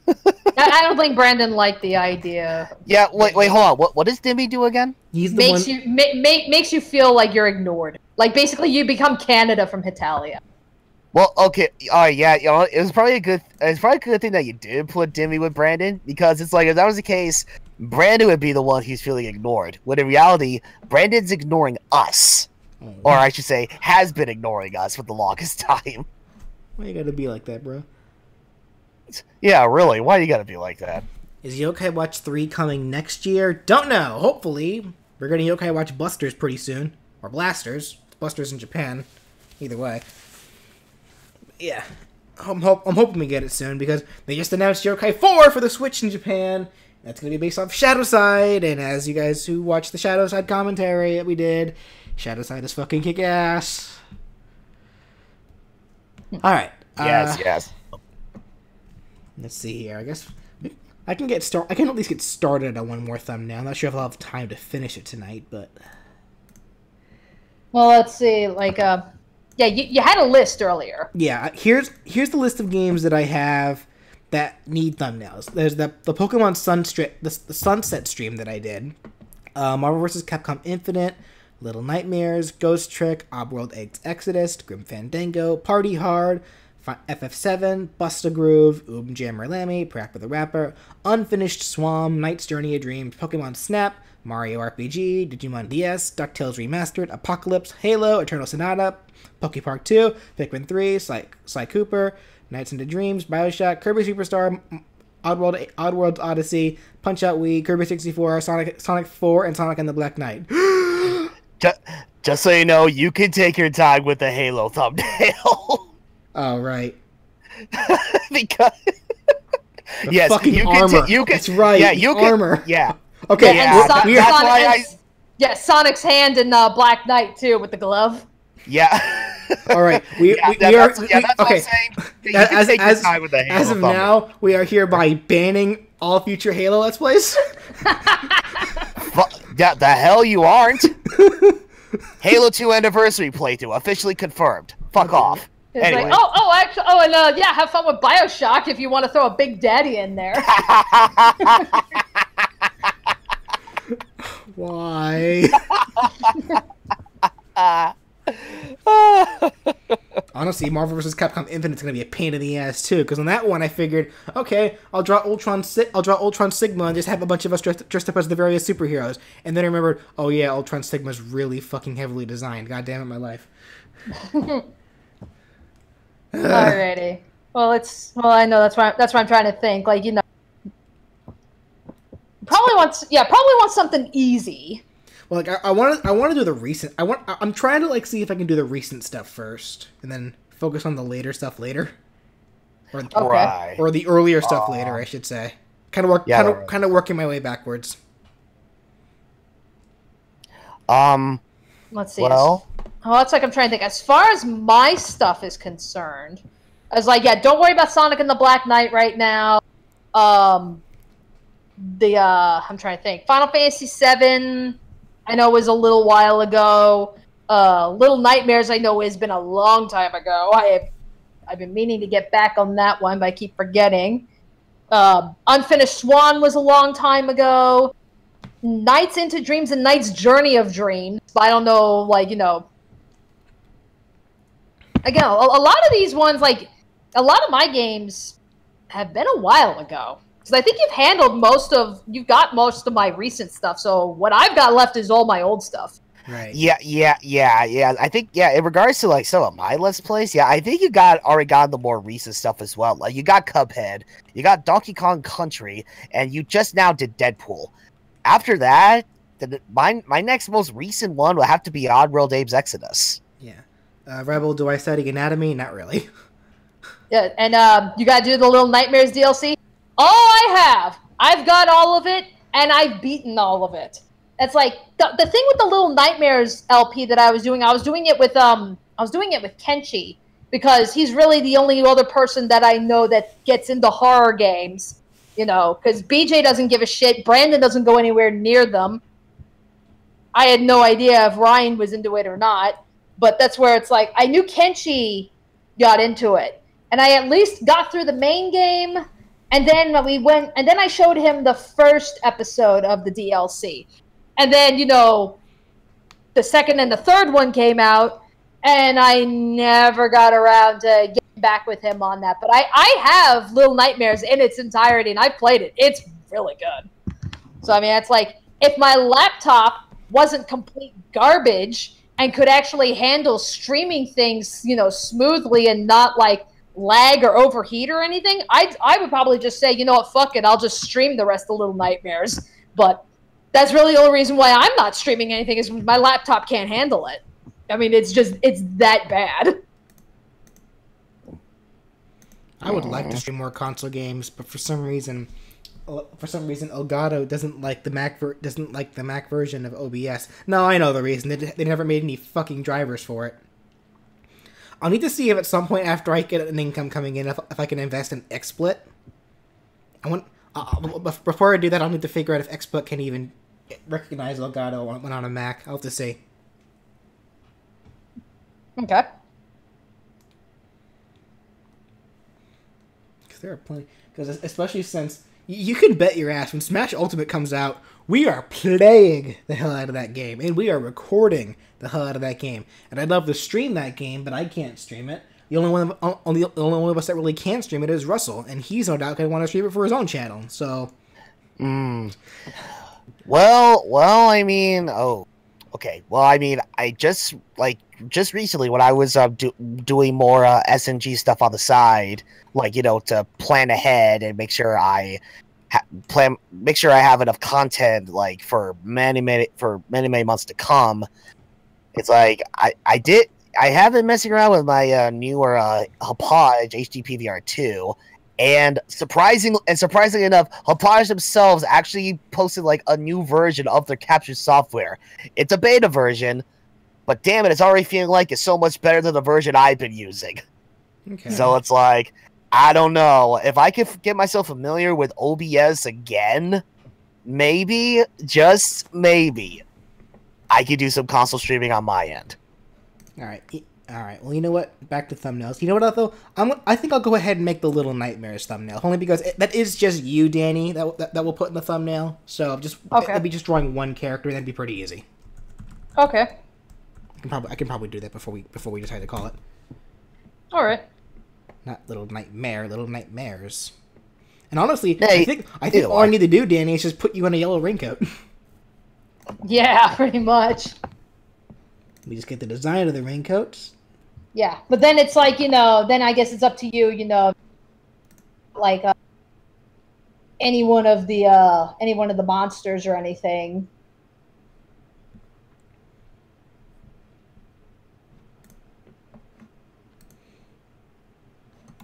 I don't think Brandon liked the idea. Yeah, wait, hold on. What does Dimmy do again? He's the makes you feel like you're ignored. Like basically, you become Canada from Hitalia. Well, okay, yeah, you know, it's probably a good thing that you did put Dimmy with Brandon, because it's like if that was the case, Brandon would be the one who's feeling ignored. When in reality, Brandon's ignoring us, or I should say, has been ignoring us for the longest time. Why you gotta be like that, bro? Yeah, really. Why you gotta be like that? Is Yokai Watch 3 coming next year? Don't know. Hopefully, we're getting Yokai Watch Busters pretty soon, or Blasters. Busters in Japan. Either way. Yeah, I'm hoping we get it soon, because they just announced Yokai 4 for the Switch in Japan. That's going to be based off Shadowside, and as you guys who watched the Shadowside commentary that we did, Shadowside is fucking kick-ass. Alright. Yes. Let's see here. I guess I can at least get started on one more thumbnail. I'm not sure if I'll have time to finish it tonight, but... Well, let's see. Like, yeah, you had a list earlier. Yeah, here's the list of games that I have that need thumbnails. There's the Pokemon the Sunset stream that I did. Marvel vs. Capcom Infinite, Little Nightmares, Ghost Trick, Oddworld Eggs Exodus, Grim Fandango, Party Hard, FF7, Busta Groove, Jammer Lammy, Parappa the Rapper, Unfinished Swam, Knight's Journey a Dream, Pokemon Snap, Mario RPG, Digimon DS, DuckTales Remastered, Apocalypse, Halo, Eternal Sonata, Pokepark 2, Pikmin 3, Sly Cooper, Nights into Dreams, Bioshock, Kirby Superstar, Oddworld Odyssey, Punch-Out Wii, Kirby 64, Sonic 4, and Sonic and the Black Knight. Just so you know, you can take your time with the Halo thumbnail. Oh, right. Because... yes, fucking armor. That's right, yeah, you can, armor. Yeah. Okay, yeah, that's why Yeah, Sonic's hand in Black Knight, too, with the glove. Yeah. All right. That's what I'm saying. As of now, we are hereby banning all future Halo Let's Plays. Yeah, the hell you aren't. Halo 2 Anniversary playthrough officially confirmed. Fuck off. It's anyway. Like, and yeah, have fun with Bioshock if you want to throw a Big Daddy in there. Why? Honestly, Marvel vs. Capcom Infinite is gonna be a pain in the ass too. Because on that one, I figured, okay, I'll draw Ultron Sigma and just have a bunch of us dressed up as the various superheroes. And then I remembered, oh yeah, Ultron Sigma's really fucking heavily designed. God damn it, my life. Alrighty. Well, I know that's why I'm trying to think. Like, you know, probably wants something easy. Well, like I want to do the recent. I'm trying to like see if I can do the recent stuff first, and then focus on the later stuff later, or the earlier stuff later, I should say. Kind of working my way backwards. Let's see. Well, it's like I'm trying to think. As far as my stuff is concerned, I was like, yeah, don't worry about Sonic and the Black Knight right now. I'm trying to think. Final Fantasy VII, I know was a little while ago. Little Nightmares, I know has been a long time ago. I've been meaning to get back on that one, but I keep forgetting. Unfinished Swan was a long time ago. Nights into Dreams and Nights Journey of Dreams. I don't know, like, you know. Again, a lot of these ones, like, a lot of my games have been a while ago. Because I think you've got most of my recent stuff. So what I've got left is all my old stuff. Right. Yeah. I think, in regards to, like, some of my Let's Plays, I think you already got the more recent stuff as well. Like, you got Cuphead, you got Donkey Kong Country, and you just now did Deadpool. After that, my next most recent one will have to be Oddworld Abe's Exodus. Yeah. Rebel, do I study anatomy? Not really. Yeah, and you gotta do the Little Nightmares DLC. I've got all of it, and I've beaten all of it. That's like the thing with the Little Nightmares LP that I was doing it with Kenshi, because he's really the only other person that I know that gets into horror games. You know, because BJ doesn't give a shit. Brandon doesn't go anywhere near them. I had no idea if Ryan was into it or not. But that's where it's like, I knew Kenshi got into it. And I at least got through the main game. And then I showed him the first episode of the DLC. And then, you know, the second and the third one came out. And I never got around to getting back with him on that. But I have Little Nightmares in its entirety, and I played it. It's really good. So, I mean, it's like, if my laptop wasn't complete garbage and could actually handle streaming things, you know, smoothly and not, like, lag or overheat or anything, I would probably just say, you know what, fuck it, I'll just stream the rest of Little Nightmares. But that's really the only reason why I'm not streaming anything is my laptop can't handle it. I mean, it's that bad. I would like to stream more console games, but for some reason Elgato doesn't like the Mac version of OBS. No, I know the reason. They never made any fucking drivers for it. I'll need to see if at some point after I get an income coming in, if I can invest in XSplit. Before I do that, I'll need to figure out if XSplit can even recognize Elgato when on a Mac. I'll have to see. Okay. There are plenty, because especially since you can bet your ass when Smash Ultimate comes out, we are playing the hell out of that game, and we are recording the hell out of that game. And I'd love to stream that game, but I can't stream it. The only one of us that really can stream it is Russell, and he's no doubt going to want to stream it for his own channel. So, Well, I mean, okay. Well, I mean, I just recently when I was doing more SNG stuff on the side, like, you know, to plan ahead and make sure I have enough content, like, for many months to come. It's like I have been messing around with my newer Hauppauge HD PVR2. And surprisingly enough, Hauppauge themselves actually posted, like, a new version of their capture software. It's a beta version, but damn it, it's already feeling like it's so much better than the version I've been using. okay. So it's like, I don't know. If I could get myself familiar with OBS again, maybe, just maybe, I could do some console streaming on my end. All right. Well, you know what? Back to thumbnails. You know what, though? I think I'll go ahead and make the Little Nightmares thumbnail, only because that is just you, Danny, that we'll put in the thumbnail. So it'll be just drawing one character, and that'd be pretty easy. Okay. I can probably do that before we decide to call it. All right. Not Little Nightmare, Little Nightmares. And honestly, Hey, I think all I need to do, Danny, is just put you in a yellow raincoat. Yeah, pretty much. We just get the design of the raincoats. Yeah, but then it's like, you know, then I guess it's up to you, you know, like any one of the monsters or anything.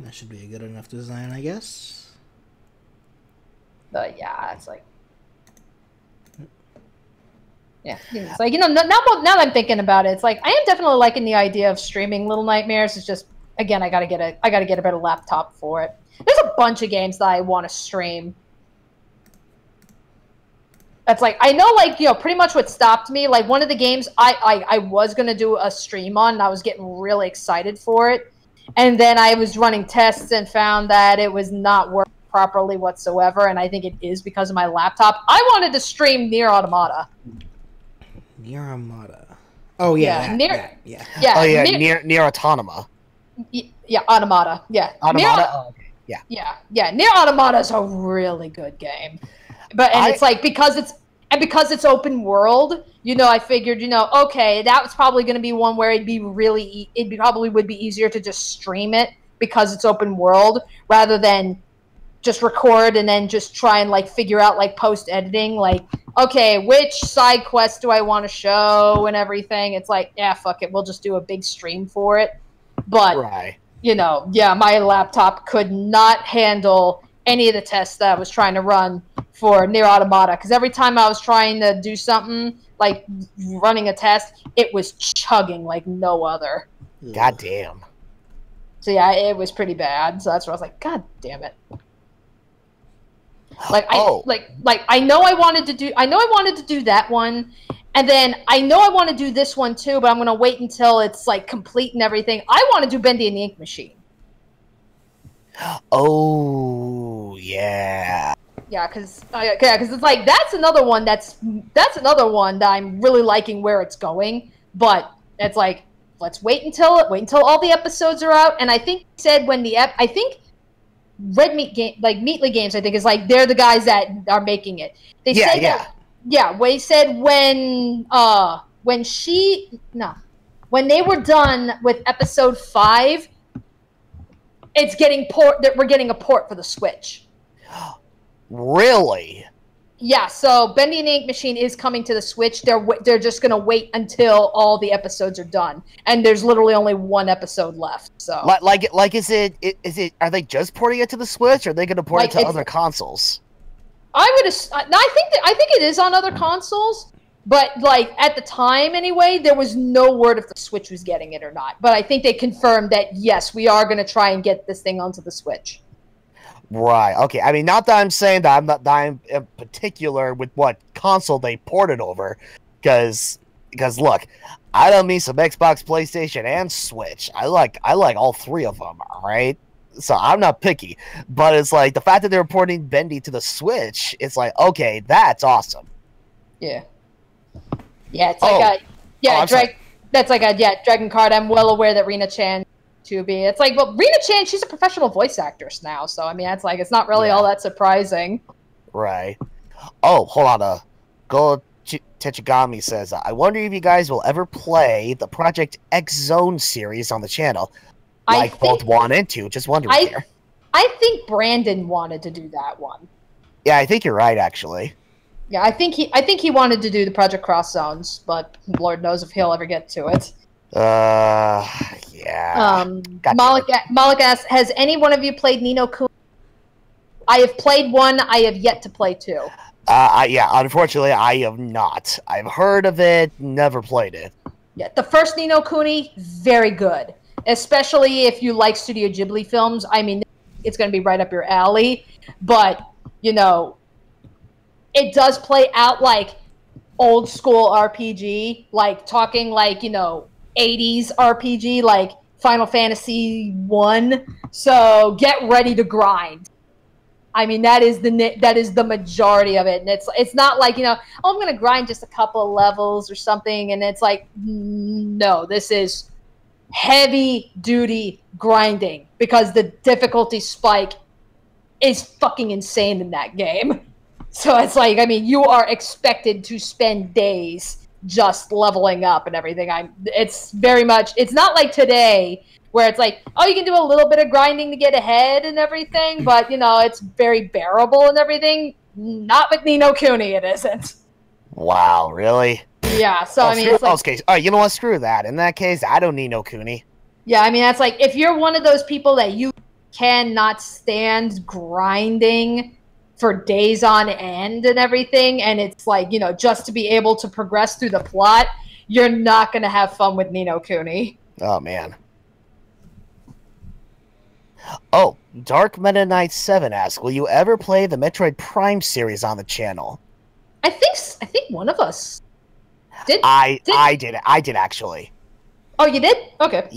That should be a good enough design, I guess. But yeah, it's like, yeah, it's like, you know, now that I'm thinking about it, it's like I am definitely liking the idea of streaming Little Nightmares. It's just, again, I gotta get a better laptop for it. There's a bunch of games that I want to stream. That's like, I know, like, you know, pretty much what stopped me. Like, one of the games I was gonna do a stream on, and I was getting really excited for it, and then I was running tests and found that it was not working properly whatsoever, and I think it is because of my laptop. I wanted to stream Nier Automata. Nier Automata. Oh yeah, yeah. Oh yeah, Nier Automata. Yeah, Automata. Yeah, Automata. Oh, okay. Yeah. Nier Automata is a really good game, it's like because it's open world. I figured, okay, that was probably going to be one where it probably would be easier to just stream it because it's open world rather than just record and then just try and like figure out like post editing, like, okay, which side quest do I want to show and everything. It's like, yeah, fuck it, we'll just do a big stream for it. But right. My laptop could not handle any of the tests that I was trying to run for Nier Automata, because every time I was trying to do something like running a test, it was chugging like no other. God damn. So yeah, it was pretty bad. So that's where I was like, God damn it. I know I wanted to do that one, and then I know I want to do this one too, but I'm gonna wait until it's like complete and everything. I want to do Bendy and the Ink Machine. Oh yeah. Yeah, because it's like that's another one that I'm really liking where it's going, but it's like let's wait until all the episodes are out. And I think said when I think Red Meat Game, like Meatly Games, I think is like they're the guys that are making it. They said they said when they were done with episode 5, we're getting a port for the Switch. Really? Yeah, so Bendy and the Ink Machine is coming to the Switch. They're just gonna wait until all the episodes are done, and there's literally only one episode left. So, is it? Are they just porting it to the Switch, or are they gonna port it to other consoles? I think it is on other consoles, but like at the time anyway, there was no word if the Switch was getting it or not. But I think they confirmed that yes, we are gonna try and get this thing onto the Switch. Right. Okay. I mean, not that I'm saying that I'm in particular with what console they ported over, because look, I don't mean some Xbox, PlayStation, and Switch. I like all three of them. All right. So I'm not picky, but it's like the fact that they're porting Bendy to the Switch. It's like, okay, that's awesome. Yeah. Yeah. It's like Dragon Card. I'm well aware that Rina Chan. It's like, well, Rina Chan, she's a professional voice actress now, so I mean, it's like it's not really all that surprising. Right. Oh, hold on. Go Techigami says, I wonder if you guys will ever play the Project X Zone series on the channel. Like both 1 and 2. Just wondering there. I think Brandon wanted to do that one. Yeah, I think you're right, actually. Yeah, I think he wanted to do the Project Cross Zones, but Lord knows if he'll ever get to it. Yeah. Malik asks, has any one of you played Ni no Kuni? I have played 1. I have yet to play 2. Unfortunately, I have not. I've heard of it, never played it. Yeah, the first Ni no Kuni, very good. Especially if you like Studio Ghibli films. I mean, it's going to be right up your alley. But, it does play out like old school RPG, like talking like, 80s RPG, like Final Fantasy 1. So get ready to grind. I mean, that is the majority of it, and it's not like I'm going to grind just a couple of levels or something, and it's like no, this is heavy duty grinding because the difficulty spike is fucking insane in that game. So it's like, I mean, you are expected to spend days just leveling up and everything. It's not like today where it's like, oh, you can do a little bit of grinding to get ahead and everything, but it's very bearable and everything. Not with Ni no Kuni, it isn't. Wow, really? Yeah, so it's like, okay, all right, you know what? Screw that. In that case, I don't need no Kuni. Yeah, I mean, that's like, if you're one of those people that you cannot stand grinding for days on end and everything, and it's like, just to be able to progress through the plot, you're not going to have fun with Ni no Kuni. Oh, man. Oh, Dark Meta Knight 7 asks, will you ever play the Metroid Prime series on the channel? I think one of us did. I did actually. Oh, you did? Okay.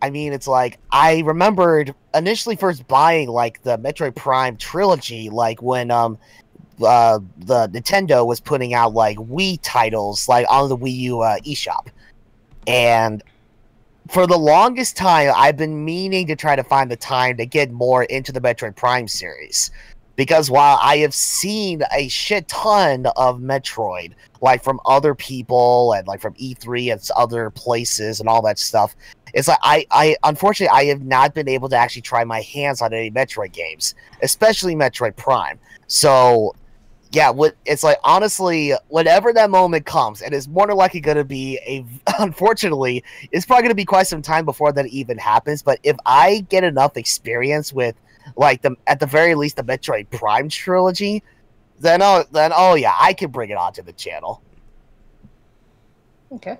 I mean, it's like I remembered initially first buying like the Metroid Prime trilogy, like when the Nintendo was putting out like Wii titles like on the Wii U eShop, and for the longest time I've been meaning to try to find the time to get more into the Metroid Prime series. Because while I have seen a shit ton of Metroid, like from other people and like from E3 and other places and all that stuff, it's like I unfortunately I have not been able to actually try my hands on any Metroid games, especially Metroid Prime. So yeah, it's like honestly, whenever that moment comes, and it's more than likely going to be unfortunately, it's probably going to be quite some time before that even happens. But if I get enough experience with like at the very least the Metroid Prime trilogy, then oh yeah, I can bring it onto the channel. Okay.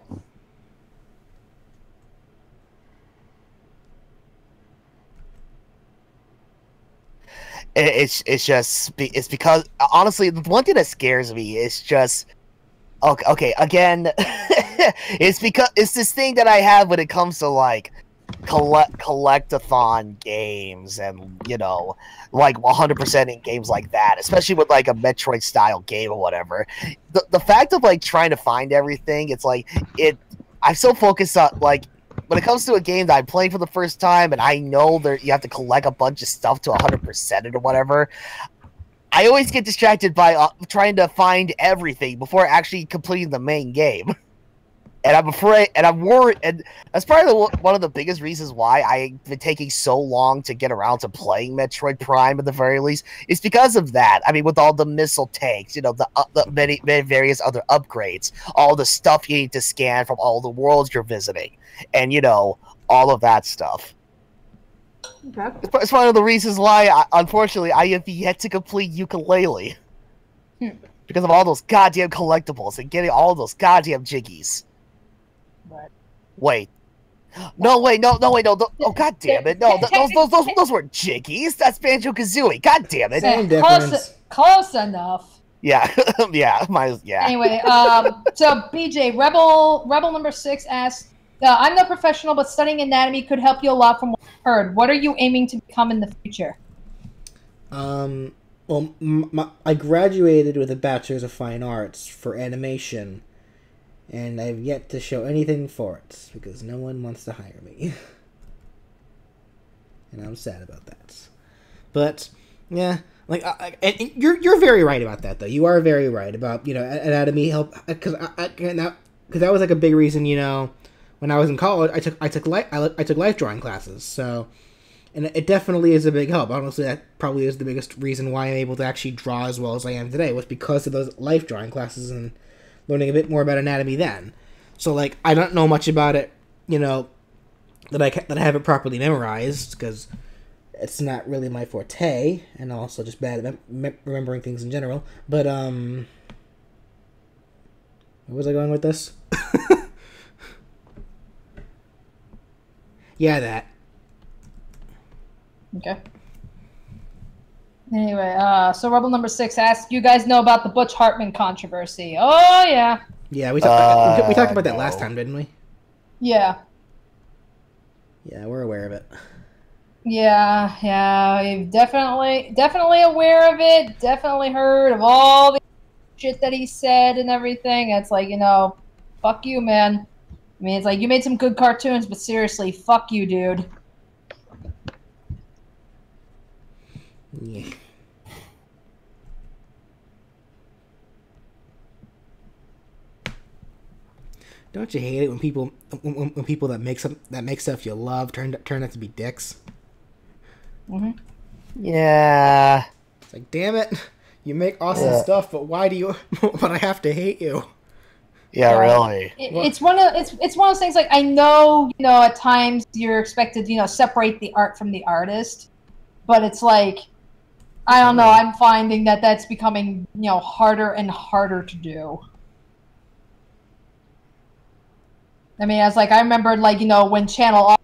It's because honestly the one thing that scares me is just okay again it's because it's this thing that I have when it comes to like collectathon games and, you know, like 100% in games like that, especially with like a Metroid style game or whatever. The fact of like trying to find everything, it's like I'm so focused on like when it comes to a game that I'm playing for the first time and I know that you have to collect a bunch of stuff to 100% it or whatever, I always get distracted by trying to find everything before actually completing the main game. And I'm afraid, and I'm worried, and that's probably one of the biggest reasons why I've been taking so long to get around to playing Metroid Prime at the very least. It's because of that. I mean, with all the missile tanks, you know, the many various other upgrades, all the stuff you need to scan from all the worlds you're visiting, and, you know, all of that stuff. Okay. It's one of the reasons why, unfortunately, I have yet to complete Ukulele. Because of all those goddamn collectibles and getting all those goddamn jiggies. Right. Wait. No, wait, no. Oh, god damn it. No, those weren't jiggies. That's Banjo-Kazooie. God damn it. Same difference. Close enough. Yeah, yeah. Anyway, so BJ, Rebel number 6 asks, I'm no professional, but studying anatomy could help you a lot from what I've heard. What are you aiming to become in the future? Well, I graduated with a Bachelor's of Fine Arts for animation, and I've yet to show anything for it, because no one wants to hire me. And I'm sad about that. But, yeah, like, and you're very right about that, though. You are very right about, you know, anatomy help, because that was, like, a big reason, you know, when I was in college, I took life drawing classes, so... And it definitely is a big help. Honestly, that probably is the biggest reason why I'm able to actually draw as well as I am today, was because of those life drawing classes and learning a bit more about anatomy then. So, like, I don't know much about it, you know, that I haven't properly memorized, because it's not really my forte, and also just bad at remembering things in general. But, where was I going with this? Yeah, that. Okay. Anyway, so Rebel number 6 asks, you guys know about the Butch Hartman controversy? Oh, yeah. Yeah, we talked about that last time, didn't we? Yeah. Yeah, we're aware of it. Yeah, we've definitely aware of it. Definitely heard of all the shit that he said and everything. It's like, you know, fuck you, man. I mean, it's like, you made some good cartoons, but seriously, fuck you, dude. Yeah. Don't you hate it when people that make stuff you love turn out to be dicks? Mm-hmm. Yeah. It's like, damn it, you make awesome stuff, but why do you? But I have to hate you. Yeah, really. It's one of those things. Like, I know, you know, at times you're expected to, you know, separate the art from the artist, but it's like, I don't know. I'm finding that that's becoming, you know, harder and harder to do. I mean, I remember, like, you know, when Channel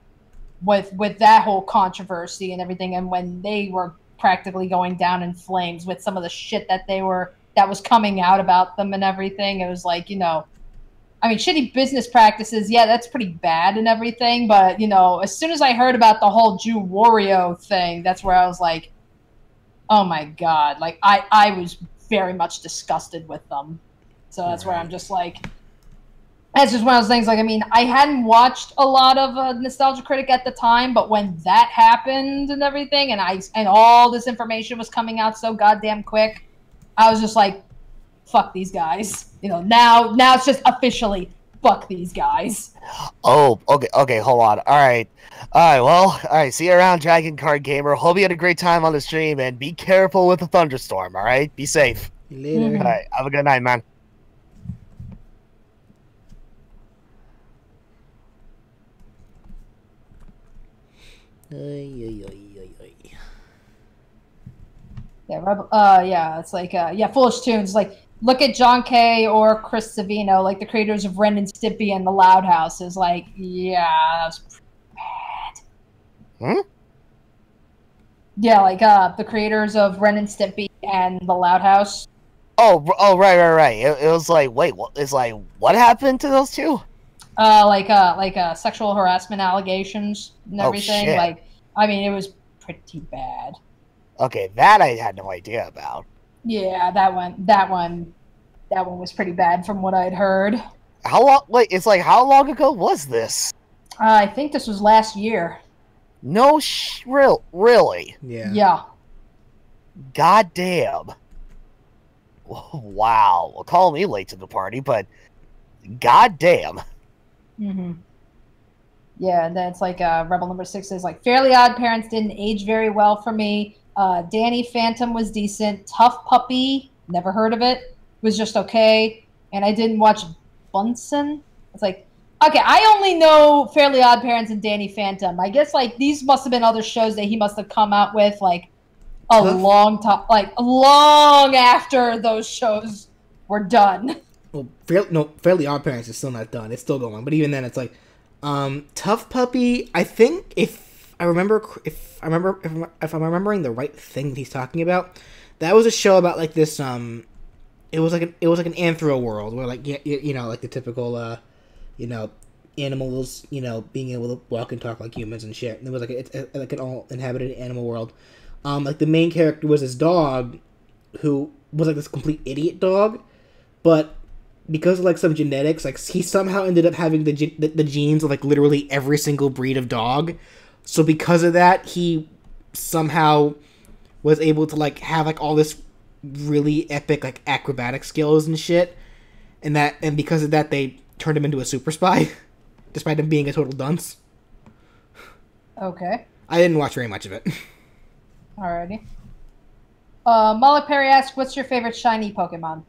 with that whole controversy and everything, and when they were practically going down in flames with some of the shit that was coming out about them and everything. It was like, you know, I mean, shitty business practices, yeah, that's pretty bad and everything. But, you know, as soon as I heard about the whole Jew Wario thing, that's where I was like, oh my God. Like, I was very much disgusted with them. So that's where I'm just like, that's just one of those things. Like, I mean, I hadn't watched a lot of Nostalgia Critic at the time, but when that happened and everything, and all this information was coming out so goddamn quick, I was just like, fuck these guys. You know, now it's just officially fuck these guys. Oh, okay, hold on. All right, well, all right, see you around, Dragon Card Gamer. Hope you had a great time on the stream, and be careful with the thunderstorm, all right? Be safe. See you later. All right, have a good night, man. Yeah, it's like, Foolish Tunes. Like, look at John Kay or Chris Savino, like the creators of Ren and Stimpy and The Loud House. Is like, yeah, that was pretty bad. Yeah, like the creators of Ren and Stimpy and The Loud House. Oh, right. It was like, wait, what? It's like, what happened to those two? Like sexual harassment allegations and everything. Shit. Like, I mean, it was pretty bad. Okay, that I had no idea about. Yeah, that one was pretty bad from what I'd heard. How long? Wait, it's like, how long ago was this? I think this was last year. No, really? Yeah. Yeah. God damn. Wow. Well, call me late to the party, but god damn. Yeah, and then it's like Rebel number 6 is like, Fairly Odd Parents didn't age very well for me. Danny Phantom was decent. Tough Puppy, never heard of it, was just okay. And I didn't watch Bunsen. It's like, okay, I only know Fairly Odd Parents and Danny Phantom. I guess like these must have been other shows that he must have come out with like a long time, like long after those shows were done. Well, Fairly Odd Parents is still not done. It's still going, but even then, it's like, Tough Puppy. I think if I'm remembering the right thing he's talking about, that was a show about like this. It was like an anthro world where like you know, like the typical you know, animals, you know, being able to walk and talk like humans and shit. And it was like an all inhabited animal world. Like the main character was this dog who was like this complete idiot dog, but because of like some genetics, like he somehow ended up having the genes of like literally every single breed of dog. So because of that, he somehow was able to like have like all this really epic like acrobatic skills and shit. And because of that, they turned him into a super spy, despite him being a total dunce. Okay. I didn't watch very much of it. Alrighty. Mullet Perry asks, what's your favorite shiny Pokemon?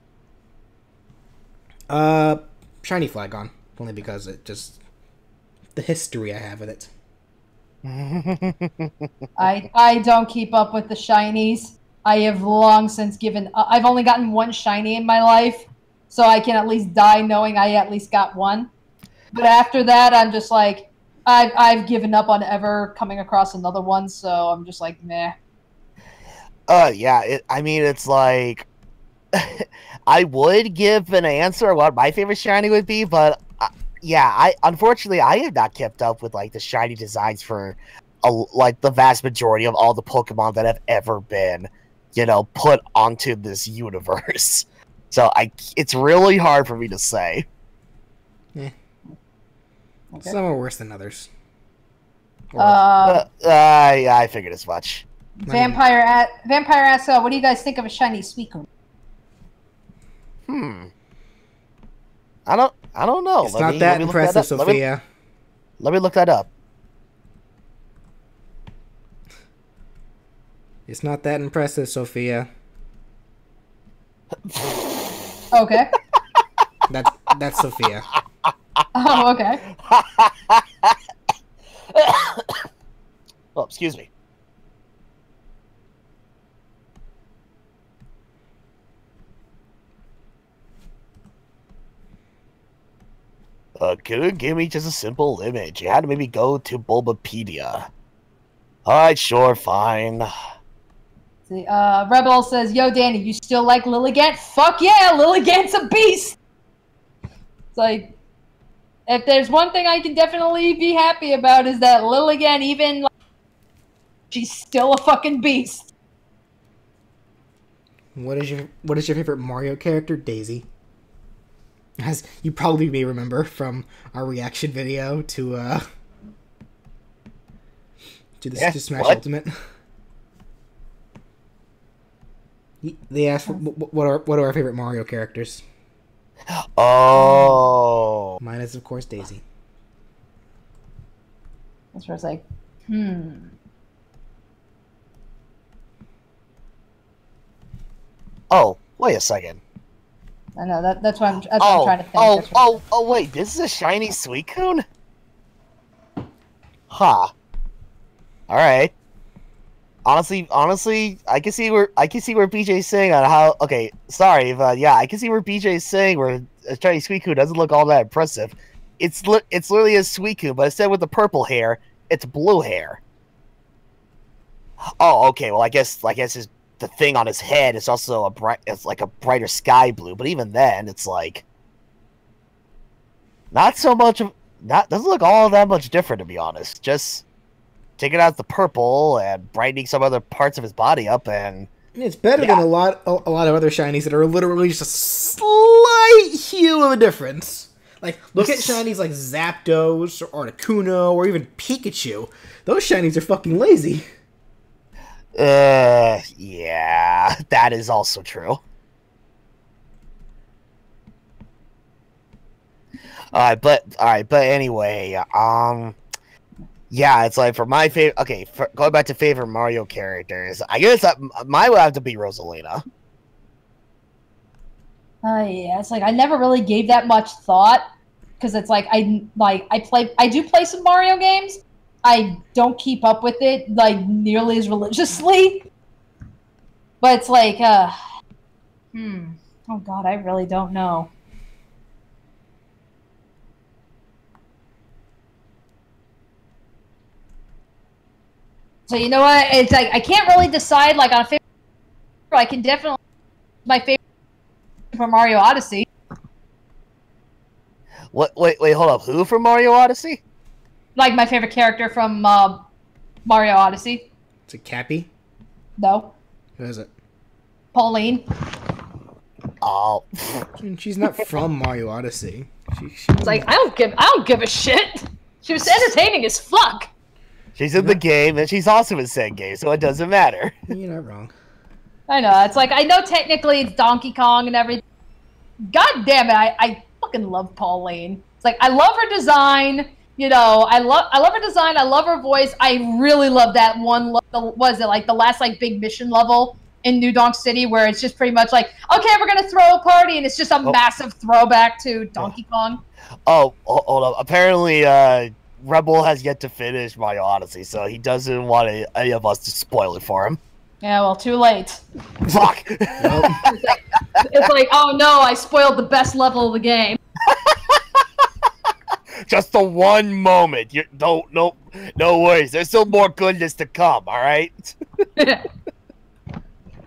Shiny Flygon, only because it just the history I have with it. I don't keep up with the shinies. I have long since given. I've only gotten one shiny in my life, so I can at least die knowing I at least got one. But after that, I'm just like, I've given up on ever coming across another one. So I'm just like, meh. Yeah. I mean, it's like. I would give an answer what my favorite shiny would be, but yeah, unfortunately I have not kept up with like the shiny designs for like the vast majority of all the Pokemon that have ever been, you know, put onto this universe. So it's really hard for me to say. Yeah. Okay. Some are worse than others. Yeah, I figured as much. Vampire asks, what do you guys think of a shiny Suicune? I don't know. It's not that impressive, Sophia. Let me look that up. It's not that impressive, Sophia. Okay. That's Sophia. Oh, okay. Oh, excuse me. Couldn't give me just a simple image. You had to maybe go to Bulbapedia. Alright, sure, fine. See, Rebel says, yo, Danny, you still like Lilligant? Fuck yeah, Lilligant's a beast! It's like, If there's one thing I can definitely be happy about is that Lilligan, even like, she's still a fucking beast. What is your favorite Mario character? Daisy. As you probably may remember from our reaction video to to Smash Ultimate. They asked what are our favorite Mario characters. Oh. Mine is of course Daisy. That's where it's like, Oh, wait a second. I know that's what I'm trying to think. Oh, wait, this is a shiny Suicune? Huh. Alright. Honestly, I can see where BJ's saying on how. Okay, sorry, but yeah, I can see where BJ's saying where a shiny Suicune doesn't look all that impressive. It's literally a Suicune, but instead with the purple hair, it's blue hair. Oh, okay. Well, I guess the thing on his head is also it's like a brighter sky blue, but even then, it's like not so much of doesn't look all that much different, to be honest. Just taking out the purple and brightening some other parts of his body up, and it's better than a lot of other shinies that are literally just a slight hue of a difference. Like, look at shinies like Zapdos or Articuno or even Pikachu. Those shinies are fucking lazy. Yeah, that is also true. But anyway, yeah, it's like for my favorite. Okay, going back to favorite Mario characters, I guess mine would have to be Rosalina. Yeah, it's like I never really gave that much thought because it's like I do play some Mario games. I don't keep up with it like nearly as religiously, but it's like, oh god, I really don't know. So you know what? It's like I can't really decide like on a favorite. I can definitely my favorite Super Mario Odyssey. What? Wait, hold up. Who from Mario Odyssey? Like my favorite character from Mario Odyssey. Is it Cappy? No. Who is it? Pauline. Oh. She's not from Mario Odyssey. It's like I don't give a shit. She was entertaining as fuck. She's in the game, and she's also in said game, so it doesn't matter. You're not wrong. I know. It's like I know technically it's Donkey Kong and everything. God damn it! I fucking love Pauline. It's like I love her design. You know, I love her design. I love her voice. I really love that one. Was it like the last like big mission level in New Donk City where it's just pretty much like, okay, we're gonna throw a party, and it's just a massive throwback to Donkey Kong. Oh, hold up. Apparently, Rebel has yet to finish Mario Odyssey, so he doesn't want any of us to spoil it for him. Yeah, well, too late. Fuck. It's like, oh no, I spoiled the best level of the game. Just the one moment. No worries. There's still more goodness to come. All right.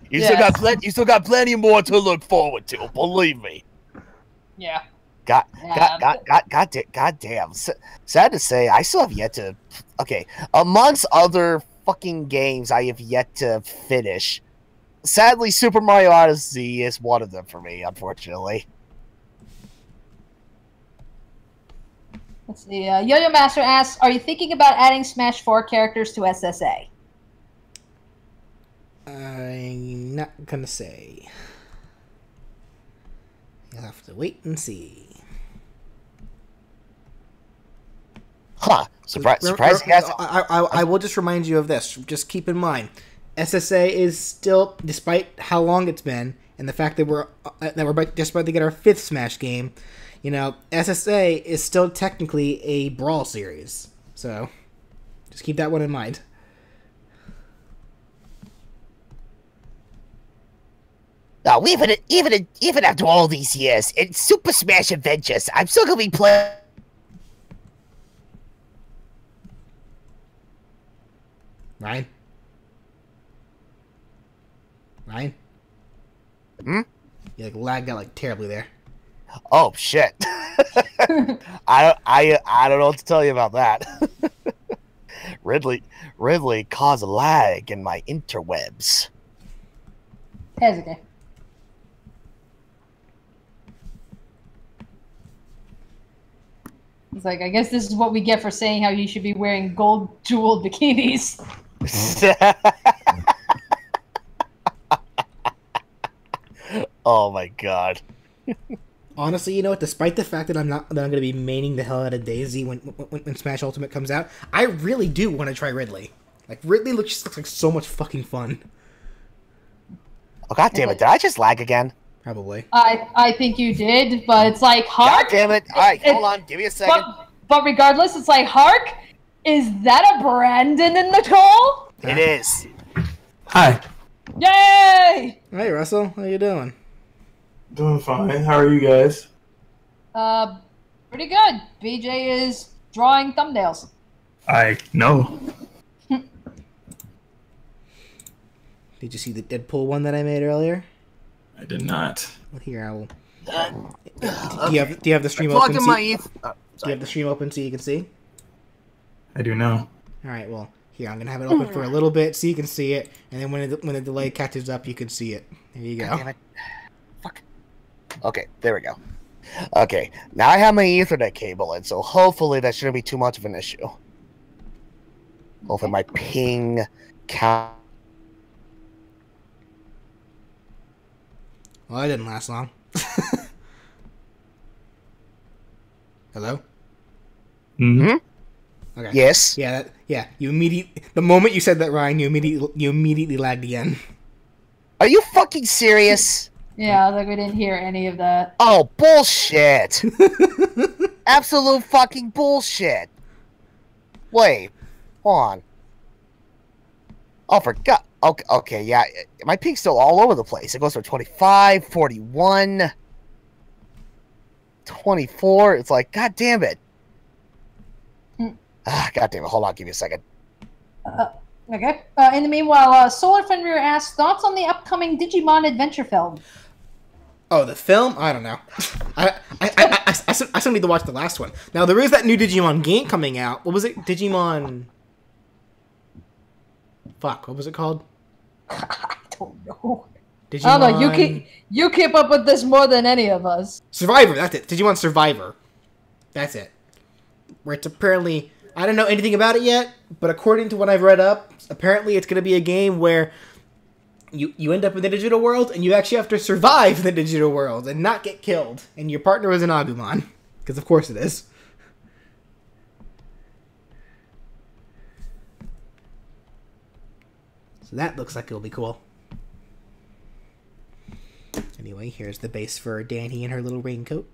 You still got plenty more to look forward to. Believe me. Yeah. God damn. Sad to say, I still have yet to. Okay, amongst other fucking games I have yet to finish, sadly, Super Mario Odyssey is one of them for me. Unfortunately. Let's see. Yo-Yo Master asks, "Are you thinking about adding Smash 4 characters to SSA?" I'm not gonna say. You'll have to wait and see. Huh. Surprising. I will just remind you of this. Just keep in mind, SSA is still, despite how long it's been, and the fact that we're just about to get our 5th Smash game, you know, SSA is still technically a Brawl series. So, just keep that one in mind. Now, even after all these years, in Super Smash Adventures, I'm still gonna be playing. Ryan? Hmm? You lagged out terribly there. Oh shit. I don't know what to tell you about that. Ridley caused a lag in my interwebs. That's okay. It's like, I guess this is what we get for saying how you should be wearing gold jeweled bikinis. Oh my god. Honestly, you know what? Despite the fact that I'm going to be maining the hell out of Daisy when Smash Ultimate comes out, I really do want to try Ridley. Like, Ridley looks like so much fucking fun. Oh god damn it! Did I just lag again? Probably. I think you did, but it's like, Hark. God damn it! All right, hold on. Give me a second. But regardless, it's like, Hark. Is that a Brandon in the call? It is. Hi. Yay! Hey, Russell. How you doing? Doing fine. How are you guys? Pretty good. BJ is drawing thumbnails. I know. Did you see the Deadpool one that I made earlier? I did not. Well, here, I will... Do you have the stream open? Do you have the stream open so you can see? I do know. Alright, well, here, I'm going to have it open for a little bit so you can see it, and then when the delay catches up, you can see it. There you go. God damn it. Fuck. Okay, there we go. Okay, now I have my Ethernet cable in, so hopefully that shouldn't be too much of an issue. Hopefully my ping count... Well, that didn't last long. Hello? Mm-hmm. Okay. Yes? Yeah, the moment you said that, Ryan, you immediately lagged again. Are you fucking serious? Yeah, like we didn't hear any of that. Oh, bullshit! Absolute fucking bullshit! Wait, hold on. Oh, for God. Okay, yeah. My ping's still all over the place. It goes from 25, 41, 24. It's like, God damn it. God damn it. Hold on, give me a second. Okay. In the meanwhile, Solar Fenrir asks, thoughts on the upcoming Digimon adventure film? Oh, the film? I don't know. I still need to watch the last one. Now, there is that new Digimon game coming out. What was it? Digimon... Fuck, what was it called? I don't know. Digimon... I don't know, you keep up with this more than any of us. Survivor, that's it. Digimon Survivor. That's it. Where it's apparently... I don't know anything about it yet, but according to what I've read up, apparently it's going to be a game where you end up in the digital world, and you actually have to survive the digital world and not get killed. And your partner is an Agumon. Because of course it is. So that looks like it'll be cool. Anyway, here's the base for Danny in her little raincoat.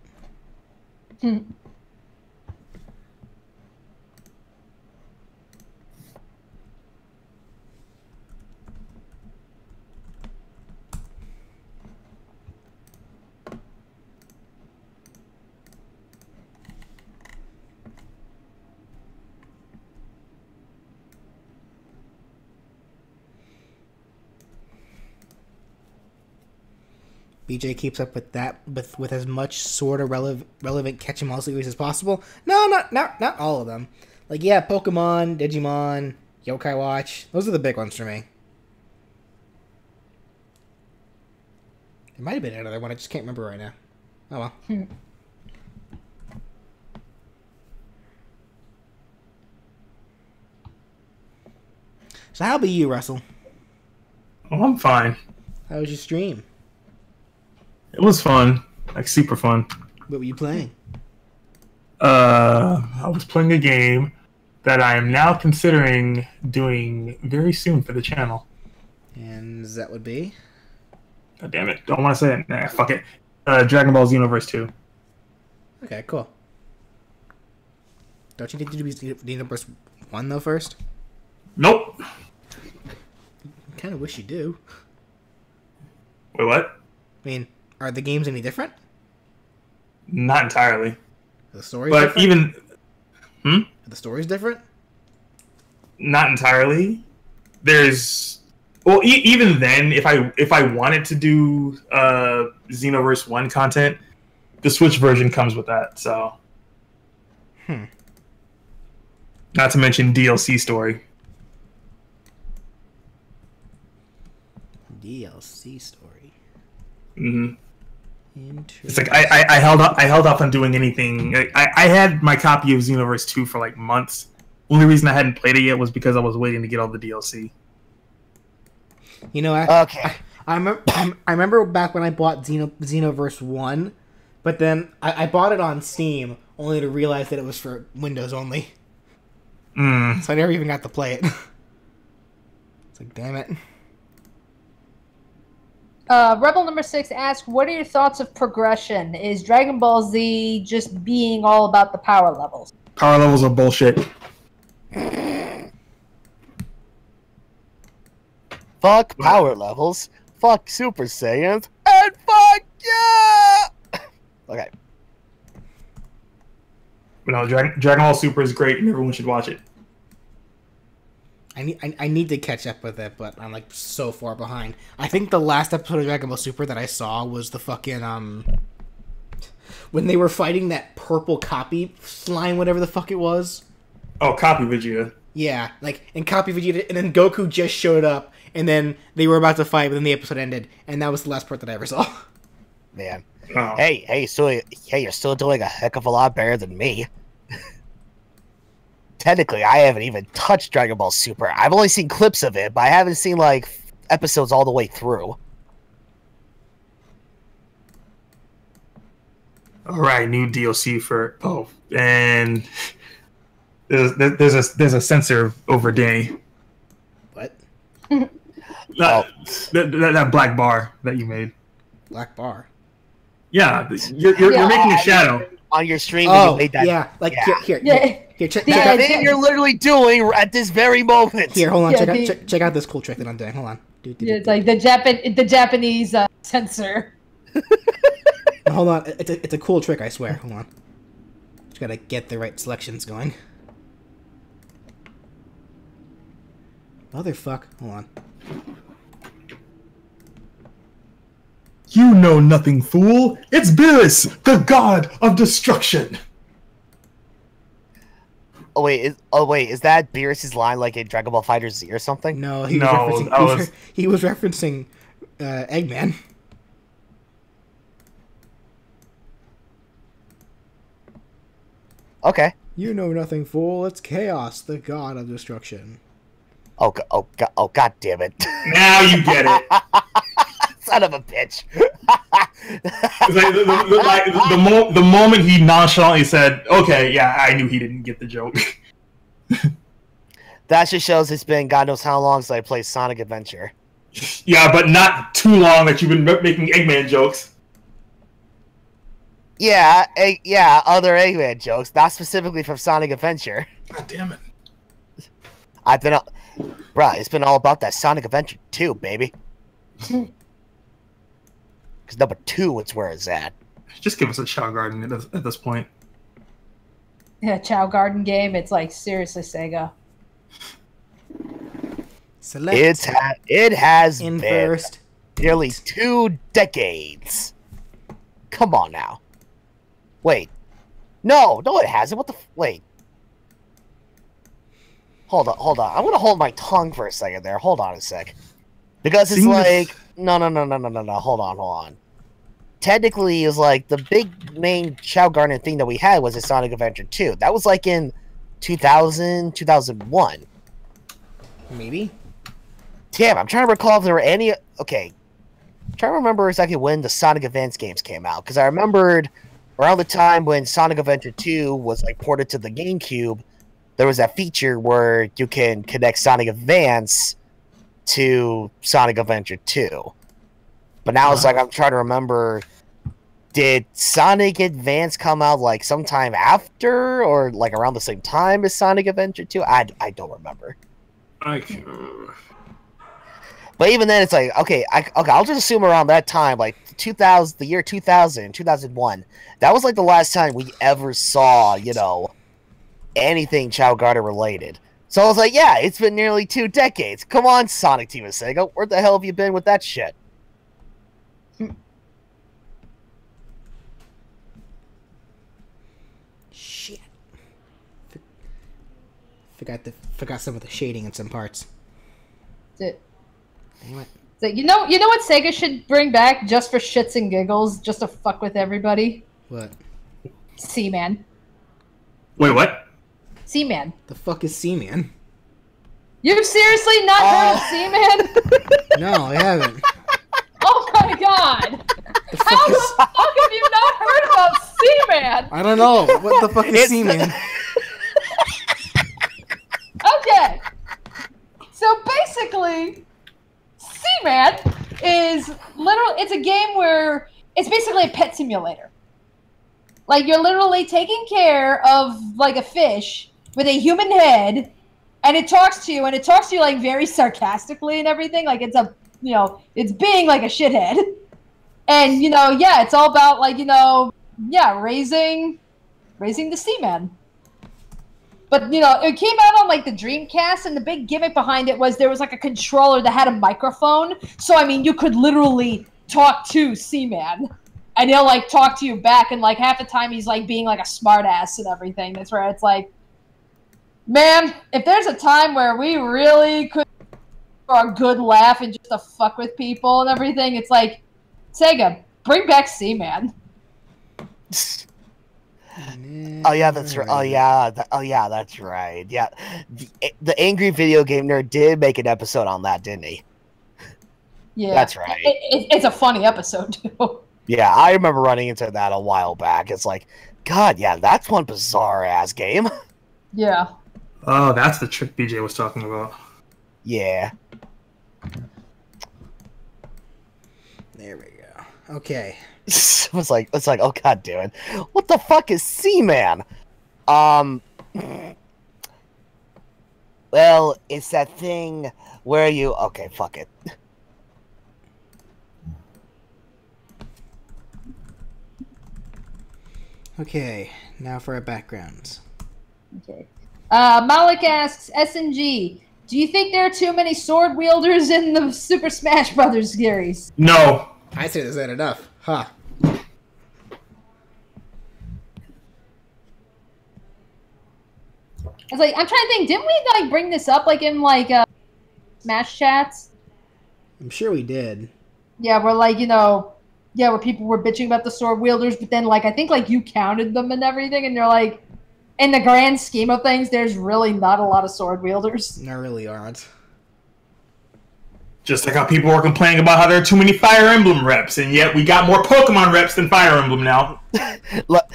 BJ keeps up with that with as much sort of relevant catch 'em all series as possible. No, not all of them. Like, yeah, Pokemon, Digimon, Yokai Watch. Those are the big ones for me. There might have been another one. I just can't remember right now. Oh well. So how about you, Russell? Oh, I'm fine. How was your stream? It was fun. Like, super fun. What were you playing? I was playing a game that I am now considering doing very soon for the channel. And that would be? God damn it. Don't want to say it. Nah, fuck it. Dragon Ball Xenoverse 2. Okay, cool. Don't you need to do Xenoverse 1, though, first? Nope. I kind of wish you do. Wait, what? I mean, are the games any different? Not entirely. The story's but different? even... Are the story's different? Not entirely. There's... Well, even then, if I wanted to do Xenoverse 1 content, the Switch version comes with that. So, not to mention DLC story. DLC story. It's like I held off on doing anything. I had my copy of Xenoverse 2 for like months. Only reason I hadn't played it yet was because I was waiting to get all the DLC. You know, I remember back when I bought Xenoverse 1, but then I bought it on Steam only to realize that it was for Windows only. So I never even got to play it. It's like, damn it. Rebel number 6 asks, what are your thoughts of progression? Is Dragon Ball Z just being all about the power levels? Power levels are bullshit. Fuck power levels. Fuck Super Saiyans. And fuck yeah! Okay. But no, Dragon Ball Super is great and everyone should watch it. I need to catch up with it, but I'm like so far behind. I think the last episode of Dragon Ball Super that I saw was the fucking when they were fighting that purple copy slime, whatever the fuck it was. Oh, copy Vegeta. Yeah, like and copy Vegeta, and then Goku just showed up, and then they were about to fight, but then the episode ended, and that was the last part that I ever saw. Man, Oh. hey, you're still doing a heck of a lot better than me. Technically, I haven't even touched Dragon Ball Super. I've only seen clips of it, but I haven't seen, like, episodes all the way through. Alright, new DLC for... Oh, and... There's a censor over Danny. What? That black bar that you made. Black bar? Yeah, you're making a shadow. On your stream when you made that. Yeah, like, Yeah. Here, check That out... thing you're literally doing at this very moment. Here, hold on, Yeah, check out this cool trick that I'm doing. Hold on. Yeah, it's like the Japanese censor. Hold on, it's a cool trick, I swear. Hold on. Just gotta get the right selections going. Motherfuck. Hold on. You know nothing, fool. It's Beerus, the god of destruction. Oh wait, is that Beerus' line like in Dragon Ball Fighter Z or something? No, he was referencing Eggman. Okay. You know nothing, fool. It's Chaos, the god of destruction. Oh god damn it. Now you get it. Son of a bitch. It's like the moment he nonchalantly said, okay, yeah, I knew he didn't get the joke. That just shows it's been God knows how long since I played Sonic Adventure. Yeah, but not too long that you've been making Eggman jokes. Yeah, other Eggman jokes, not specifically from Sonic Adventure. God damn it. Bruh, it's been all about that Sonic Adventure 2, baby. Because number 2 is where it's at. Just give us a Chow Garden at this point. Yeah, Chow Garden game. It's like, seriously, Sega. Select. It has Inversed. been nearly 2 decades. Come on now. Wait. No, it hasn't. What the... Wait. Hold on. I'm going to hold my tongue for a second there. Hold on a sec. Because it's like... No. Hold on. Technically, it's like the big main Chow Garden thing that we had was a Sonic Adventure 2. That was like in 2000, 2001. Maybe. Damn, I'm trying to recall if there were any... Okay. I'm trying to remember exactly when the Sonic Advance games came out. Because I remembered around the time when Sonic Adventure 2 was like ported to the GameCube, there was that feature where you can connect Sonic Advance to Sonic Adventure 2. But now it's like I'm trying to remember, did Sonic Advance come out like sometime after or like around the same time as Sonic Adventure 2? I don't remember. I can't remember. But even then, it's like, okay, I'll just assume around that time, like the year 2000, 2001, that was like the last time we ever saw, anything Chow Garden related. So I was like, yeah, it's been nearly 2 decades. Come on, Sonic Team of Sega, where the hell have you been with that shit? Forgot some of the shading in some parts. That's it. Damn it. So, you know what Sega should bring back just for shits and giggles, just to fuck with everybody? What? Seaman. Wait, what? Seaman. The fuck is Seaman? You've seriously not heard of Seaman? No, I haven't. Oh my god! How the fuck have you not heard about Seaman? I don't know. What the fuck is Seaman? Okay. So basically, Seaman is literally, it's a game where it's basically a pet simulator. Like, you're literally taking care of, like, a fish with a human head, and it talks to you, like, very sarcastically and everything. Like, it's it's being, like, a shithead. And, yeah, it's all about, like, raising the Seaman. But, it came out on, like, the Dreamcast, and the big gimmick behind it was there was, like, a controller that had a microphone. So, I mean, you could literally talk to Seaman. And he'll, like, talk to you back, and, like, half the time he's, like, being, like, a smartass and everything. That's where it's like, man, if there's a time where we really could for a good laugh and just to fuck with people and everything, it's like, Sega, bring back Seaman. Oh yeah, that's right. Oh yeah, that's right. Yeah, the angry video game nerd did make an episode on that, didn't he? Yeah, that's right. It's a funny episode too. Yeah, I remember running into that a while back. It's like, God, yeah, that's one bizarre ass game. Yeah. Oh, that's the trick BJ was talking about. Yeah. There we go. Okay. It's like, oh god damn it. What the fuck is Seaman? Well, it's that thing where you okay, fuck it. Okay, now for our backgrounds. Okay. Malik asks, SNG, do you think there are too many sword wielders in the Super Smash Brothers series? No. I say there's not enough. Huh. I was like, I'm trying to think, didn't we, like, bring this up, like, in, like, Smash chats? I'm sure we did. Yeah, where, like, where people were bitching about the sword wielders, but then, like, I think, like, you counted them and everything, and you're like, in the grand scheme of things, there's really not a lot of sword wielders. There really aren't. Just like how people were complaining about how there are too many Fire Emblem reps, and yet we got more Pokemon reps than Fire Emblem now. Look,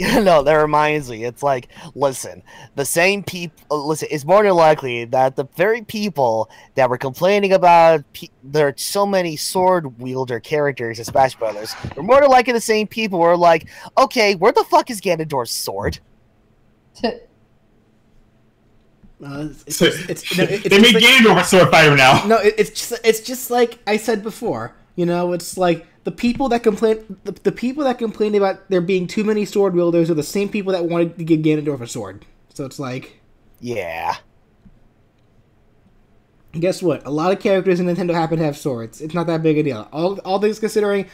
that reminds me. It's like, listen, the same people. Listen, it's more than likely that the very people that were complaining about there are so many sword wielder characters in Smash Brothers were more than likely the same people who are like, okay, where the fuck is Ganondorf's sword? They made Ganondorf a sword fighter now. No, it's just like I said before. It's like the people that complain about there being too many sword wielders are the same people that wanted to give Ganondorf a sword. So it's like, yeah. Guess what? A lot of characters in Nintendo happen to have swords. It's not that big a deal. All things considering,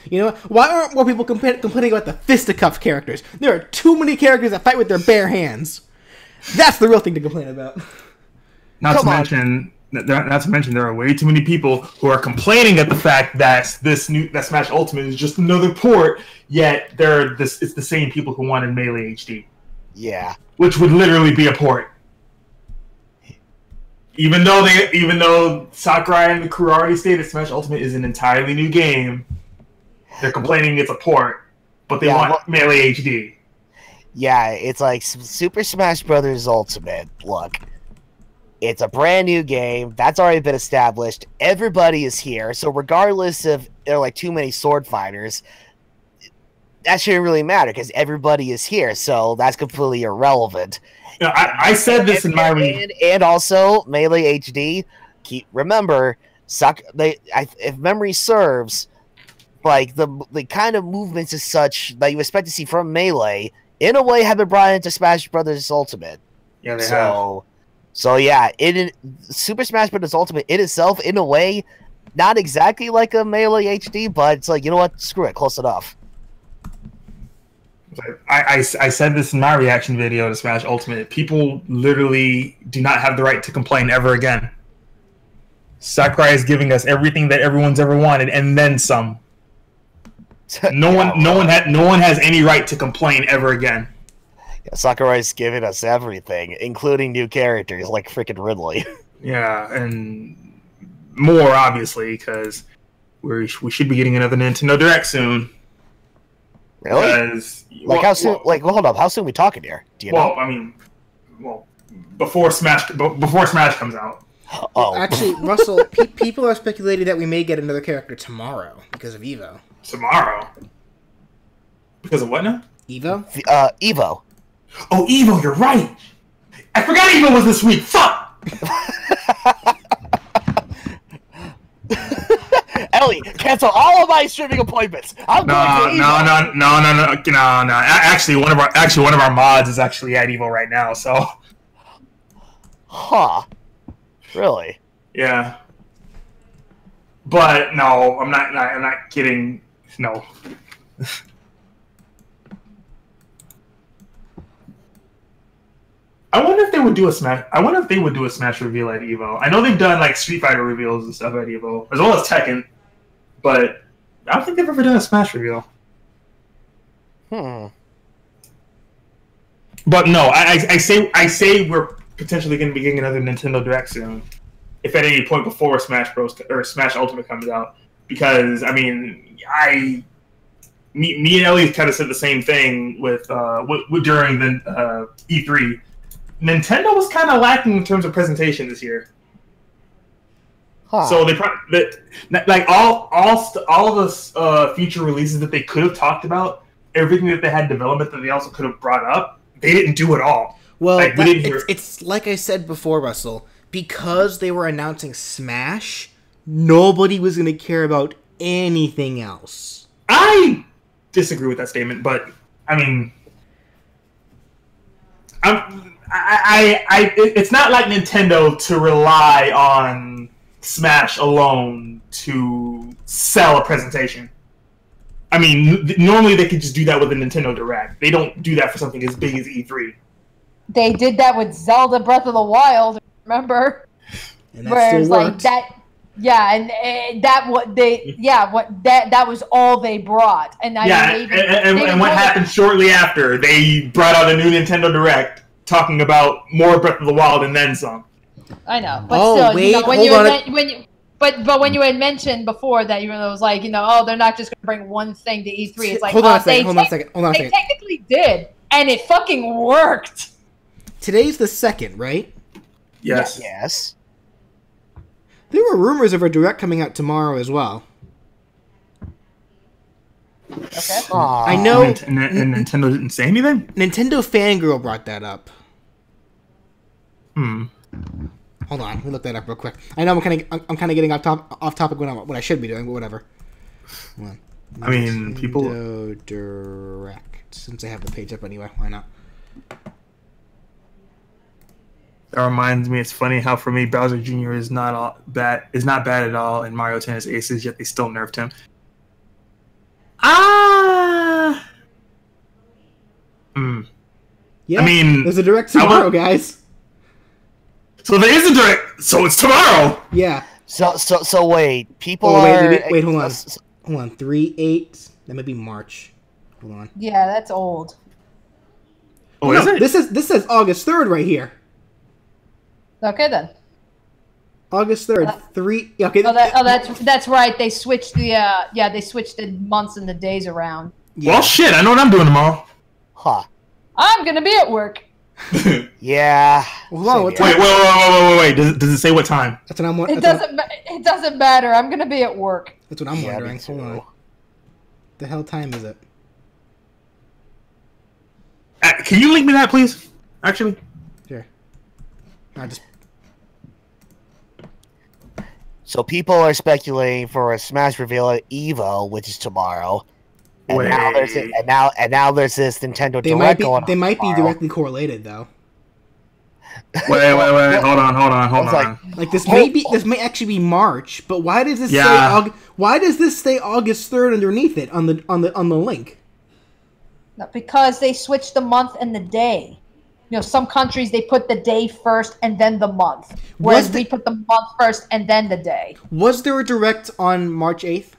why aren't more people complaining about the fisticuff characters? There are too many characters that fight with their bare hands. That's the real thing to complain about. Not to mention, there are way too many people who are complaining at the fact that that Smash Ultimate is just another port. Yet it's the same people who wanted Melee HD. Yeah, which would literally be a port. Even though Sakurai and the crew already stated Smash Ultimate is an entirely new game, they're complaining it's a port, but they want Melee HD. Yeah, it's like Super Smash Brothers Ultimate. Look, it's a brand new game that's already been established. Everybody is here, so regardless if there are like too many sword fighters, that shouldn't really matter because everybody is here. So that's completely irrelevant. I said this in my and also Melee HD. Remember, if memory serves, like the kind of movements as such that you expect to see from Melee, in a way, have been brought into Smash Brothers Ultimate. Yeah, they have. So yeah, Super Smash Bros. Ultimate in itself, in a way, not exactly like a Melee HD, but it's like, you know what? Screw it, close enough. I said this in my reaction video to Smash Ultimate. People literally do not have the right to complain ever again. Sakurai is giving us everything that everyone's ever wanted, and then some. No one has any right to complain ever again. Yeah, Sakurai's giving us everything, including new characters like freaking Ridley. Yeah, and more obviously because we should be getting another Nintendo Direct soon. Really? How soon? Hold up. How soon are we talking here? Do you know? I mean, before Smash comes out. Oh, actually, Russell, people are speculating that we may get another character tomorrow because of Evo. Tomorrow? Because of what now? Evo? Evo. Oh, Evo, you're right! I forgot Evo was this week! Fuck! Ellie, cancel all of my streaming appointments! I'm going to Evo! No. Actually, one of our mods is actually at Evo right now, so... Huh. Really? Yeah. But, no, I'm not kidding. No. I wonder if they would do a Smash reveal at Evo. I know they've done like Street Fighter reveals and stuff at Evo, as well as Tekken, but I don't think they've ever done a Smash reveal. But no, I say we're potentially going to be getting another Nintendo Direct soon, if at any point before Smash Bros. Or Smash Ultimate comes out, because I mean, me and Ellie kind of said the same thing with during the E3. Nintendo was kind of lacking in terms of presentation this year. Huh. So they like all of the future releases that they could have talked about, everything that they had development that they also could have brought up, they didn't do it all. Well, like, it's like I said before, Russell, because they were announcing Smash, nobody was going to care about anything else. I disagree with that statement, but I mean, it's not like Nintendo to rely on Smash alone to sell a presentation. I mean, normally they could just do that with a Nintendo Direct. They don't do that for something as big as E3. They did that with Zelda Breath of the Wild, remember? And that still worked. That was all they brought. And what happened shortly after? They brought out a new Nintendo Direct talking about more Breath of the Wild and then some. I know, but when you had mentioned before that it was like, they're not just going to bring one thing to E3. It's like, hold on a second. They technically did, and it fucking worked. Today's the 2nd, right? Yes. There were rumors of a Direct coming out tomorrow as well. Okay. I know. And Nintendo didn't say anything? Nintendo Fangirl brought that up. Hold on, let me look that up real quick. I know I'm kind of getting off topic what I should be doing, but whatever. Hold on. I mean, people. Nintendo Direct. Since I have the page up anyway, why not? That reminds me, it's funny how for me Bowser Jr. is not bad at all, and Mario Tennis Aces, yet they still nerfed him. Yeah, I mean, there's a Direct tomorrow, guys. So there is a Direct. So it's tomorrow. Yeah. So wait. People wait. Hold on. 3/8. That might be March. Hold on. Yeah, that's old. Oh, is it? This says August 3rd right here. Okay then. August 3rd. 3. Okay. That's right. They switched the months and the days around. Yeah. Well, shit. I know what I'm doing tomorrow. Huh. I'm gonna be at work. Yeah. Whoa, wait. Does it say what time? That's what I'm wondering. It doesn't matter. I'm gonna be at work. That's what I'm wondering. Hold on. The hell time is it? Can you link me that, please? Actually. Sure. So people are speculating for a Smash reveal at Evo, which is tomorrow. And now there's this Nintendo Direct going on. They might be directly correlated though. Wait. Hold on. Like this may actually be March, but why does this say August 3rd underneath it on the link? Because they switched the month and the day. You know, some countries, they put the day first and then the month. Whereas we put the month first and then the day. Was there a direct on March 8th?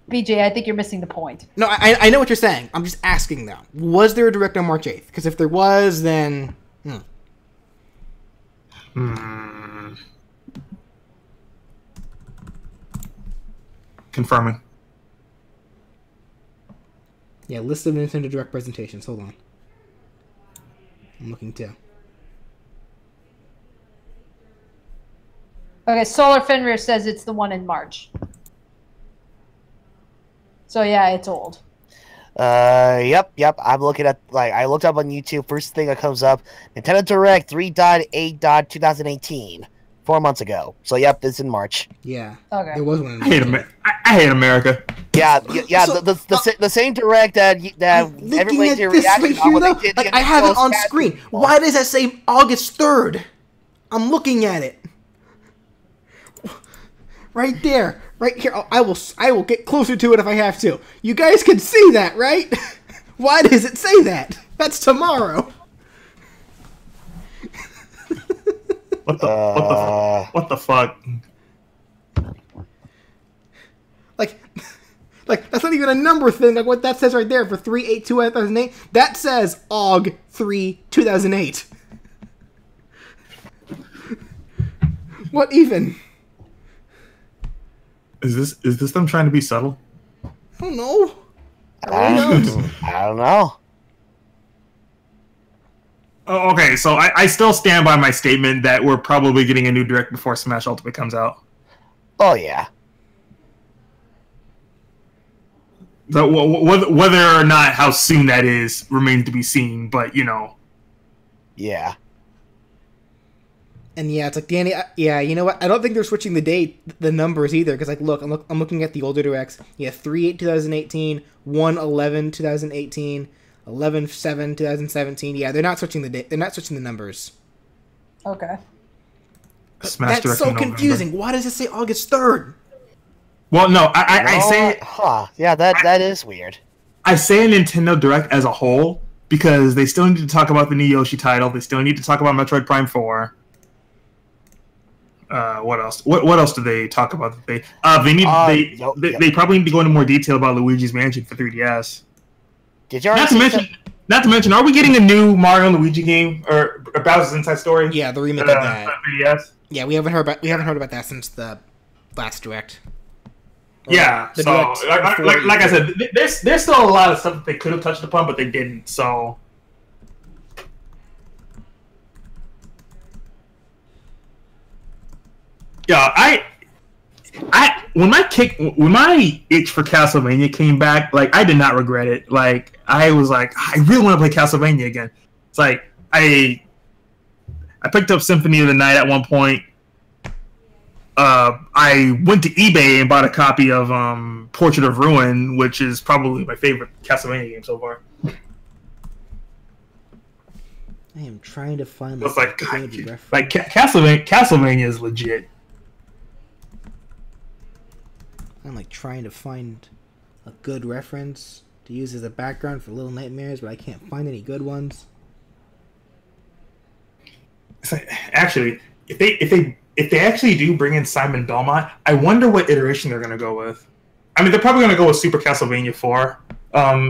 BJ, I think you're missing the point. No, I know what you're saying. I'm just asking, though. Was there a direct on March 8th? Because if there was, then... Confirming. Yeah, list of Nintendo Direct presentations. Hold on. I'm looking too. Okay, Solar Fenrir says it's the one in March. So yeah, it's old. Yep. I'm looking at, like, I looked up on YouTube. First thing that comes up, Nintendo Direct 3.8.2018, 4 months ago. So yep, it's in March. Yeah. Okay. There was one in I hate America. Yeah. So, the same Direct that everybody did reaction on when they did like, I have it on screen. People. Why does that say August 3rd? I'm looking at it. Right there. Right here. I will get closer to it if I have to. You guys can see that, right? Why does it say that? That's tomorrow. What the fuck? Like that's not even a number thing. Like what that says right there for 3/8/2008. That says AUG 3/2008. What even? Is this them trying to be subtle? I don't know. I don't know. Oh, okay, so I still stand by my statement that we're probably getting a new Direct before Smash Ultimate comes out. Oh yeah. So whether or not how soon that is remains to be seen, but you know. Yeah. And yeah, it's like Danny. Yeah, you know what? I don't think they're switching the numbers either. Because like, look, I'm looking at the older directs. Yeah, 3/8/2018, 1/11/2018, 11/7/2017. Yeah, they're not switching the date. They're not switching the numbers. Okay. Smash That's so confusing. Why does it say August 3rd? Well, no, I say. Yeah, that is weird. I say Nintendo Direct as a whole because they still need to talk about the new Yoshi title. They still need to talk about Metroid Prime 4. What else? What else do they talk about? They probably need to go into more detail about Luigi's Mansion for 3DS. Did you not to mention, are we getting a new Mario and Luigi game or Bowser's Inside Story? Yeah, the remake of that. 3DS. Yeah, we haven't heard about that since the last Direct. Yeah, so like I said, there's still a lot of stuff that they could have touched upon, but they didn't. So. Yeah, when my itch for Castlevania came back, like I did not regret it. Like I was like, I really want to play Castlevania again. It's like I picked up Symphony of the Night at one point. I went to eBay and bought a copy of Portrait of Ruin, which is probably my favorite Castlevania game so far. I am trying to find the Castlevania is legit. I'm like trying to find a good reference to use as a background for Little Nightmares, but I can't find any good ones. Actually, if they actually do bring in Simon Belmont, I wonder what iteration they're going to go with. I mean, they're probably going to go with Super Castlevania 4,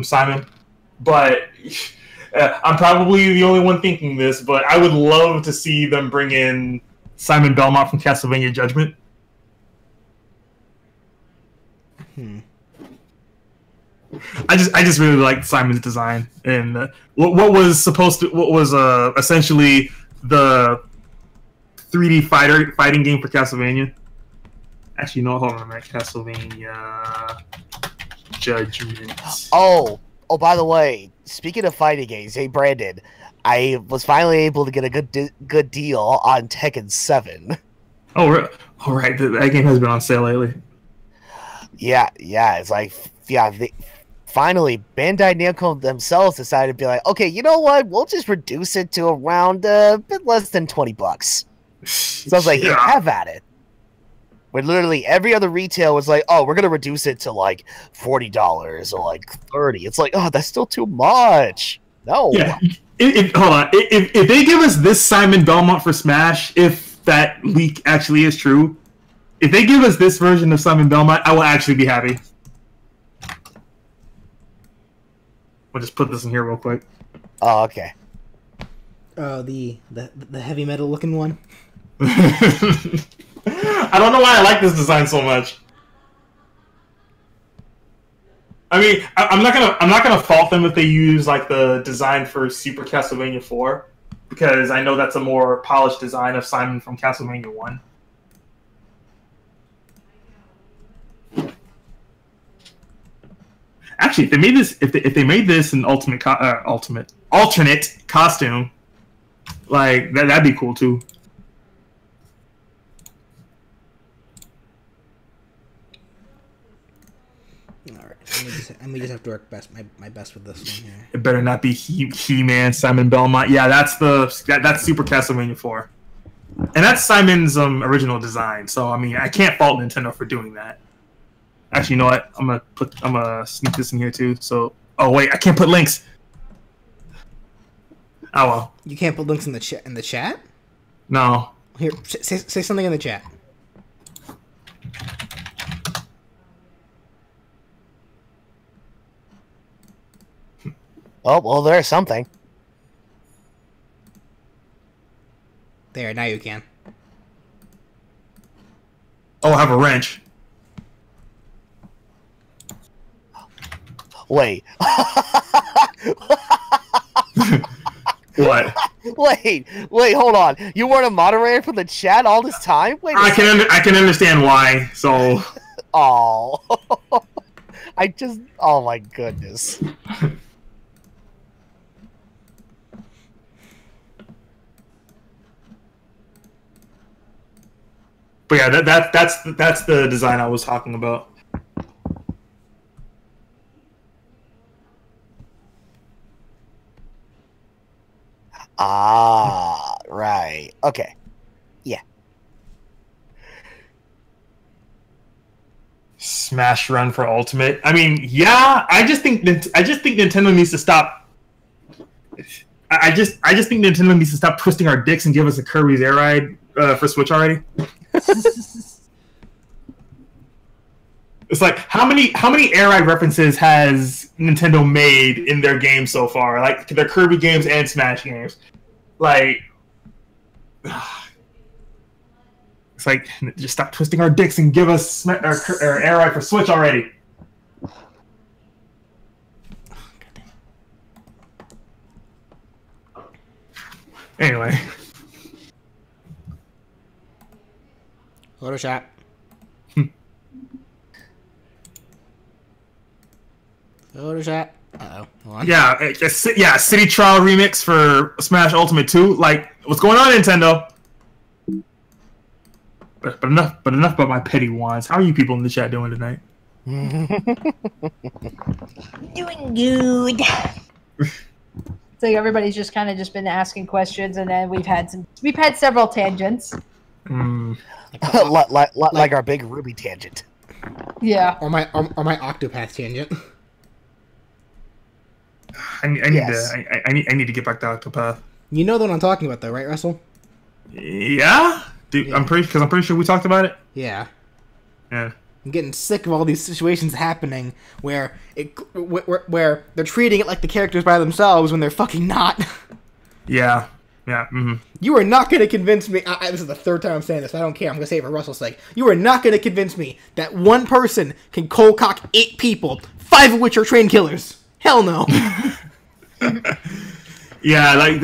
Simon. But I'm probably the only one thinking this, but I would love to see them bring in Simon Belmont from Castlevania Judgment. I just really liked Simon's design and what was essentially the 3D fighting game for Castlevania. Actually, no, hold on a minute. Castlevania Judgment. Oh, by the way, speaking of fighting games, hey Brandon, I was finally able to get a good deal on Tekken 7. Oh, right. That game has been on sale lately. Yeah, it's like, finally, Bandai Namco themselves decided to be like, okay, you know what? We'll just reduce it to around a bit less than $20. So I was like, here, have at it. When literally every other retail was like, oh, we're gonna reduce it to like $40 or like $30. It's like, oh, that's still too much. No. Yeah. Hold on. If they give us this Simon Belmont for Smash, if that leak actually is true, if they give us this version of Simon Belmont, I will actually be happy. We'll just put this in here real quick. Oh, okay. The heavy metal looking one. I don't know why I like this design so much. I mean, I'm not gonna fault them if they use like the design for Super Castlevania 4, because I know that's a more polished design of Simon from Castlevania 1. Actually, if they made this an alternate costume, like that'd be cool too. And we just have to work my best with this one here. It better not be He-Man, Simon Belmont. Yeah, that's Super Castlevania 4, and that's Simon's original design. So I mean, I can't fault Nintendo for doing that. Actually, you know what? I'm gonna sneak this in here too. So, oh wait, I can't put links. Oh well. You can't put links in the chat. In the chat? No. Here, say something in the chat. Oh, well, there's something. There, now you can. Oh, I have a wrench. Wait. What? Wait, hold on. You weren't a moderator for the chat all this time? Wait. I can understand why. So. Oh. Oh my goodness. But yeah, that's the design I was talking about. Ah, right. Okay. Yeah. Smash Run for Ultimate. I mean, yeah. I just think Nintendo needs to stop. I just think Nintendo needs to stop twisting our dicks and give us a Kirby's Air Ride for Switch already. It's like how many Air Ride references has Nintendo made in their games so far? Like their Kirby games and Smash games. Like it's like just stop twisting our dicks and give us our Air Ride for Switch already. Anyway. Photoshop. Photoshop. Uh-oh. Hold on. Yeah, City Trial remix for Smash Ultimate 2. Like, what's going on, Nintendo? But enough about my petty wants. How are you people in the chat doing tonight? Doing good. So everybody's just kind of been asking questions, and then we've had several tangents. Like our big Ruby tangent. Yeah. Or my Octopath tangent. I need to get back to Octopath. You know the one I'm talking about, though, right, Russell? Yeah, dude. Yeah. I'm pretty sure we talked about it. Yeah. Yeah. I'm getting sick of all these situations happening where where they're treating it like the characters by themselves when they're fucking not. Yeah. Yeah. Mm-hmm. You are not going to convince me. This is the third time I'm saying this. I don't care. I'm going to say it for Russell's sake. You are not going to convince me that one person can cold cock 8 people, 5 of which are trained killers. Hell no. Yeah, like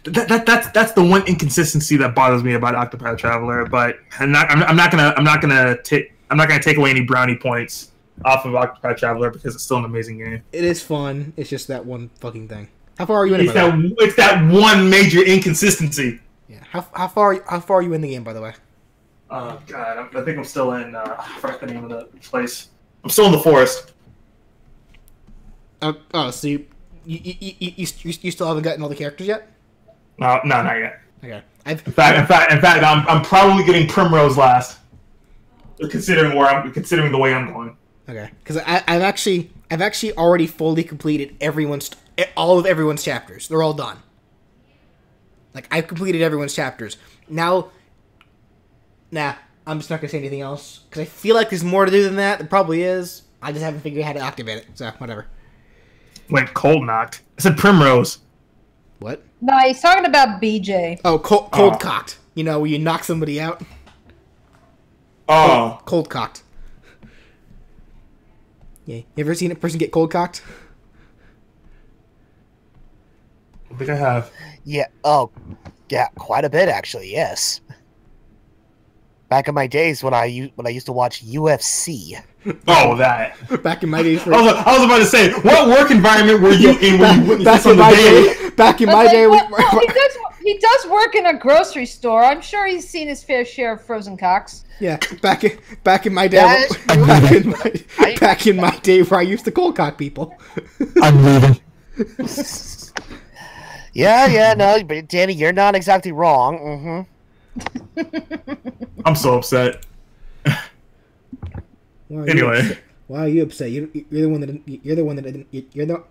that's the one inconsistency that bothers me about Octopath Traveler. But I'm not gonna take away any brownie points off of Octopath Traveler because it's still an amazing game. It is fun. It's just that one fucking thing. How far are you in it? It's that one major inconsistency. Yeah. How far are you in the game, by the way? Oh God, I think I'm still in. I forgot the name of the place. I'm still in the forest. So you still haven't gotten all the characters yet? No, not yet. Okay. In fact, I'm probably getting Primrose last. considering the way I'm going. Okay, because I've actually already fully completed all of everyone's chapters. They're all done. Like, I've completed everyone's chapters. Nah, I'm just not gonna say anything else because I feel like there's more to do than that. There probably is. I just haven't figured out how to activate it. So whatever. Wait, cold knocked. I said Primrose. What? No, he's talking about BJ. Oh, cold cocked. You know, where you knock somebody out. Oh, Cold cocked. Yeah, you ever seen a person get cold cocked? I think I have. Yeah. Oh, yeah. Quite a bit, actually. Yes. Back in my days when I used to watch UFC. Oh, that. Back in my days. I was about to say, what work environment were you in when you witnessed this on the daily? Back in my day, he does work in a grocery store. I'm sure he's seen his fair share of frozen cocks. Yeah, back in my day, back in my day where I used to cold cock people. I'm leaving. Yeah, no, but Danny, you're not exactly wrong. I'm so upset. Anyway, why are you upset? You're the one that you're the.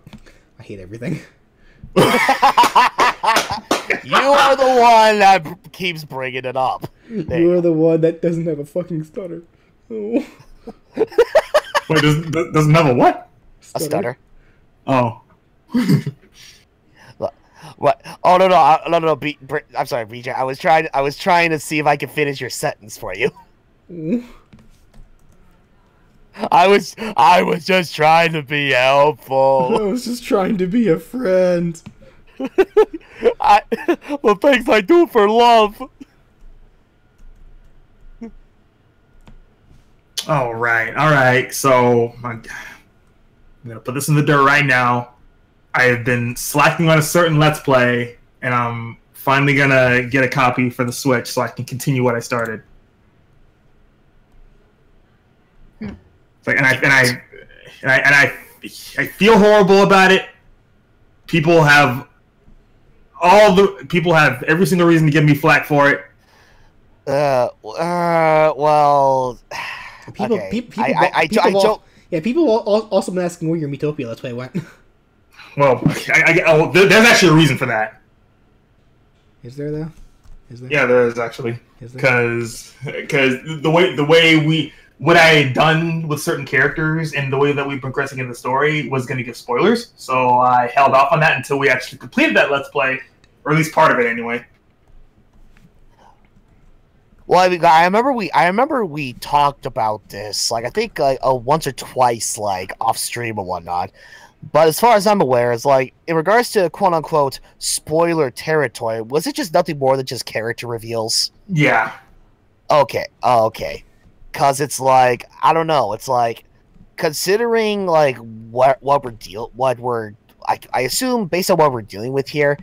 I hate everything. You are the one that keeps bringing it up. You're the one that doesn't have a fucking stutter. Oh. Wait, doesn't have a what? A stutter. Oh. What? Oh no! I'm sorry, BJ. I was trying to see if I could finish your sentence for you. I was just trying to be helpful. I was just trying to be a friend. The things I do for love. All right. So I'm gonna put this in the dirt right now. I have been slacking on a certain Let's Play, and I'm finally gonna get a copy for the Switch so I can continue what I started. It's like, I feel horrible about it. People have every single reason to give me flack for it. Well, People, okay. people also been asking where your Metopia Let's Play went. Well, there's actually a reason for that. Is there though? Is there? Yeah, there is actually. Because the way what I had done with certain characters and the way that we were progressing in the story was going to give spoilers, so I held off on that until we actually completed that Let's Play, or at least part of it anyway. Well, I remember we talked about this, like I think once or twice, like off stream and whatnot. But as far as I'm aware, it's like in regards to quote unquote spoiler territory, was it just nothing more than just character reveals? Yeah. Okay. Cause it's like I don't know. It's like considering like I assume based on what we're dealing with here.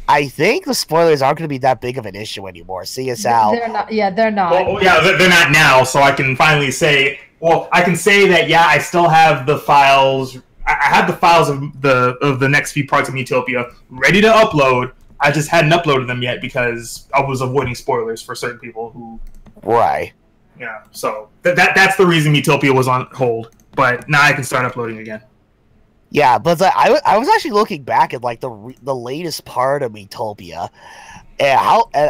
I think the spoilers aren't going to be that big of an issue anymore. See us out. They're not. Yeah, they're not. Well, yeah, they're not now. So I can finally say. Well, I can say that. Yeah, I still have the files. I have the files of the next few parts of Utopia ready to upload. I just hadn't uploaded them yet because I was avoiding spoilers for certain people who. Right. Yeah. So that's the reason Utopia was on hold. But now I can start uploading again. Yeah, but I was actually looking back at like the latest part of Metopia, and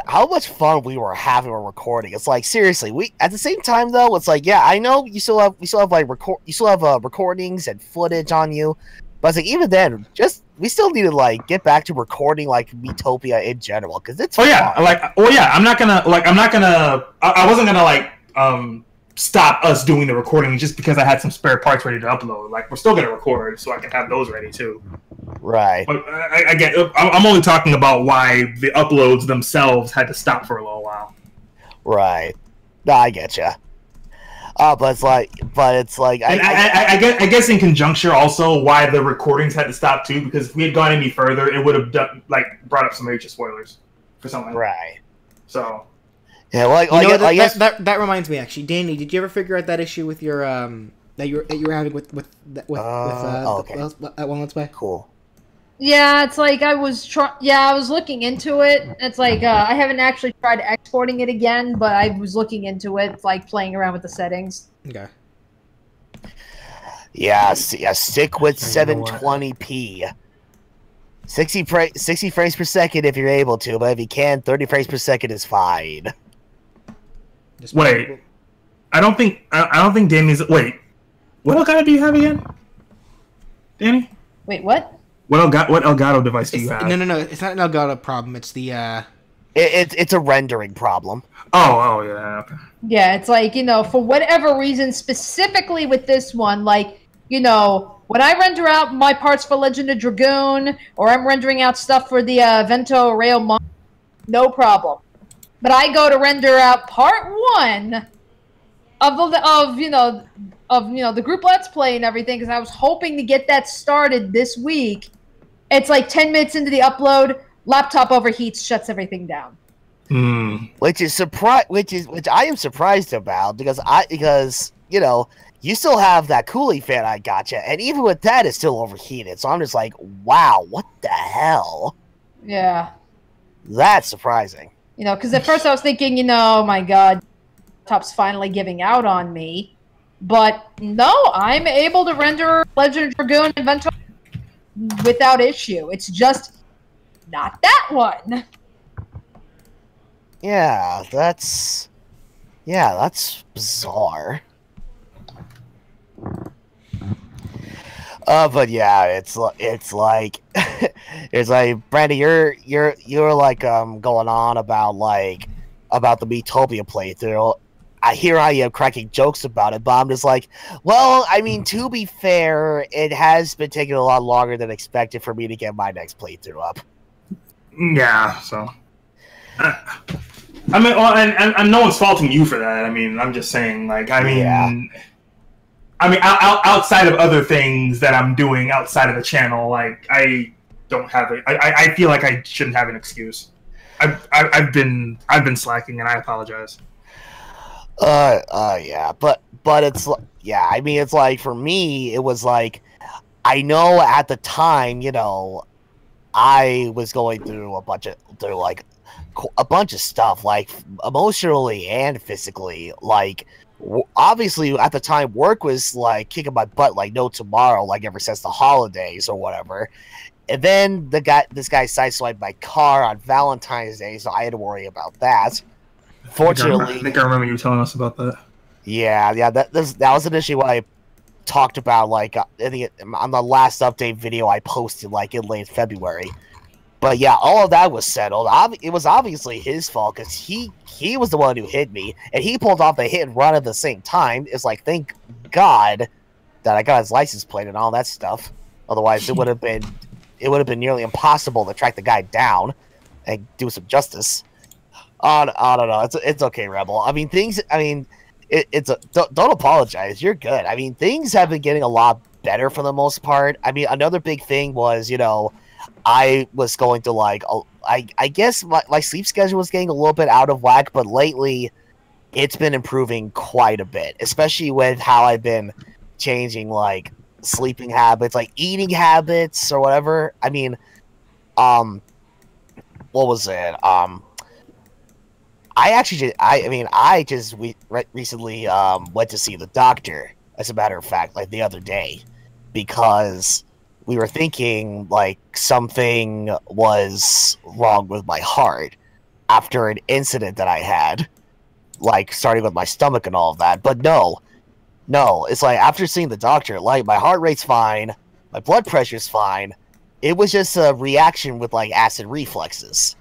how much fun we were having when recording. It's like seriously, we at the same time though, it's like yeah, I know we still have recordings and footage on you, but it's like even then, we still need to like get back to recording like Metopia in general because it's fun. I wasn't gonna stop us doing the recording just because I had some spare parts ready to upload. Like, we're still going to record, so I can have those ready, too. Right. But I'm only talking about why the uploads themselves had to stop for a little while. Right. No, I get you. But it's like, I guess in conjuncture also why the recordings had to stop, too, because if we had gone any further, it would have brought up some major spoilers for something. Right. So... Yeah, that reminds me actually, Danny. Did you ever figure out that issue with your that you were having with that one Let's Play? Cool. Yeah, it's like I was I was looking into it. It's like I haven't actually tried exporting it again, but I was looking into it, like playing around with the settings. Okay. Yeah, stick with 720p. 60 frames per second if you're able to, but if you can, 30 frames per second is fine. Wait, I don't think Danny's. Wait, what Elgato do you have again, Danny? Wait, what? What Elgato device do you have? No. It's not an Elgato problem. It's the It's a rendering problem. Oh yeah. Okay. Yeah, it's like, for whatever reason, specifically with this one, like, when I render out my parts for Legend of Dragoon, or I'm rendering out stuff for the Vento Rail Mon, no problem. But I go to render out part 1 of the group Let's Play and everything, because I was hoping to get that started this week. It's like 10 minutes into the upload, laptop overheats, shuts everything down. Which I am surprised about, because you still have that cooling fan I gotcha, and even with that, it's still overheated. So I'm just like, wow, what the hell? Yeah. That's surprising. Because at first I was thinking, oh my god, laptop's finally giving out on me. But no, I'm able to render Legend of Dragoon and Vento without issue. It's just not that one. Yeah, that's bizarre. But yeah, it's like it's like Brandy, you're like going on about the Metopia playthrough. I hear how you're cracking jokes about it, but I'm just like, well, I mean, to be fair, it has been taking a lot longer than expected for me to get my next playthrough up. Yeah, so I mean, and no one's faulting you for that. I mean, I'm just saying, like, outside of other things that I'm doing outside of the channel, like, I don't have it. I feel like I shouldn't have an excuse. I've been slacking, and I apologize. Yeah, but it's, yeah, I mean, it's like, for me, it was like, I know at the time, I was going through a bunch of stuff, like, emotionally and physically, like, obviously, at the time, work was, like, kicking my butt like no tomorrow, like, ever since the holidays or whatever. And then this guy sideswiped my car on Valentine's Day, so I had to worry about that. Fortunately, I think I remember you telling us about that. Yeah, that was initially what I talked about, like, on the last update video I posted, like, in late February. But yeah, all of that was settled. It was obviously his fault, because he was the one who hit me, and he pulled off the hit and run at the same time. It's like, thank God that I got his license plate and all that stuff. Otherwise, it would have been nearly impossible to track the guy down and do some justice. I don't know. It's okay, Rebel. I mean, don't apologize. You're good. I mean, things have been getting a lot better for the most part. I mean, another big thing was, I was going to, like, I guess my sleep schedule was getting a little bit out of whack, but lately it's been improving quite a bit, especially with how I've been changing, like, sleeping habits, like eating habits or whatever. I mean, what was it? I just recently went to see the doctor, as a matter of fact, like the other day, because we were thinking, like, something was wrong with my heart after an incident that I had, like, starting with my stomach and all of that. But no, it's like, after seeing the doctor, like, my heart rate's fine, my blood pressure's fine. It was just a reaction with, like, acid reflexes.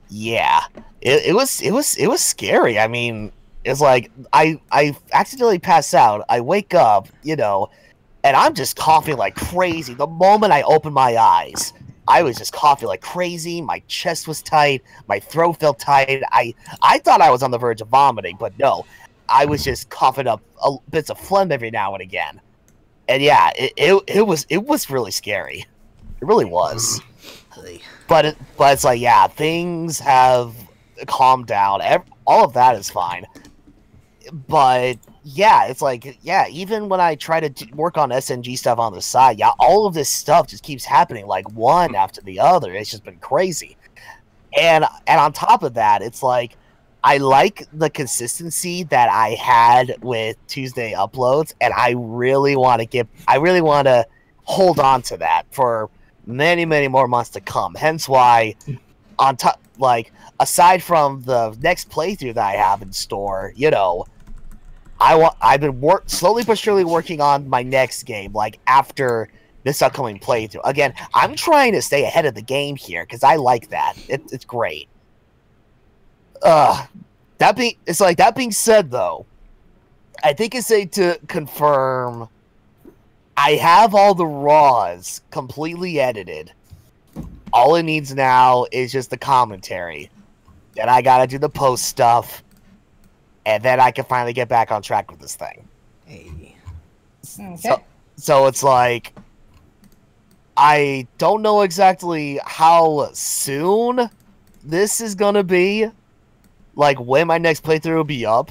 Yeah, it was scary. I mean, it's like, I accidentally pass out. I wake up, and I'm just coughing like crazy. The moment I opened my eyes, I was just coughing like crazy. My chest was tight. My throat felt tight. I thought I was on the verge of vomiting, but no. I was just coughing up bits of phlegm every now and again. And yeah, it was really scary. It really was. But it's like, yeah, things have calmed down. All of that is fine. But yeah, it's like, yeah, even when I try to work on SNG stuff on the side, yeah, all of this stuff just keeps happening like one after the other. It's just been crazy. And on top of that, it's like I like the consistency that I had with Tuesday uploads, and I really want to hold on to that for many, many more months to come. Hence why, on top, like aside from the next playthrough that I have in store, you know, I've been slowly but surely working on my next game, like after this upcoming playthrough. Again, I'm trying to stay ahead of the game here because I like that. It's great. That being said, though, I think it's safe to confirm I have all the raws completely edited. All it needs now is just the commentary. Then I gotta do the post stuff, and then I can finally get back on track with this thing. Hey. Okay. So it's like, I don't know exactly how soon this is gonna be, like when my next playthrough will be up,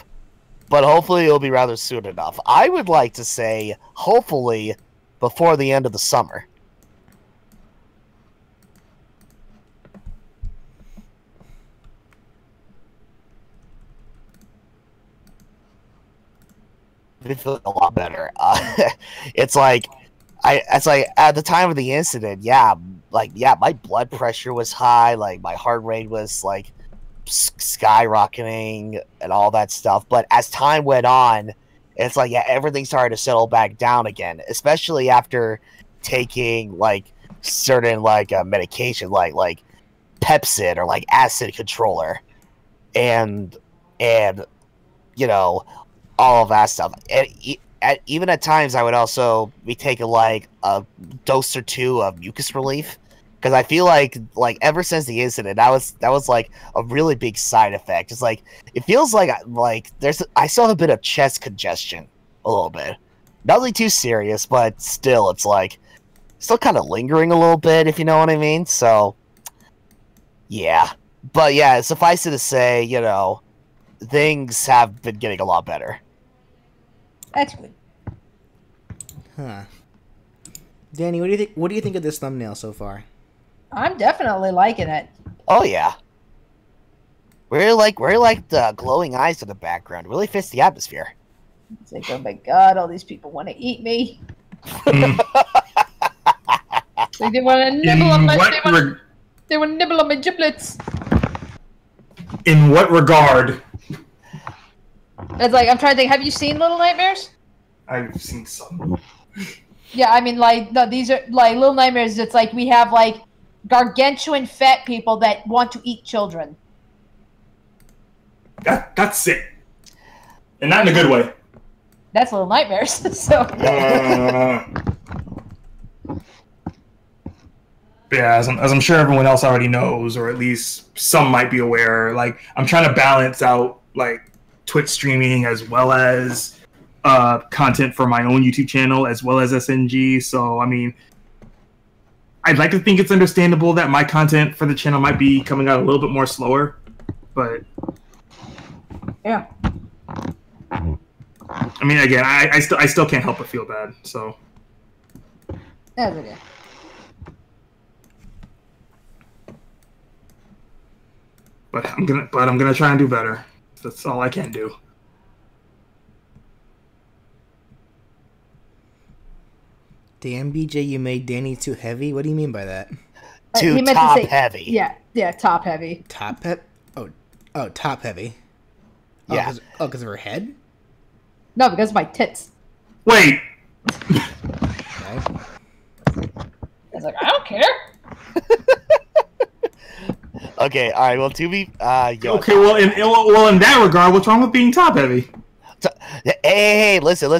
but hopefully it'll be rather soon enough. I would like to say, hopefully, before the end of the summer. It feels a lot better. It's like at the time of the incident, my blood pressure was high, like my heart rate was like skyrocketing and all that stuff. But as time went on, it's like, yeah, everything started to settle back down again, especially after taking like certain like medication like Pepsid or like acid controller and you know, all of that stuff. And even at times I would also be taking like a dose or two of mucus relief, because I feel like ever since the incident, that was like a really big side effect. It's like, it feels like I still have a bit of chest congestion, a little bit. Nothing too serious, but still, it's like still kind of lingering a little bit, if you know what I mean. So yeah, but yeah, suffice it to say, you know, things have been getting a lot better. That's good. Huh. Danny, what do you think of this thumbnail so far? I'm definitely liking it. Oh yeah. Really like the glowing eyes in the background. Really fits the atmosphere. It's like, oh my god, all these people want to eat me. Like they want to nibble on my they want to nibble on my giblets. In what regard? It's like, I'm trying to think, have you seen Little Nightmares? I've seen some. Yeah, I mean, like, no, these are, like, Little Nightmares, it's like, we have, like, gargantuan fat people that want to eat children. That's it. And not in a good way. That's Little Nightmares, so... Yeah, as I'm sure everyone else already knows, or at least some might be aware, like, I'm trying to balance out, like, Twitch streaming as well as content for my own YouTube channel as well as SNG. So, I mean, I'd like to think it's understandable that my content for the channel might be coming out a little bit more slower, but yeah. I mean, again, I still can't help but feel bad. So That's okay. But I'm gonna try and do better. That's all I can do. Damn, BJ, you made Danny too heavy? What do you mean by that? Too top heavy. Yeah, top heavy. Top heavy? Oh, top heavy. Oh, Yeah. Because of her head? No, because of my tits. Wait. Okay. I was like, I don't care. Okay, all right. Well, to be Okay, well, in that regard, what's wrong with being top heavy? Hey, listen.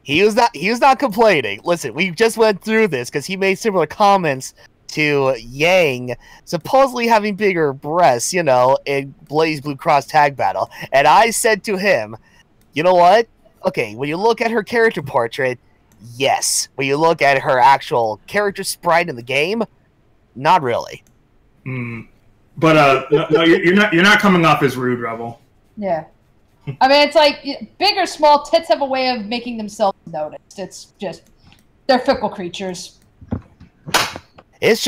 He was not complaining. Listen, we just went through this because he made similar comments to Yang supposedly having bigger breasts, you know, in Blaze Blue Cross Tag Battle. And I said to him, you know what? Okay, when you look at her character portrait, yes. When you look at her actual character sprite in the game, not really. But no, you're not coming off as rude, Rebel. Yeah. I mean, it's like big or small, tits have a way of making themselves noticed. It's just they're fickle creatures. It's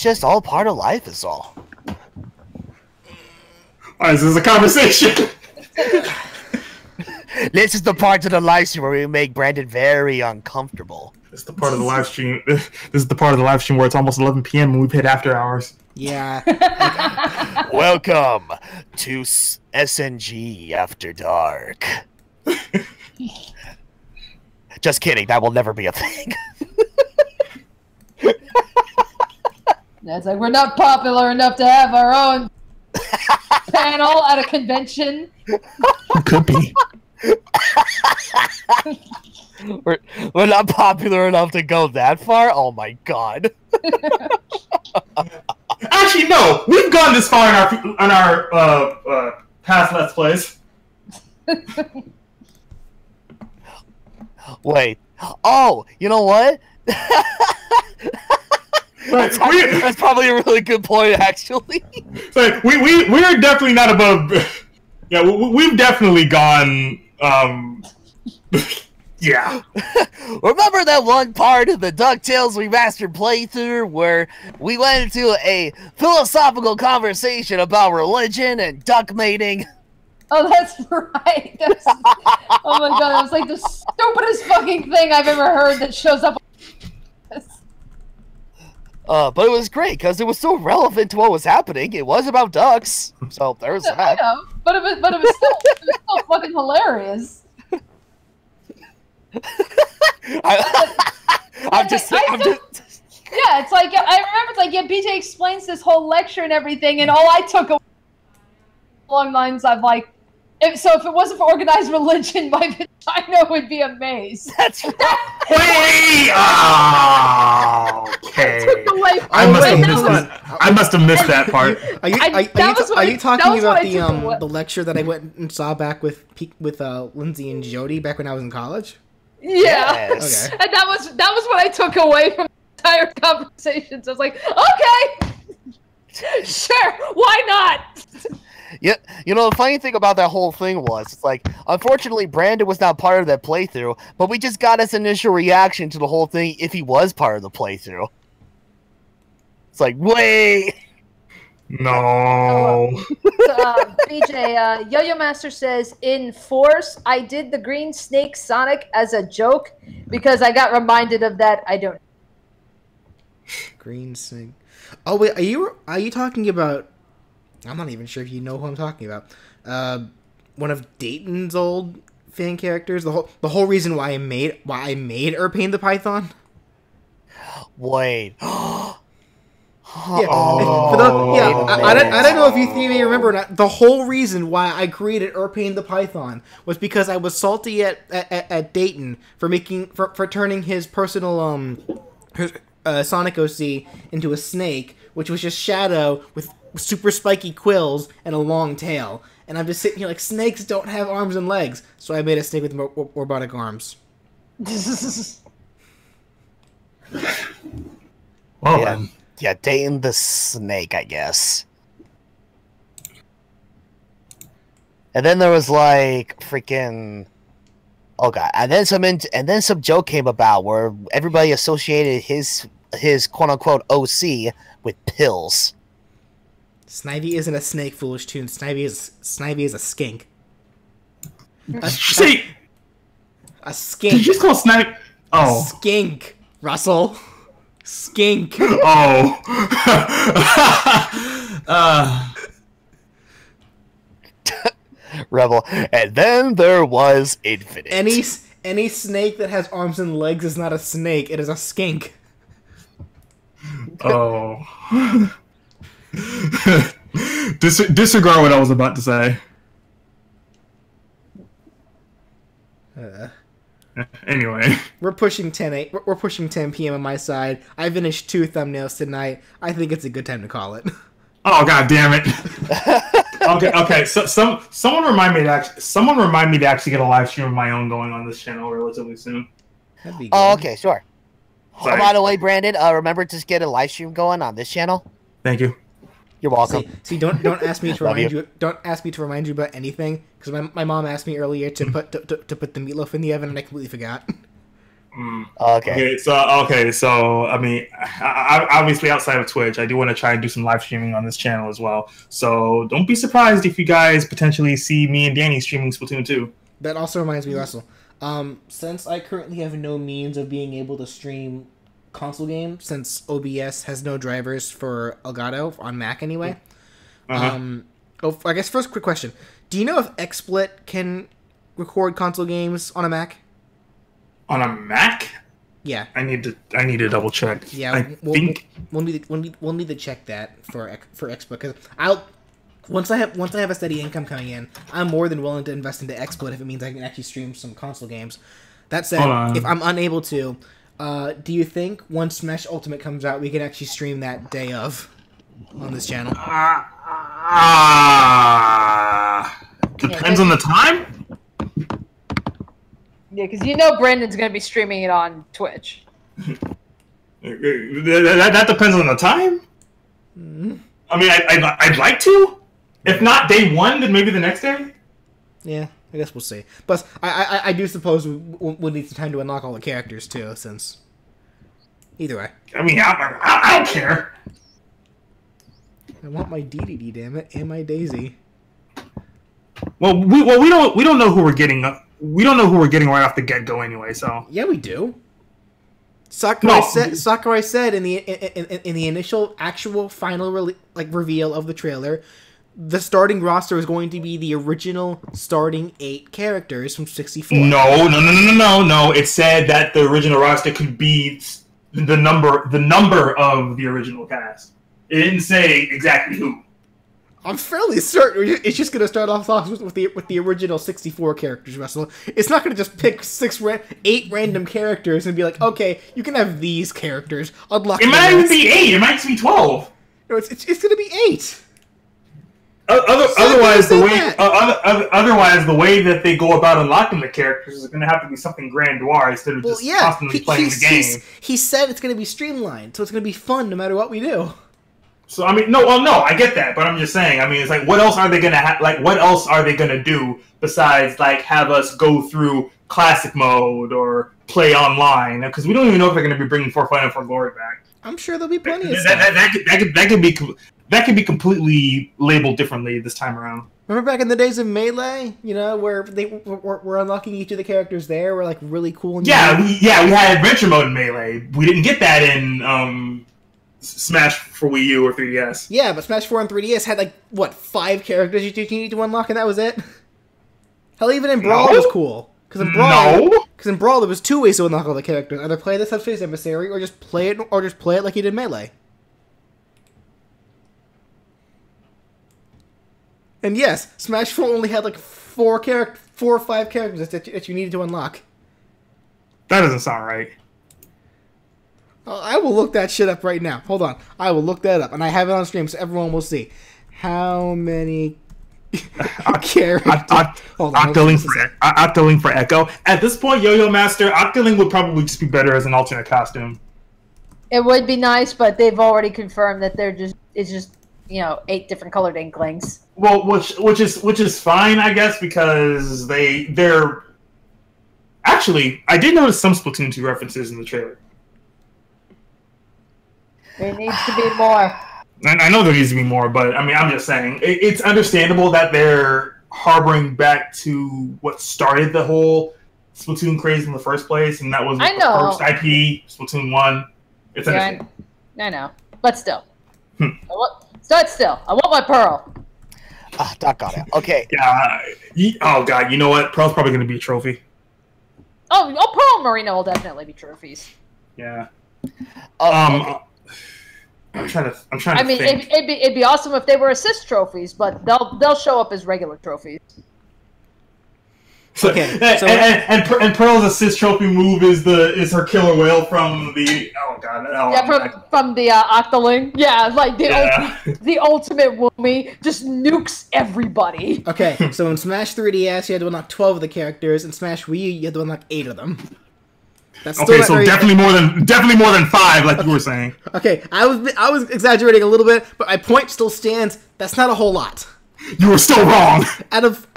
just all part of life, is all. Alright, this is a conversation. This is the part of the live stream where we make Brandon very uncomfortable. This is the part of the live stream. This is the part of the live stream where it's almost 11 p.m. and we've hit after hours. Yeah. Welcome to SNG After Dark. Just kidding. That will never be a thing. It's like we're not popular enough to have our own panel at a convention. Could be. We're not popular enough to go that far? Oh my god. Actually, no. We've gone this far in our past Let's Plays. Wait. Oh, you know what? That's probably a really good point, actually. So we're definitely not above. Yeah, we've definitely gone. Yeah. Remember that one part of the DuckTales Remastered playthrough where we went into a philosophical conversation about religion and duck mating? Oh, that's right. Oh my god, that was like the stupidest fucking thing I've ever heard that shows up. But it was great because it was so relevant to what was happening. It was about ducks, so there was that. I know, but it was still fucking hilarious. I'm just. Yeah, it's like I remember. It's like BJ explains this whole lecture and everything, and all I took along lines of like, if it wasn't for organized religion, my vagina would be a maze. That's right. Wait! Oh, okay. I must have missed that part. Are you talking about the lecture that I went and saw back with Lindsay and Jody back when I was in college? Yeah. Yes. Okay. And that was what I took away from the entire conversation. So I was like, okay, sure, why not? Yeah, you know, the funny thing about that whole thing was, it's like, unfortunately, Brandon was not part of that playthrough, but we just got his initial reaction to the whole thing if he was part of the playthrough. It's like, wait! No. BJ, Yo-Yo Master says, in Force, I did the Green Snake Sonic as a joke because I got reminded of that. I don't. Green Snake. Oh wait, are you talking about? I'm not even sure if you know who I'm talking about. One of Dayton's old fan characters. The whole reason why I made Erpain the Python. Wait. Yeah, I don't know if you may remember or not. The whole reason why I created Erpain the Python was because I was salty at Dayton for turning his personal Sonic OC into a snake, which was just Shadow with super spiky quills and a long tail. And I'm just sitting here like, snakes don't have arms and legs, so I made a snake with robotic arms. Well, yeah. Yeah, Dayton the Snake, I guess. And then there was like freaking, oh god, and then some joke came about where everybody associated his quote unquote OC with pills. Snivy isn't a snake, foolish tune. Snivy is a skink. A skink. Did you just call Snivy? Oh, skink, Russell. Skink. Oh. Rebel. And then there was Infinite. Any snake that has arms and legs is not a snake. It is a skink. Oh. Disregard what I was about to say. Anyway, we're pushing 10 p.m. on my side. I finished 2 thumbnails tonight. I think it's a good time to call it. Oh god damn it! Okay. So someone remind me to actually get a live stream of my own going on this channel relatively soon. That'd be good. Oh, okay, sure. Sorry. Oh, by the way, Brandon, remember to get a live stream going on this channel. Thank you. You're welcome. See, don't ask me to remind you. Don't ask me to remind you about anything because my mom asked me earlier to put the meatloaf in the oven and I completely forgot. Okay. So I mean, obviously outside of Twitch, I do want to try and do some live streaming on this channel as well. So don't be surprised if you guys potentially see me and Danny streaming Splatoon 2. That also reminds me, Russell. Since I currently have no means of being able to stream console games, since OBS has no drivers for Elgato on Mac anyway. I guess first quick question: do you know if XSplit can record console games on a Mac? On a Mac? Yeah. I need to double check. Yeah, we'll need to check that for XSplit because once I have a steady income coming in, I'm more than willing to invest into XSplit if it means I can actually stream some console games. That said, if I'm unable to, do you think once Smash Ultimate comes out, we can actually stream that day of on this channel? Depends on the time. Yeah, because you know Brandon's going to be streaming it on Twitch. That depends on the time. I mean, I'd like to. If not day one, then maybe the next day. Yeah, I guess we'll see. But I do suppose we'll need some time to unlock all the characters too, since either way. I mean, I don't care. I want my DDD, damn it, and my Daisy. Well, we don't know who we're getting. We don't know who we're getting right off the get go anyway. So yeah, we do. Sakurai said in the initial actual final reveal of the trailer, the starting roster is going to be the original starting 8 characters from 64. No. It said that the original roster could be the number of the original cast. It didn't say exactly who. I'm fairly certain it's just going to start off with the original 64 characters, Russell. It's not going to just pick 8 random characters and be like, okay, you can have these characters. Unlock. It might even be 8. It might just be 12. No, it's going to be 8. Otherwise, the way that they go about unlocking the characters is going to have to be something grandiose instead of just constantly playing the game. He said it's going to be streamlined, so it's going to be fun no matter what we do. So I mean, no, I get that, but I'm just saying. I mean, it's like, what else are they gonna what else are they gonna do besides have us go through classic mode or play online? Because we don't even know if they're gonna be bringing For Fun and For Glory back. I'm sure there'll be plenty of stuff. That could be completely labeled differently this time around. Remember back in the days of Melee, where they were unlocking each of the characters there were really cool. And we had adventure mode in Melee. We didn't get that in Smash for Wii U or 3DS. Yeah, but Smash 4 and 3DS had 5 characters you need to unlock, and that was it. Hell, even in Brawl it was cool. Because in Brawl there was 2 ways to unlock all the characters: either play the Subspace Emissary or just play it like you did Melee. And yes, Smash 4 only had 4 or 5 characters that you needed to unlock. That doesn't sound right. I will look that shit up right now. Hold on. I will look that up. And I have it on stream so everyone will see. How many characters... Octoling for Echo. At this point, Yo-Yo Master, Octoling would probably just be better as an alternate costume. It would be nice, but they've already confirmed that it's just 8 different colored Inklings. Well, which is fine, I guess, because they're... Actually, I did notice some Splatoon 2 references in the trailer. There needs to be more. I know there needs to be more, but I mean, I'm just saying it's understandable that they're harboring back to what started the whole Splatoon craze in the first place, and that was the first IP, Splatoon 1. It's understandable. I know, but still. Still. I want my Pearl. Doggone it. Okay. Oh god, you know what? Pearl's probably going to be a trophy. Oh, Pearl and Marina will definitely be trophies. Yeah. Okay. I'm trying to think. I mean, it'd be awesome if they were assist trophies, but they'll show up as regular trophies. Okay. And Pearl's assist trophy move is her killer whale from the from the Octoling. Yeah, the ultimate Woomy just nukes everybody. Okay, so in Smash 3DS you had to unlock 12 of the characters, in Smash Wii U you had to unlock 8 of them. That's okay, so definitely more than 5, like you were saying. Okay, I was exaggerating a little bit, but my point still stands. That's not a whole lot. You were still wrong. Out of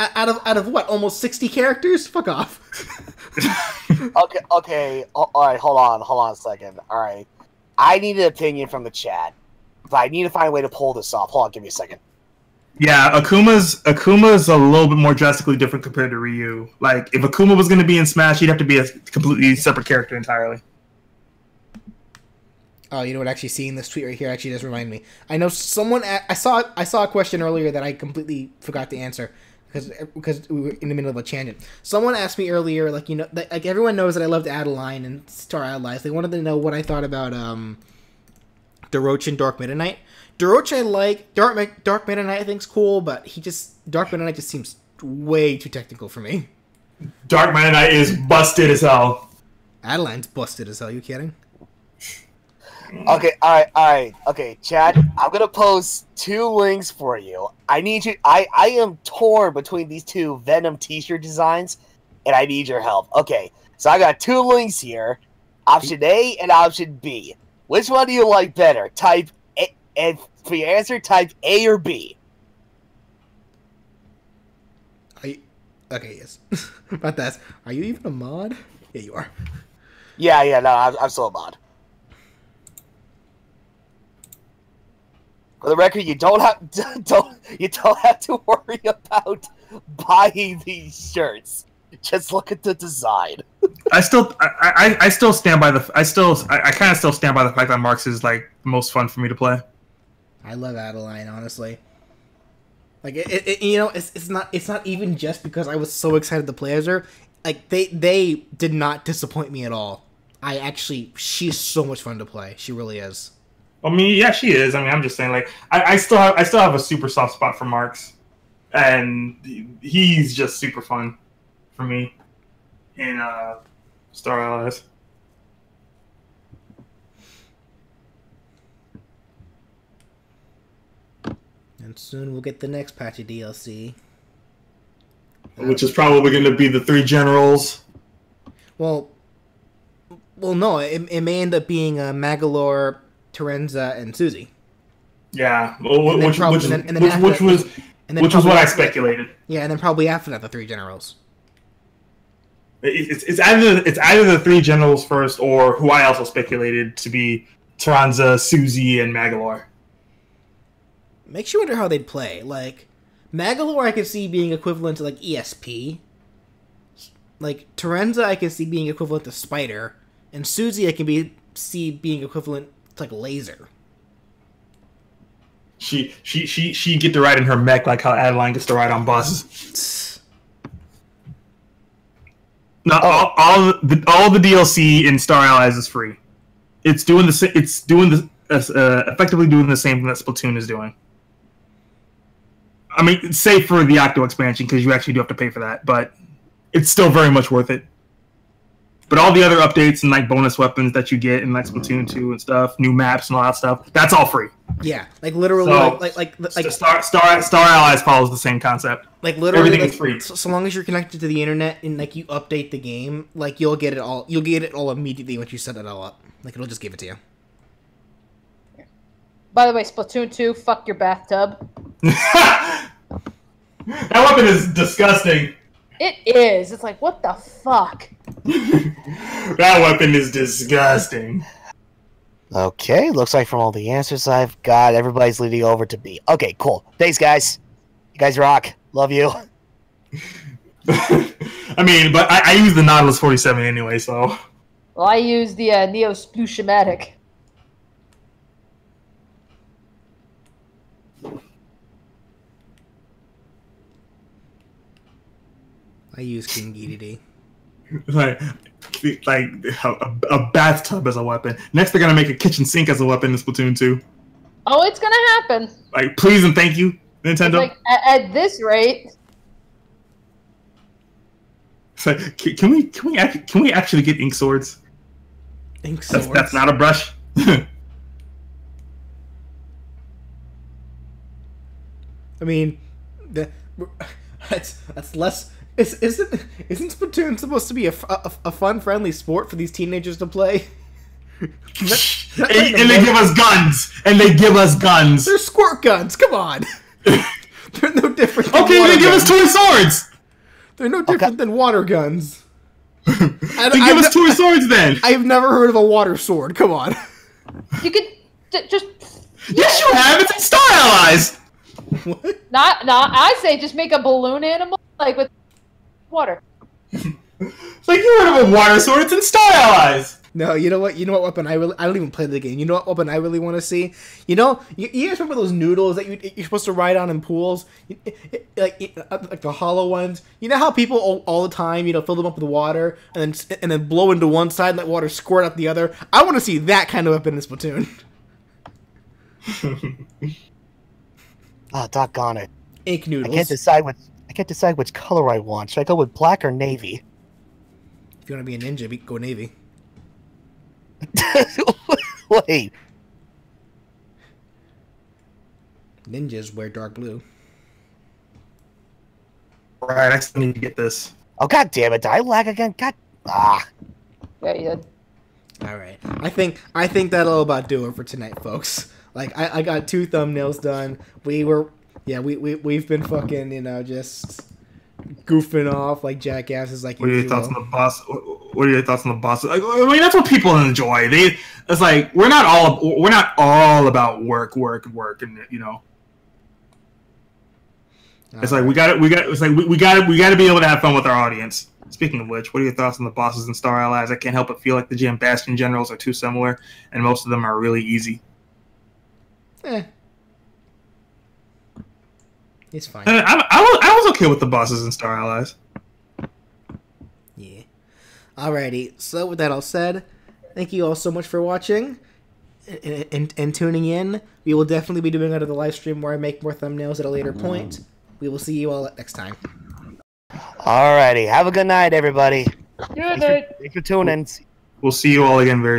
what? Almost 60 characters? Fuck off. Okay. All right, hold on a second. All right, I need an opinion from the chat, but I need to find a way to pull this off. Hold on, give me a second. Yeah, Akuma's a little bit more drastically different compared to Ryu. Like, if Akuma was going to be in Smash, he'd have to be a completely separate character entirely. Oh, you know what? Actually, seeing this tweet right here actually does remind me. I know someone. I saw a question earlier that I completely forgot to answer because we were in the middle of a tangent. Someone asked me earlier, like, you know, like everyone knows that I loved Adeline and Star Allies. They wanted to know what I thought about Daroche and Dark Meta Knight. Daroche I like. Dark Meta Knight I think's cool, but Dark Meta Knight just seems way too technical for me. Dark Meta Knight is busted as hell. Adeline's busted as hell. You kidding? Okay, all right. Okay, Chad, I'm gonna post 2 links for you. I need you. I am torn between these 2 Venom T-shirt designs, and I need your help. Okay, so I got 2 links here: option A and option B. Which one do you like better? Type A, and for your answer, type A or B. Okay, yes. About that. Are you even a mod? Yeah, you are. Yeah. No, I'm still a mod. For the record, you don't have to worry about buying these shirts. Just look at the design. I still stand by the. I kind of still stand by the fact that Marks is like the most fun for me to play. I love Adeline, honestly. Like it's not even just because I was so excited to play as her. Like they did not disappoint me at all. She's so much fun to play. She really is. I mean, yeah, she is. I mean, I'm just saying, like, I still have a super soft spot for Marks, and he's just super fun for me in Star Allies. And soon we'll get the next patch of DLC, which is probably going to be the 3 generals. Well, no, it may end up being Magalore, Terenza, and Susie. Yeah, which was what I speculated. Yeah, and then probably after that, the 3 generals. It's either the 3 generals first, or who I also speculated to be Terenza, Susie, and Magalore. Makes you wonder how they'd play. Like, Magalore I could see being equivalent to, like, ESP. Like, Terenza I could see being equivalent to Spider. And Susie I can see being equivalent to, like, Laser. She get to ride in her mech like how Adeline gets to ride on buses. No, all the DLC in Star Allies is free. It's effectively doing the same thing that Splatoon is doing. I mean, save for the Octo expansion, because you actually do have to pay for that, but it's still very much worth it. But all the other updates and like bonus weapons that you get in like Splatoon 2 and stuff, new maps and all that stuff, that's all free. Yeah, like literally, so, Star Allies follows the same concept. Like literally, everything is free. So long as you're connected to the internet and like you update the game, like you'll get it all. You'll get it all immediately once you set it all up. Like it'll just give it to you. By the way, Splatoon 2, fuck your bathtub. That weapon is disgusting. It is. It's like, what the fuck? That weapon is disgusting. Okay, looks like from all the answers I've got, everybody's leading over to B. Okay, cool. Thanks, guys. You guys rock. Love you. I mean, but I use the Nautilus 47 anyway, so... Well, I use the Neo Splushmatic. I use King DDD. like a bathtub as a weapon. Next, they're gonna make a kitchen sink as a weapon in Splatoon 2. Oh, it's gonna happen. Like, please and thank you, Nintendo. Like at this rate. So, can we actually get ink swords? Ink swords. That's not a brush. I mean, that's less Isn't Splatoon supposed to be a fun, friendly sport for these teenagers to play? And they give us guns! And they give us guns! They're squirt guns, come on! They're no different than okay, water they give guns. us toy swords! They're no different than water guns. They give us toy swords then! I've never heard of a water sword, come on. You could just... Yes, you have! It's in Star Allies! What? Not, I say just make a balloon animal, like, with water. It's like, you heard of a water sword, it's in Star Allies! No, you know what weapon I don't even play the game. You know what weapon I really want to see? You know, you guys remember those noodles that you're supposed to ride on in pools? Like the hollow ones? You know how people all the time, fill them up with water and then blow into one side and let water squirt out the other? I want to see that kind of weapon in Splatoon. Oh, doggone it. Ink noodles. I can't decide which color I want. Should I go with black or navy? If you want to be a ninja, go navy. Wait. Ninjas wear dark blue. Right, I still need to get this. Oh, god damn it. Did I lag again? God. Ah. Yeah, you did. Alright. I think that'll about do it for tonight, folks. Like, I got 2 thumbnails done. We've been fucking, just goofing off like jackasses like What are your thoughts on the boss? What are your thoughts on the boss? Like, I mean, that's what people enjoy. It's like we're not all about work, and It's like we got to be able to have fun with our audience. Speaking of which, what are your thoughts on the bosses in Star Allies? I can't help but feel like the Gym Bastion generals are too similar, and most of them are really easy. It's fine. I was okay with the bosses in Star Allies. Yeah. Alrighty. So with that all said, thank you all so much for watching and tuning in. We will definitely be doing another live stream where I make more thumbnails at a later point. We will see you all next time. Alrighty. Have a good night, everybody. Good night. Thanks for tuning. We'll see you all again very